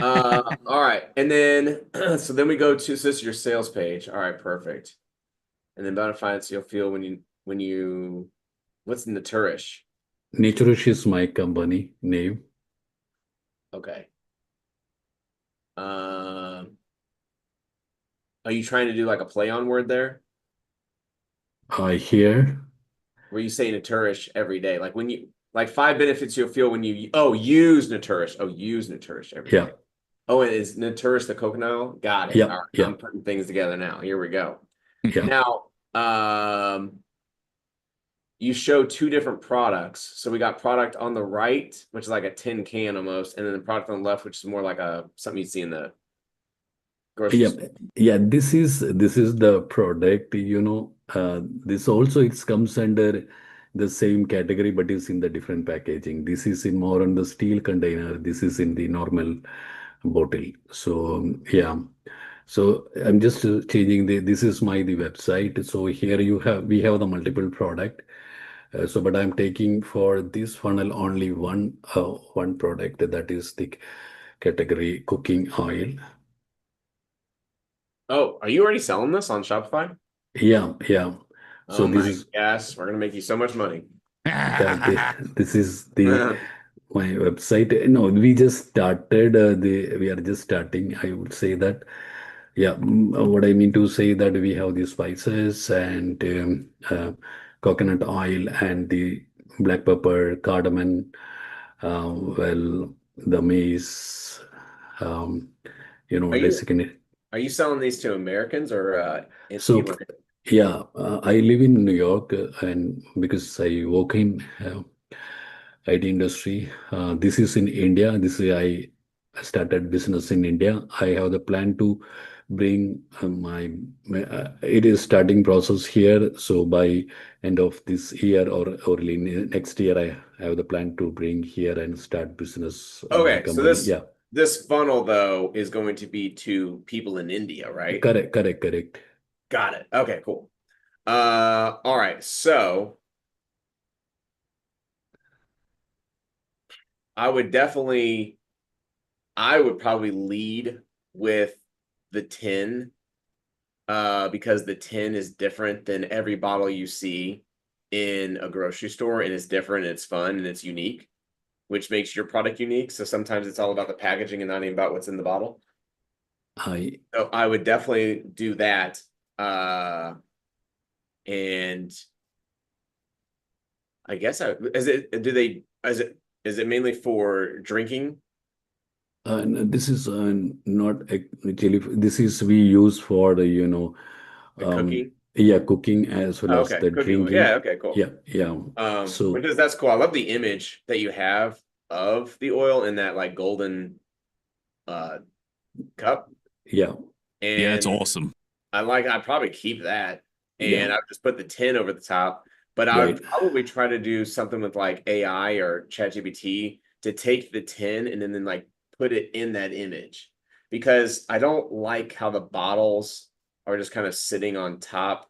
All right. And then so then we go to so this is your sales page. All right, perfect. And then bona fides you'll feel when you what's Naturish? Naturish is my company name. Okay. Are you trying to do like a play on word there? I hear. Where you say Naturish every day? Like when you like 5 benefits you'll feel when you use Naturish. Oh, use Naturish every day. Yeah. Oh, and is Naturish the coconut oil? Got it. Yeah. All right. Yeah. I'm putting things together now. Here we go. Yeah. Now, you show 2 different products. So we got product on the right, which is like a tin can almost, and then the product on the left, which is more like something you see in the grocery Yeah, store. yeah. This is the product. This also it comes under the same category, but is in the different packaging. This is in more on the steel container. This is in the normal bottle. So yeah. So I'm just changing this is the website. So here we have the multiple product. But I'm taking for this funnel only one product, that is the category cooking oil. Oh, are you already selling this on Shopify? Yeah, yeah. So Oh this my is gosh, we're gonna make you so much money. yeah, this is my website. No, we just started. We are just starting. I would say that. Yeah, what I mean to say that we have the spices and coconut oil and the black pepper, cardamom, well, the maize, Are you basically. are you selling these to Americans or So anyone? Yeah, I live in New York, and because I work in IT industry, this is in India. This is I started business in India. I have the plan to bring it is starting process here. So by end of this year or early next year, I have the plan to bring here and start business my Okay, so company. Yeah, this funnel though is going to be to people in India, right? correct. Got it. Okay, cool. All right. So I would probably lead with the tin, because the tin is different than every bottle you see in a grocery store, and it's different, and it's fun, and it's unique, which makes your product unique. So sometimes it's all about the packaging and not even about what's in the bottle. I So I would definitely do that. And I guess is it mainly for drinking this is not actually. This is we use for the and cooking? yeah, cooking as well Oh, as okay, the cooking. Yeah, drinking. okay, cool. Yeah. So Because that's cool. I love the image that you have of the oil in that like golden cup. yeah, Yeah, it's And awesome. I'd probably keep that, yeah, and I'd just put the tin over the top. But I right. would probably try to do something with like AI or ChatGPT to take the tin and then like put it in that image, because I don't like how the bottles are just kind of sitting on top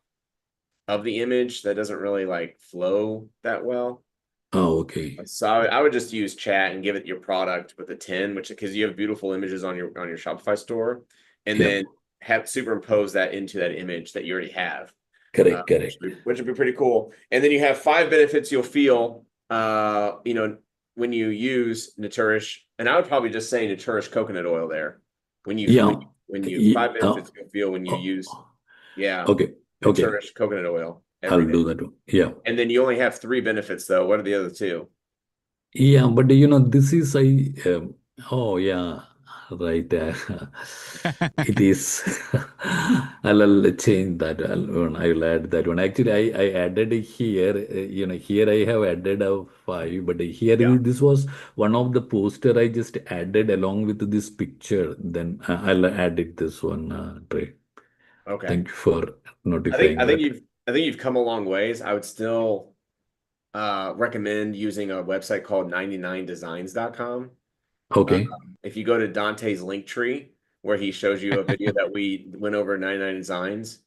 of the image. That doesn't really like flow that well. Oh, okay. So I would just use chat and give it your product with a 10, which because you have beautiful images on your Shopify store, and Yeah, then have superimpose that into that image that you already have, correct. which would be pretty cool. And then you have 5 benefits you'll feel, when you use Naturish, and I would probably just say Naturish coconut oil there. Yeah, When you yeah. 5 benefits you'll feel when you use, Oh, yeah, okay. Naturish coconut oil every I'll day. do that one. Yeah. And then you only have 3 benefits though. What are the other two? Yeah, but this is oh yeah, right. It is. I'll change that one. I'll add that one. Actually, I added it here. Here I have added a five, but here Yeah. this was one of the poster I just added along with this picture. Then I'll add it this one. Trey. Okay. Thank you for I think notifying I think that. you've I think you've come a long ways. I would still recommend using a website called 99designs.com. Okay. If you go to Dante's link tree, where he shows you a video that we went over 99 designs,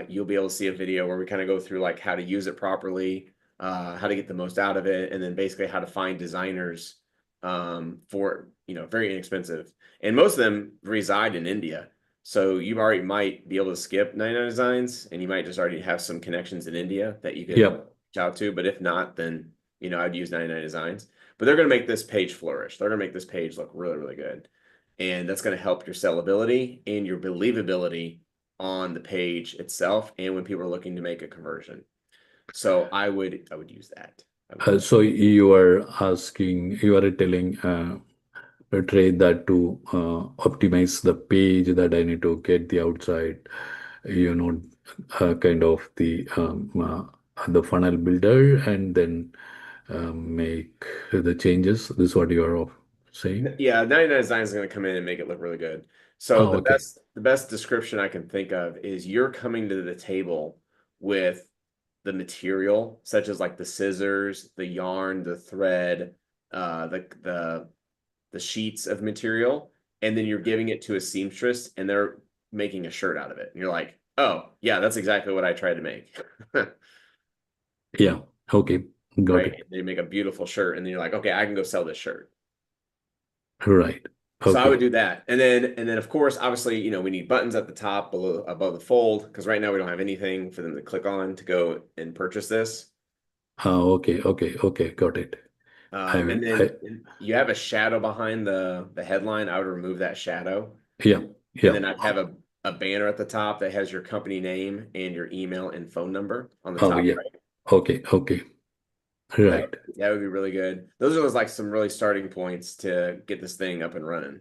you'll be able to see a video where we kind of go through like how to use it properly, how to get the most out of it, and then basically how to find designers for very inexpensive. And most of them reside in India. So you already might be able to skip 99 designs, and you might just already have some connections in India that you could Yep. reach out to. But if not, then I'd use 99 designs. But they're going to make this page flourish. They're going to make this page look really, really good. And that's going to help your sellability and your believability on the page itself and when people are looking to make a conversion. So I would use that. So you are telling trade that to optimize the page that I need to get the outside, you know, kind of the funnel builder and then make the changes. This is what you are saying? Yeah, 99 Design is going to come in and make it look really good. So Oh, okay. the best description I can think of is you're coming to the table with the material, such as like the scissors, the yarn, the thread, the sheets of material, and then you're giving it to a seamstress and they're making a shirt out of it. And you're like, oh, yeah, that's exactly what I tried to make. Yeah. Okay. Got Right. it. And they make a beautiful shirt, and then you're like, okay, I can go sell this shirt. Right. So I would Okay. do that. And then of course, obviously, we need buttons at the top above the fold, because right now we don't have anything for them to click on to go and purchase this. Okay. Got it. And then you have a shadow behind the headline. I would remove that shadow. Yeah. And then I'd have a banner at the top that has your company name and your email and phone number on the Oh, top yeah. right. Okay. Right. That would be really good. Those are like some really starting points to get this thing up and running.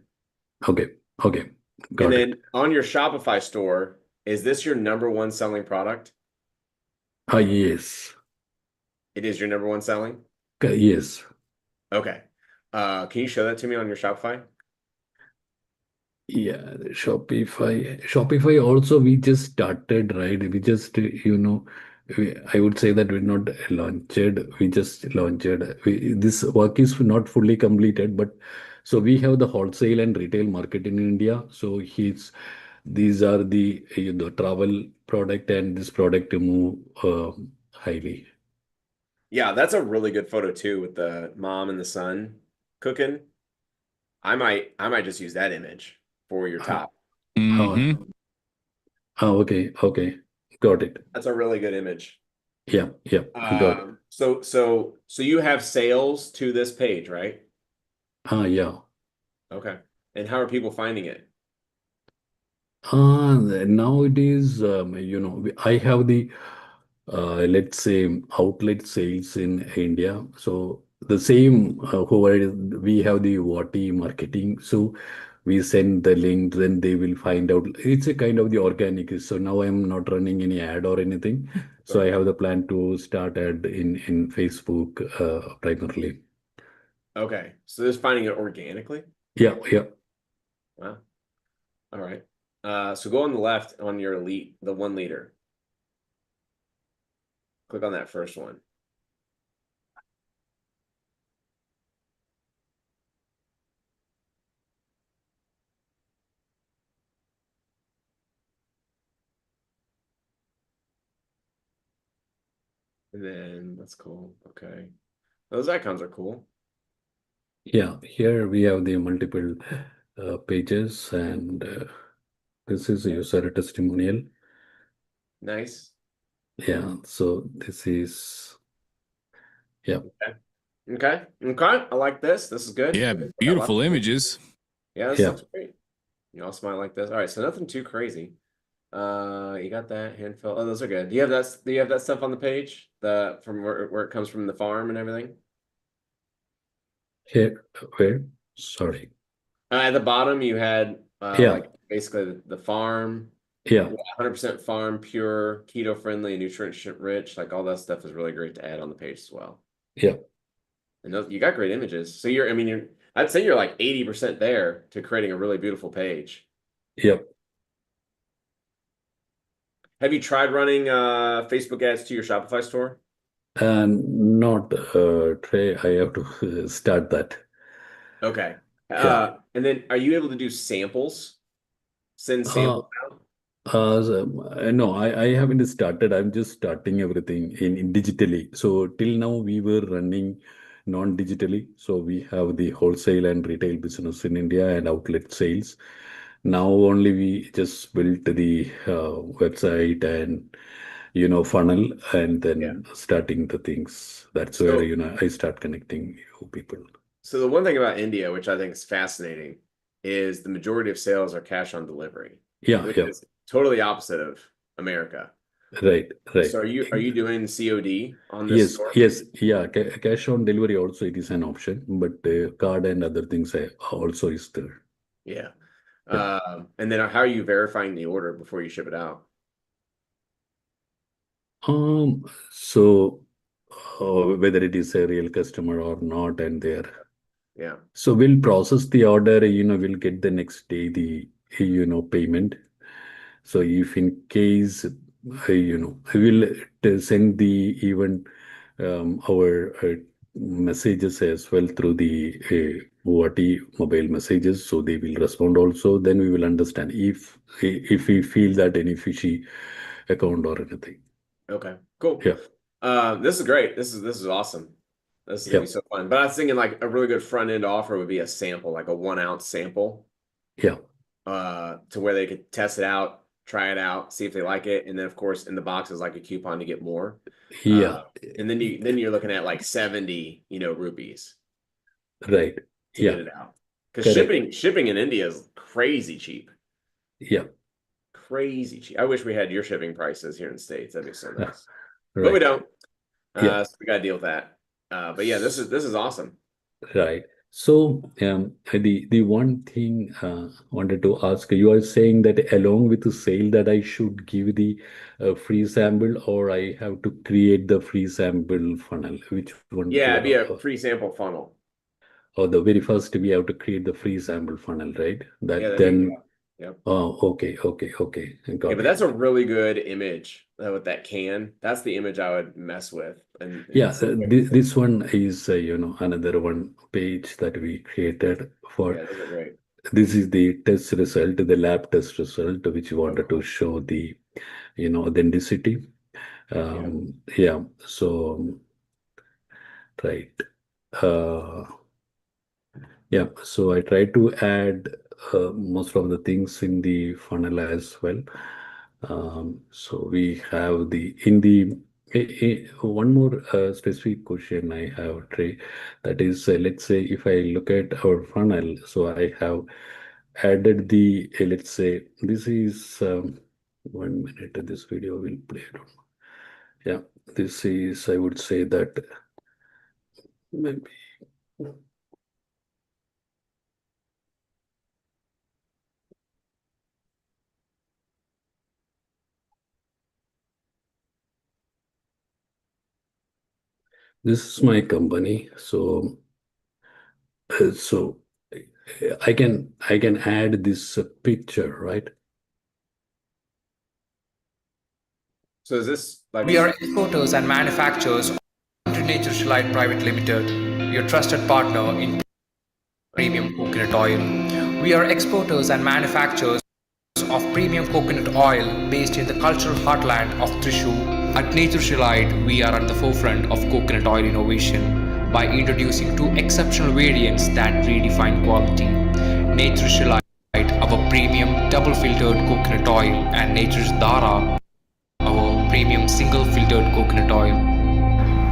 Okay. And Got it. then on your Shopify store, Is this your number one selling product? Yes. It is your number one selling? Yes. Okay. Can you show that to me on your Shopify? Yeah, the Shopify also we just started, right? We just, I would say that we're not launched. We just launched. This work is not fully completed, but so we have the wholesale and retail market in India. So these are the travel product and this product to move highly. Yeah, that's a really good photo too with the mom and the son cooking. I might just use that image for your top. Mhm. Okay, got it. That's a really good image. Yeah, got it. So you have sales to this page, right? Yeah. Okay. And how are people finding it? Now it is, I have the, let's say, outlet sales in India. So the same, we have the Wati marketing. So we send the link, then they will find out. It's a kind of the organic. So now I'm not running any ad or anything. So I Okay. have the plan to start ad in Facebook primarily. Okay. So just finding it organically? Yeah. Wow. All right. So go on the left on your elite, the 1 liter. Click on that first one. And then that's cool. Okay. Those icons are cool. Yeah, here we have the multiple pages, and this is a user testimonial. Nice. Yeah, so this is, yeah. Okay. I like this. This is good. Yeah, I got beautiful lots of- images. Yeah, this Yeah. looks great. You also might like this. All right, so nothing too crazy. You got that hand fill. Oh, those are good. Do you have that? Do you have that stuff on the page? The from where it comes from the farm and everything? Here, where? Sorry. At the bottom, you had Yeah. like basically the farm, Yeah, 100% farm, pure, keto friendly, nutrient rich. Like all that stuff is really great to add on the page as well. yeah. And those, you got great images. So I'd say you're like 80% there to creating a really beautiful page. Yep. Have you tried running Facebook ads to your Shopify store? And not Trey, I have to start that. Okay. Yeah. And then are you able to do samples? Send samples out? No, I haven't started. I'm just starting everything in digitally. So till now we were running non-digitally. So we have the wholesale and retail business in India and outlet sales. Now only we just built the website and funnel and then starting the things. That's where I start connecting people. So the one thing about India, which I think is fascinating, is the majority of sales are cash on delivery. Yeah, Which yeah. is totally opposite of America. Right. So are you doing COD on this store? Yes, yeah. Cash on delivery also it is an option, but card and other things also is there. Yeah. Yeah. And then how are you verifying the order before you ship it out? So whether it is a real customer or not, and there. Yeah. So we'll process the order, we'll get the next day the payment. So if in case I will send the even our messages as well through the ORT mobile messages, so they will respond also. Then we will understand if we feel that any fishy account or anything. Okay, cool. Yeah. This is great. This is awesome. This is gonna be so fun. But I was thinking like a really good front end offer would be a sample, like a 1 ounce sample. Yeah. To where they could test it out, try it out, see if they like it, and then of course in the box is like a coupon to get more. Yeah. And then you're looking at like 70, rupees. Right. To get it out. Because shipping in India is crazy cheap. Yeah. Crazy cheap. I wish we had your shipping prices here in the States. That'd be so nice. Right. But we don't. Yeah. So we gotta deal with that. But yeah, this is awesome. Right. So the one thing wanted to ask, you are saying that along with the sale that I should give the free sample, or I have to create the free sample funnel? Which one? Yeah, it'd be a free sample funnel. Or the very first we have to create the free sample funnel, right? That Yeah, then. Yep. Oh, okay. I got Yeah, but it. that's a really good image with that can. That's the image I would mess with. And Yeah, this one is another one page that we created for. yeah, those are great. This is the test result, the lab test result, which we wanted to show the authenticity. Yeah. So right. Yeah. So I try to add most of the things in the funnel as well. So we have one more specific question I have, Trey. That is, let's say if I look at our funnel, so I have added the, let's say this is 1 minute. This video will play. Yeah, this is, I would say that maybe. This is my company, so I can add this picture, right? So is this like We are exporters and manufacturers of Nature Light Private Limited, your trusted partner in premium coconut oil. We are exporters and manufacturers of premium coconut oil based in the cultural heartland of Thrissur. At Nature Light, we are at the forefront of coconut oil innovation by introducing two exceptional variants that redefine quality. Nature Light, our premium double filtered coconut oil, and Nature's Dara, our premium single filtered coconut oil.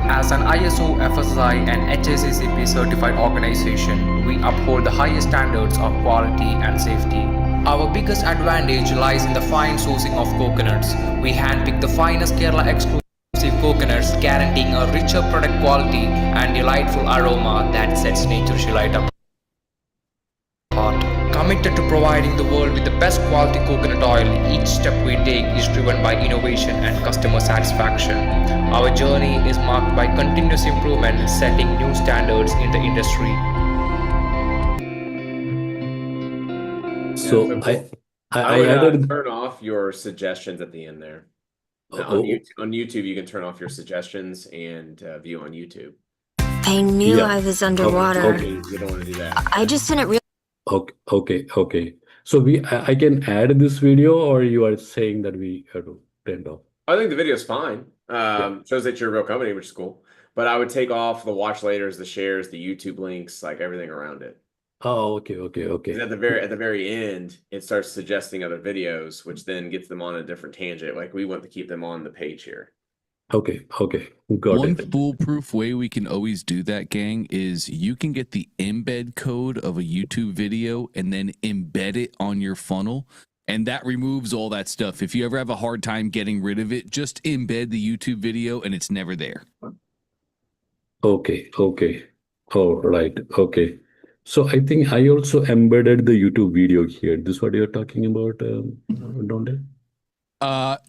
As an ISO, FSSAI and HACCP certified organization, we uphold the highest standards of quality and safety. Our biggest advantage lies in the fine sourcing of coconuts. We handpick the finest Kerala exclusive coconuts, guaranteeing a richer product quality and delightful aroma that sets Nature Light apart. Committed to providing the world with the best quality coconut oil, each step we take is driven by innovation and customer satisfaction. Our journey is marked by continuous improvement, setting new standards in the industry. So I would added. turn off your suggestions at the end there. Now, on YouTube, you can turn off your suggestions and view on YouTube. I knew I was underwater. You don't want to do that. I just didn't realize. Okay. So I can add this video, or you are saying that we have to turn it off? I think the video is fine. Shows that you're a real company, which is cool. But I would take off the watch laters, the shares, the YouTube links, like everything around it. Oh, okay. At the very end, it starts suggesting other videos, which then gets them on a different tangent. Like we want to keep them on the page here. Okay. Got One it. foolproof way we can always do that, gang, is you can get the embed code of a YouTube video and then embed it on your funnel. And that removes all that stuff. If you ever have a hard time getting rid of it, just embed the YouTube video and it's never there. Okay. Oh, right. Okay. So I think I also embedded the YouTube video here. This is what you're talking about, Dante?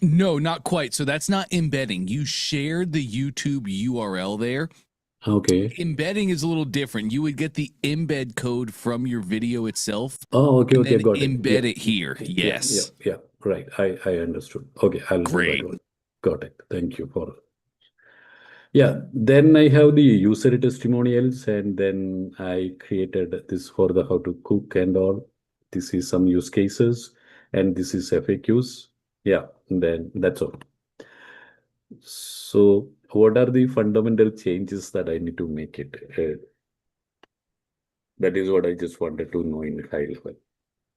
No, not quite. So that's not embedding. You shared the YouTube URL there. Okay. Embedding is a little different. You would get the embed code from your video itself. Oh, okay. Got it. Embed it here. Yes. Yeah. Right. I understood. Okay. I'll Great. do that one. Got it. Thank you for. Yeah. Then I have the user testimonials, and then I created this for the how to cook and all. This is some use cases, and this is FAQs. Yeah. And then that's all. So what are the fundamental changes that I need to make it? That is what I just wanted to know in high level.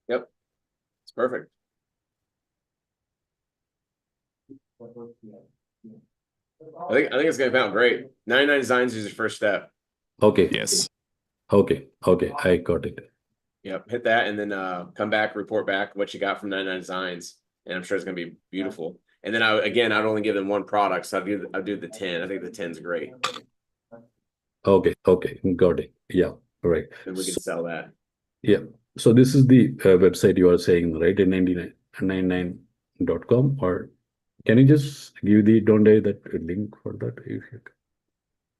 Yep. It's perfect. I think it's gonna sound great. 99 designs is your first step. Okay. Yes. Okay. I got it. Yep. Hit that and then come back, report back what you got from 99 designs. And I'm sure it's gonna be beautiful. And then I'd only give them one product, so I'll do the 10. I think the 10's great. Okay, got it. Yeah, Right. then we can sell that. Yeah. So this is the website you are saying, right? 99.com, or can you just give the Dante that link for that? If you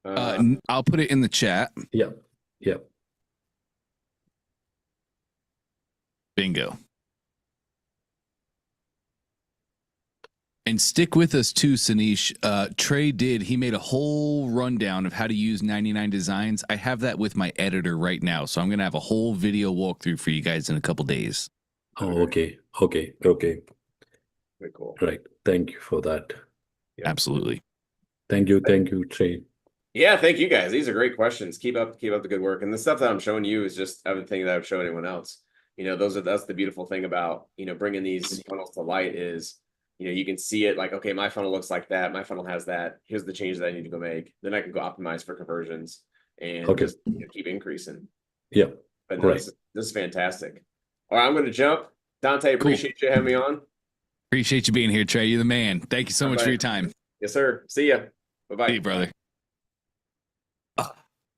can. I'll put it in the chat. Yeah. Yeah. Bingo. And stick with us too, Sanish. Trey he made a whole rundown of how to use 99 Designs. I have that with my editor right now. So I'm going to have a whole video walkthrough for you guys in a couple days. Oh, okay. Okay. Okay. Very cool. Right. Thank you for that. Yeah. Absolutely. Thank you. Thank you, Trey. Yeah, thank you guys. These are great questions. Keep up the good work. And the stuff that I'm showing you is just everything that I've shown anyone else. You know, that's the beautiful thing about, you know, bringing these funnels to light is, you know, you can see it like, okay, my funnel looks like that. My funnel has that. Here's the change that I need to go make. Then I can go optimize for conversions and just keep increasing. Yeah. But no, this is fantastic. All right, I'm going to jump. Dante, appreciate you having me on. Appreciate you being here, Trey. You're the man. Thank you so much for your time. Yes, sir. See ya. Bye-bye. See you, brother.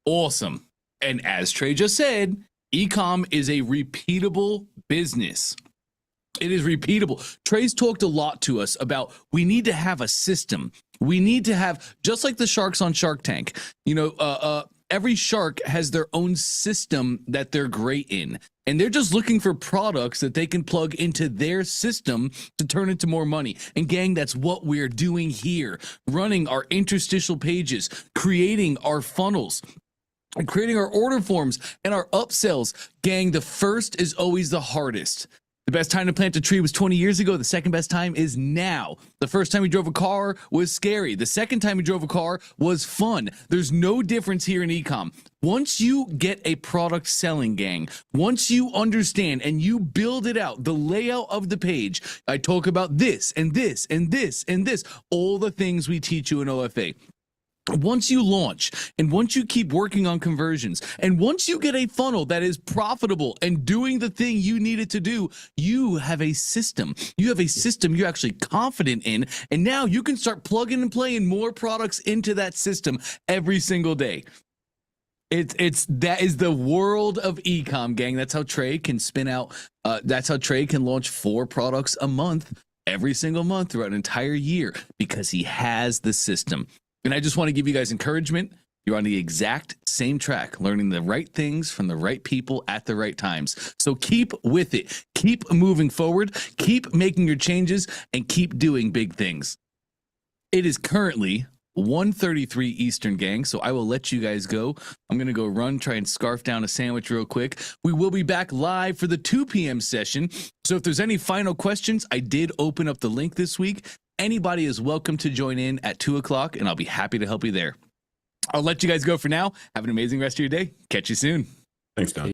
Awesome. And as Trey just said, e-com is a repeatable business. It is repeatable. Trey's talked a lot to us about we need to have a system. We need to have, just like the sharks on Shark Tank, you know, every shark has their own system that they're great in. And they're just looking for products that they can plug into their system to turn into more money. And gang, that's what we're doing here. Running our interstitial pages, creating our funnels, and creating our order forms and our upsells. Gang, the first is always the hardest. The best time to plant a tree was 20 years ago. The second best time is now. The first time we drove a car was scary. The second time we drove a car was fun. There's no difference here in e-com. Once you get a product selling, gang, once you understand and you build it out, the layout of the page, I talk about this and this and this and this, all the things we teach you in OFA. Once you launch and once you keep working on conversions and once you get a funnel that is profitable and doing the thing you need it to do, you have a system. You have a system you're actually confident in, and now you can start plugging and playing more products into that system every single day. That is the world of e-com, gang. That's how Trey can spin out. That's how Trey can launch 4 products a month every single month throughout an entire year because he has the system. And I just want to give you guys encouragement. You're on the exact same track, learning the right things from the right people at the right times. So keep with it. Keep moving forward. Keep making your changes and keep doing big things. It is currently 1:33 Eastern, gang, so I will let you guys go. I'm going to go try and scarf down a sandwich real quick. We will be back live for the 2 p.m. session. So if there's any final questions, I did open up the link this week. Anybody is welcome to join in at 2 o'clock, and I'll be happy to help you there. I'll let you guys go for now. Have an amazing rest of your day. Catch you soon. Thanks, Don.